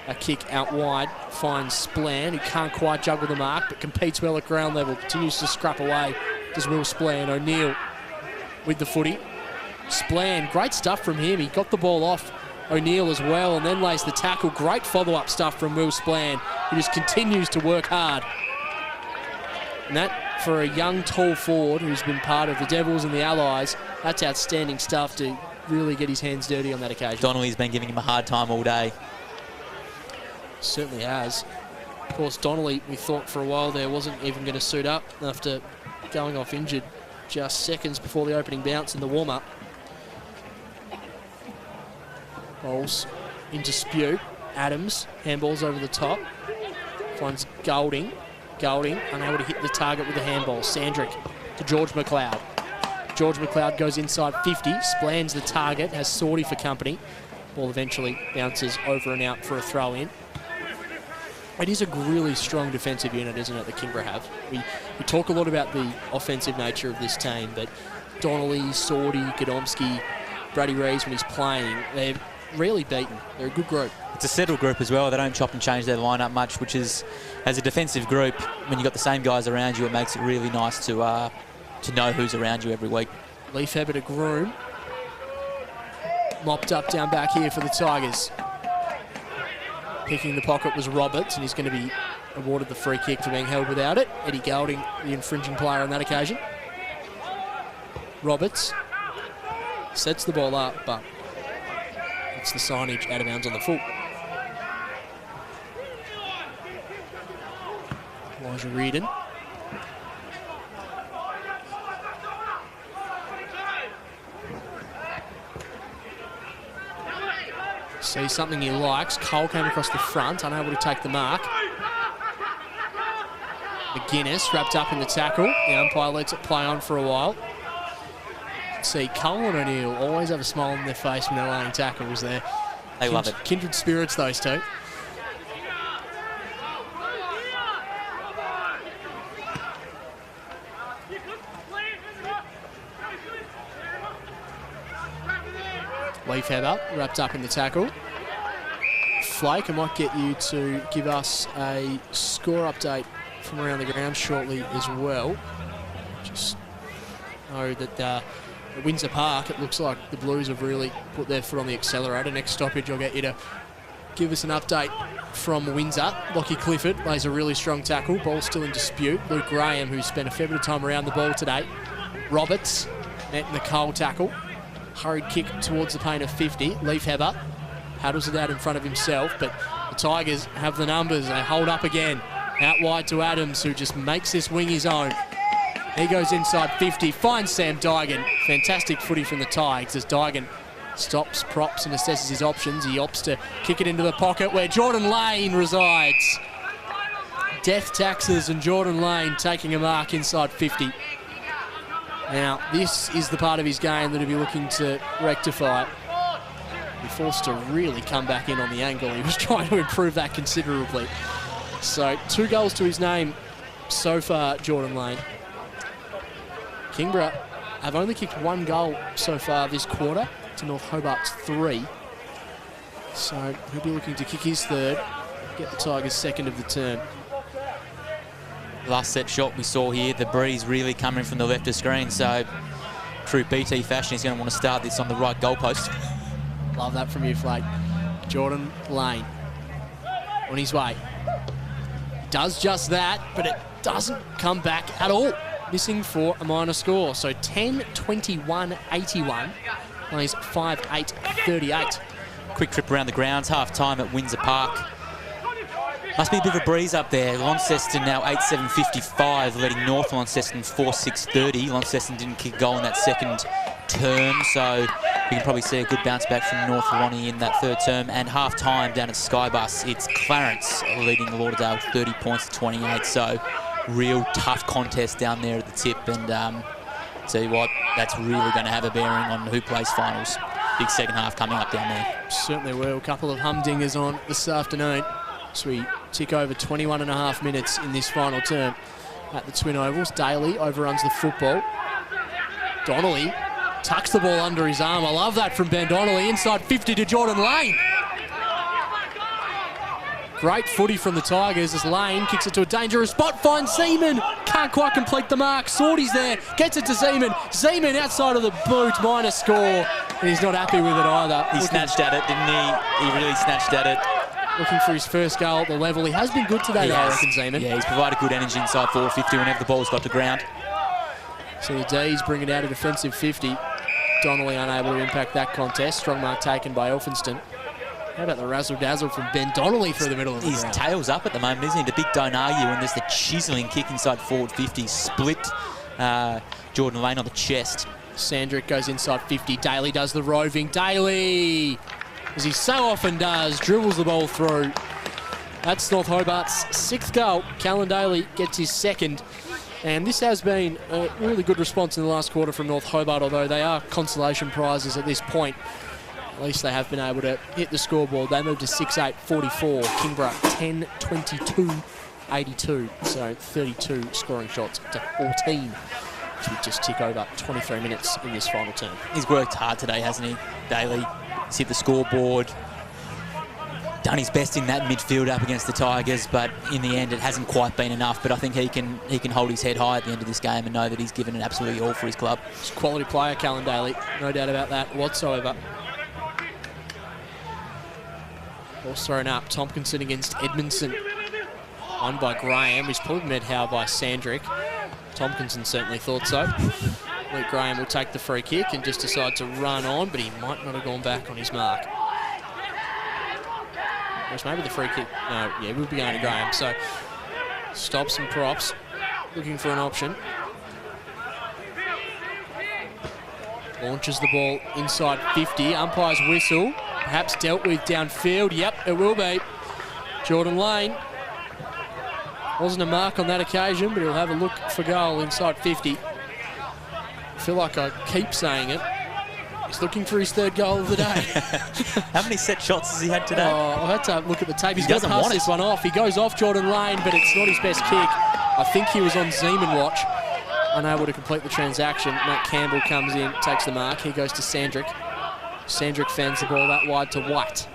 A kick out wide finds Splann, who can't quite juggle the mark, but competes well at ground level. Continues to scrap away. Does Will Splann. O'Neill with the footy. Splann, great stuff from him. He got the ball off O'Neill as well and then lays the tackle. Great follow-up stuff from Will Splann, who just continues to work hard. And that, for a young, tall forward who's been part of the Devils and the Allies, that's outstanding stuff to really get his hands dirty on that occasion. Donnelly's been giving him a hard time all day. Certainly has. Of course, Donnelly, we thought for a while there, wasn't even going to suit up after going off injured just seconds before the opening bounce in the warm-up. Bowls in dispute. Adams, handballs over the top. Finds Golding. Golding unable to hit the target with the handball. Sandrick to George McLeod. George McLeod goes inside 50. Splans the target, has Sorty for company. Ball eventually bounces over and out for a throw-in. It is a really strong defensive unit, isn't it, that Kingborough have? We talk a lot about the offensive nature of this team, but Donnelly, Sorty, Godomski, Brady Reeves, when he's playing, they're rarely beaten. They're a good group. It's a settled group as well. They don't chop and change their lineup much, which is, as a defensive group, when you've got the same guys around you, it makes it really nice to know who's around you every week. Leaf Hebber to Groom. Mopped up down back here for the Tigers. Picking the pocket was Roberts, and he's going to be awarded the free kick for being held without it. Eddie Golding, the infringing player on that occasion. Roberts sets the ball up, but it's the signage out of bounds on the full. Elijah Reardon. Sees something he likes. Cole came across the front, unable to take the mark. McGuinness wrapped up in the tackle. The umpire lets it play on for a while. See, Cole and O'Neill always have a smile on their face when they're laying tackles there. They love it. Kindred spirits, those two. Leaf Hebber wrapped up in the tackle. Flake, I might get you to give us a score update from around the ground shortly as well. Just know that at Windsor Park, it looks like the Blues have really put their foot on the accelerator. Next stoppage, I'll get you to give us an update from Windsor. Lockie Clifford lays a really strong tackle. Ball still in dispute. Luke Graham, who's spent a fair bit of time around the ball today. Roberts met in the Cole tackle. Hurried kick towards the paint of 50. Leaf Hebber paddles it out in front of himself, but the Tigers have the numbers. They hold up again. Out wide to Adams, who just makes this wing his own. He goes inside 50, finds Sam Dygan. Fantastic footy from the Tigers as Dygan stops, props and assesses his options. He opts to kick it into the pocket where Jordan Lane resides. Death taxes and Jordan Lane taking a mark inside 50. Now, this is the part of his game that he'll be looking to rectify. He forced to really come back in on the angle. He was trying to improve that considerably. So, 2 goals to his name so far, Jordan Lane. Kingborough have only kicked 1 goal so far this quarter to North Hobart's 3. So, he'll be looking to kick his 3rd, get the Tigers' 2nd of the term. Last set shot we saw here, the breeze really coming from the left of screen, so true BT fashion, he's going to want to start this on the right goalpost. Love that from you, Flake. Jordan Lane on his way. Does just that, but it doesn't come back at all. Missing for a minor score. So 10-21-81. Plays 5-8-38. Quick trip around the grounds, half time at Windsor Park. Must be a bit of a breeze up there. Launceston now 8-7-55, leading North Launceston 4-6-30. Launceston didn't kick a goal in that second term, so we can probably see a good bounce back from North Ronnie in that third term. And half-time down at Skybus, it's Clarence leading Lauderdale 30 points to 28. So real tough contest down there at the tip. And tell you what, that's really going to have a bearing on who plays finals. Big second half coming up down there. Certainly will. A couple of humdingers on this afternoon. So we tick over 21 and a half minutes in this final term at the Twin Ovals. DALY overruns the football. Donnelly tucks the ball under his arm. I love that from Ben Donnelly. Inside 50 to Jordan Lane. Great footy from the Tigers as Lane kicks it to a dangerous spot. Finds Zeman. Can't quite complete the mark. Sorty's there. Gets it to Zeman. Zeman outside of the boot. Minor score. And he's not happy with it either. He snatched at it, didn't he? He really snatched at it. Looking for his first goal at the level. He has been good today, though, I reckon, Zeman. Yeah, he's provided good energy inside 450 whenever the ball's got to ground. So the D's bring it out at defensive 50. Donnelly unable to impact that contest. Strong mark taken by Elphinston. How about the razzle-dazzle from Ben Donnelly through the middle of the His ground? tail's up at the moment, isn't he? The big don't argue, and there's the chiselling kick inside forward 50. Split Jordan Lane on the chest. Sandrick goes inside 50. DALY does the roving. DALY, as he so often does, dribbles the ball through. That's North Hobart's 6th goal. Callan DALY gets his 2nd. And this has been a really good response in the last quarter from North Hobart, although they are consolation prizes at this point. At least they have been able to hit the scoreboard. They moved to 6-8-44. Kingborough 10-22-82. So 32 scoring shots to 14. Which would just tick over 23 minutes in this final term. He's worked hard today, hasn't he? DALY. He's hit the scoreboard. Done his best in that midfield up against the Tigers, but in the end it hasn't quite been enough. But I think he can hold his head high at the end of this game and know that he's given it absolutely all for his club. He's a quality player, Callan DALY. No doubt about that whatsoever. Ball's thrown up. Tompkinson against Edmondson. Won by Graham. He's probably met how by Sandrick. Tompkinson certainly thought so. Luke Graham will take the free kick and just decide to run on, but he might not have gone back on his mark. Whereas maybe the free kick, no, yeah, we'll be going to Graham. So stops and props, looking for an option. Launches the ball inside 50, umpire's whistle, perhaps dealt with downfield. Yep, it will be. Jordan Lane. Wasn't a mark on that occasion, but he'll have a look for goal inside 50. I feel like I keep saying it. He's looking for his 3rd goal of the day. How many set shots has he had today? Oh, I've had to look at the tape. He's He got to doesn't pass want this it. one off. He goes off Jordan Lane, but it's not his best kick. I think he was on Zeman watch, unable to complete the transaction. Matt Campbell comes in, takes the mark. He goes to Sandrick. Sandrick fans the ball that wide to White.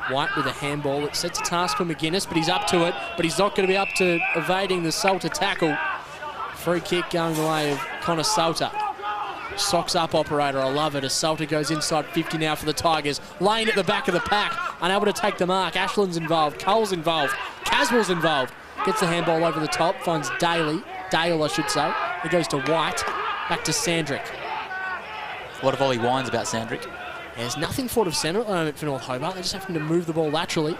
White with a handball that sets a task for McGuinness, but he's up to it. But he's not going to be up to evading the Salter tackle. Free kick going the way of Connor Salter. Socks up operator, I love it. As Salter goes inside 50 now for the Tigers. Lane at the back of the pack, unable to take the mark. Ashland's involved, Cole's involved, Caswell's involved. Gets the handball over the top, finds Dale, I should say. He goes to White, back to Sandrick. A lot of Ollie whines about Sandrick. There's nothing forward of centre at the moment for North Hobart. They're just having to move the ball laterally.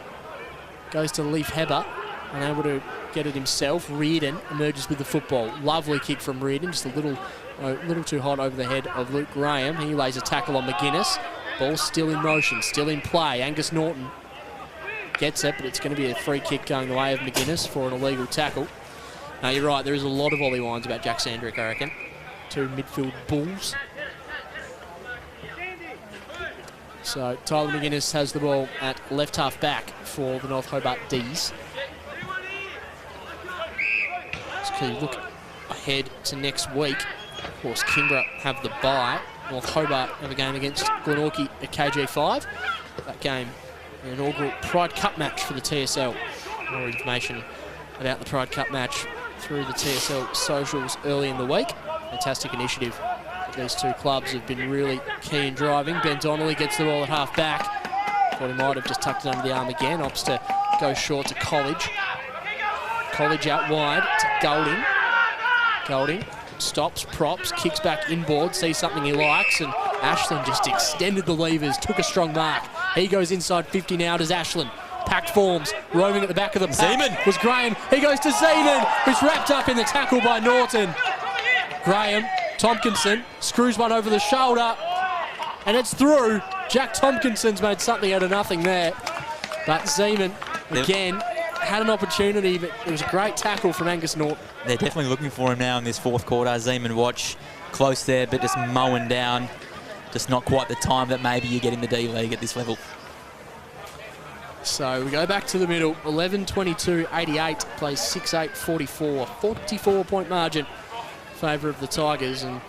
Goes to Leif Heber, unable to get it himself. Reardon emerges with the football. Lovely kick from Reardon, just a little too hot over the head of Luke Graham. He lays a tackle on McGuinness. Ball still in motion, still in play. Angus Norton gets it, but it's going to be a free kick going the way of McGuinness for an illegal tackle. No, you're right, there is a lot of Ollie wines about Jack Sandrick, I reckon. 2 midfield bulls. So Tyler McGuinness has the ball at left half back for the North Hobart D's. Let's quickly look ahead to next week. Of course, Kingborough have the bye. North Hobart have a game against Glenorchy at KG5. That game, an inaugural Pride Cup match for the TSL. More information about the Pride Cup match through the TSL socials early in the week. Fantastic initiative. These two clubs have been really key in driving. Ben Donnelly gets the ball at half back. Thought he might have just tucked it under the arm again. Opts to go short to College. College out wide to Golding. Golding stops, props, kicks back inboard, sees something he likes, and Ashland just extended the levers, took a strong mark. He goes inside 50 now, does Ashland. Packed forms, roaming at the back of the pack. Zeman was Graham. He goes to Zeman, who's wrapped up in the tackle by Norton. Graham, Tompkinson, screws one over the shoulder. and it's through. Jack Tompkinson's made something out of nothing there. But Zeman, again, had an opportunity, but it was a great tackle from Angus Norton. They're definitely looking for him now in this fourth quarter. Zeman Watch close there, but just mowing down. Just not quite the time that maybe you get in the D-League at this level. So we go back to the middle. 11-22-88, plays 6-8-44. 44-point margin in favour of the Tigers. And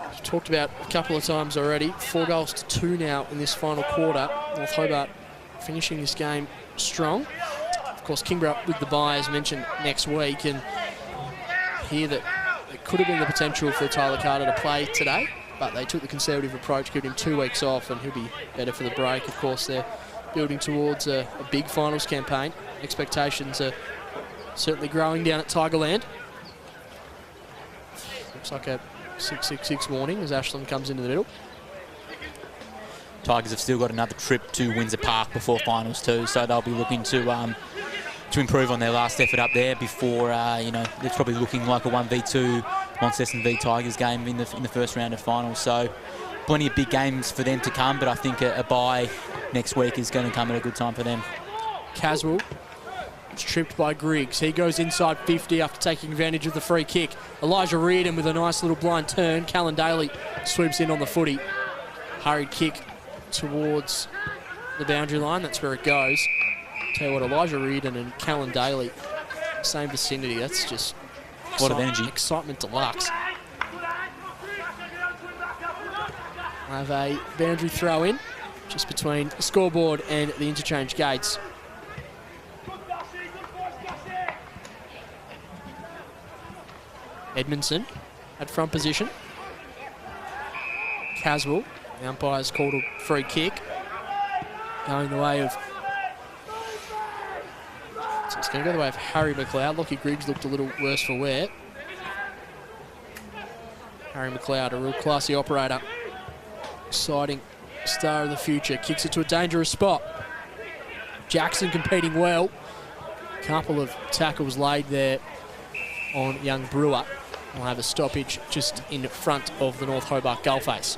we've talked about a couple of times already. 4-2 now in this final quarter. North Hobart finishing this game strong. Of course, Kingborough with the bye, as mentioned, next week. And here that it could have been the potential for Tyler Carter to play today, but they took the conservative approach, giving him 2 weeks off, and he'll be better for the break. Of course, they're building towards a big finals campaign. Expectations are certainly growing down at Tigerland. Looks like a 6-6-6 warning as Ashland comes into the middle. Tigers have still got another trip to Windsor Park before finals too, so they'll be looking to improve on their last effort up there before, it's probably looking like a 1v2 Launceston v Tigers game in the first round of finals. So plenty of big games for them to come, but I think a bye next week is going to come at a good time for them. Caswell is tripped by Griggs. He goes inside 50 after taking advantage of the free kick. Elijah Reardon with a nice little blind turn. Callan Daly swoops in on the footy. Hurried kick towards the boundary line. That's where it goes. Tell you what, Elijah Reardon and Callan Daly, same vicinity. That's just a lot of energy. Excitement deluxe. We'll have a boundary throw in just between the scoreboard and the interchange gates. Edmondson at front position. Caswell, the umpire's called a free kick. Going the way of... So it's going to go the way of Harry McLeod. Lockie Griggs looked a little worse for wear. Harry McLeod, a real classy operator. Exciting star of the future. Kicks it to a dangerous spot. Jackson competing well. Couple of tackles laid there on young Brewer. We'll have a stoppage just in front of the North Hobart goalface.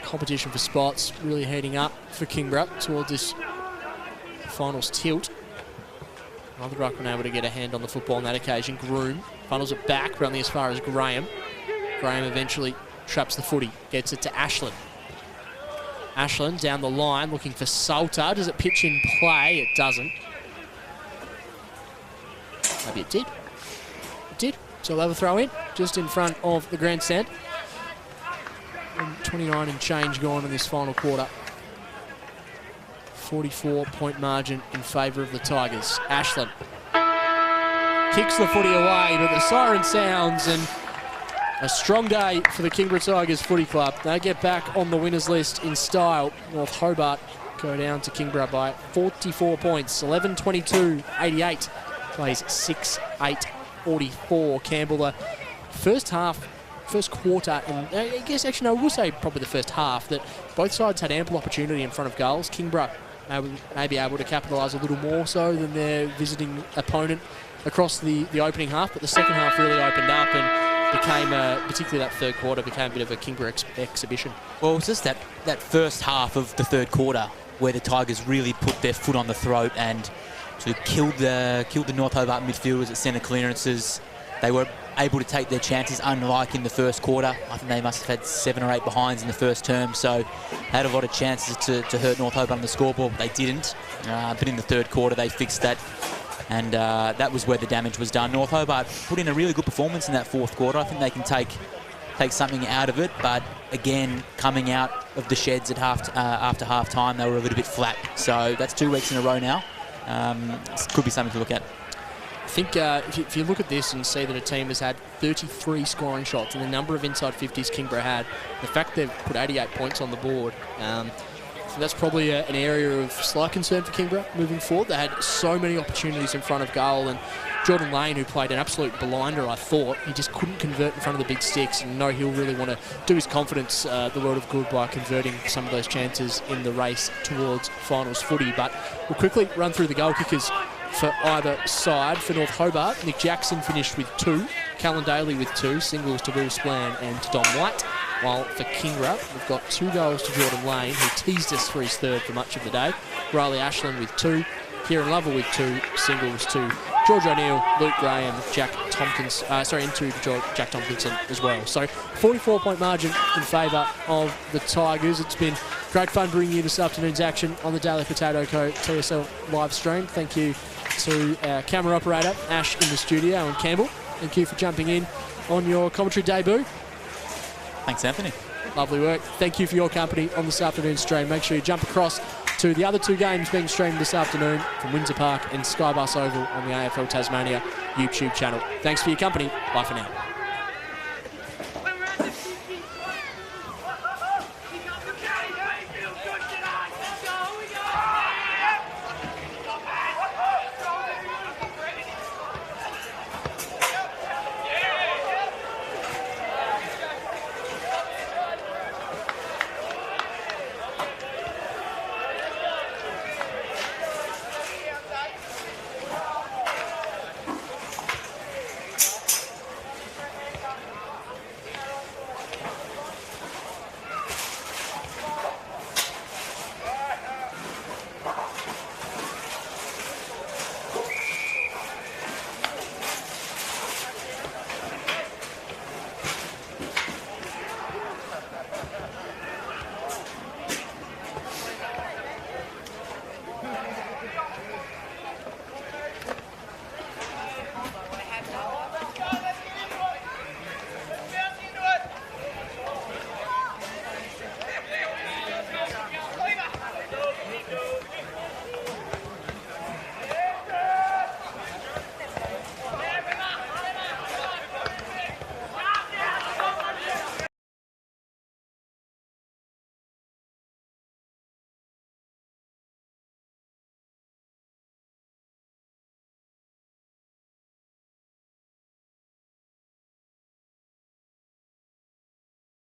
Competition for spots really heating up for Kingborough towards this finals tilt. Another ruckman able to get a hand on the football on that occasion. Groom funnels it back, but only as far as Graham. Graham eventually traps the footy, gets it to Ashland. Ashland down the line looking for Salter. Does it pitch in play? It doesn't. Maybe it did. It did. So they'll have a throw in just in front of the grandstand. And 29 and change gone in this final quarter. 44-point margin in favour of the Tigers. Ashland kicks the footy away, but the siren sounds, and a strong day for the Kingborough Tigers Footy Club. They get back on the winners list in style. North Hobart go down to Kingborough by 44 points. 11-22-88. Plays 6-8-44. Campbell, the first quarter, and I guess actually no, we'll say probably the first half, that both sides had ample opportunity in front of goals. Kingborough may be able to capitalise a little more so than their visiting opponent across the opening half, but the second half really opened up and became, particularly that third quarter, became a bit of a Kingborough exhibition. Well, it was just that first half of the third quarter where the Tigers really put their foot on the throat and sort of killed the North Hobart midfielders at centre clearances. They were able to take their chances, unlike in the first quarter. I think they must have had 7 or 8 behinds in the first term, so had a lot of chances to hurt North Hobart on the scoreboard, but they didn't. But in the third quarter, they fixed that, and that was where the damage was done. North Hobart put in a really good performance in that fourth quarter. I think they can take something out of it, but again, coming out of the sheds at after half time, they were a little bit flat. So that's 2 weeks in a row now. Could be something to look at. I think if you look at this and see that a team has had 33 scoring shots and the number of inside 50s Kingborough had, the fact they've put 88 points on the board, so that's probably an area of slight concern for Kingborough moving forward. They had so many opportunities in front of goal, and Jordan Lane, who played an absolute blinder, I thought, he just couldn't convert in front of the big sticks, and no, he'll really want to do his confidence the world of good by converting some of those chances in the race towards finals footy. But we'll quickly run through the goal kickers for either side. For North Hobart, Nick Jackson finished with 2. Callan Daly with 2, singles to Will Splan and to Dom White. While for Kingborough, we've got 2 goals to Jordan Lane, who teased us for his 3rd for much of the day. Riley Ashland with 2, Kieran Lovell with 2, singles to George O'Neill, Luke Graham, Jack Tompkins, into Jack Tompkinson as well. So 44-point margin in favour of the Tigers. It's been great fun bringing you this afternoon's action on the Daily Potato Co. TSL live stream. Thank you to our camera operator, Ash, in the studio, and Campbell. Thank you for jumping in on your commentary debut. Thanks, Anthony. Lovely work. Thank you for your company on this afternoon's stream. Make sure you jump across to the other 2 games being streamed this afternoon from Windsor Park and Skybus Oval on the AFL Tasmania YouTube channel. Thanks for your company. Bye for now.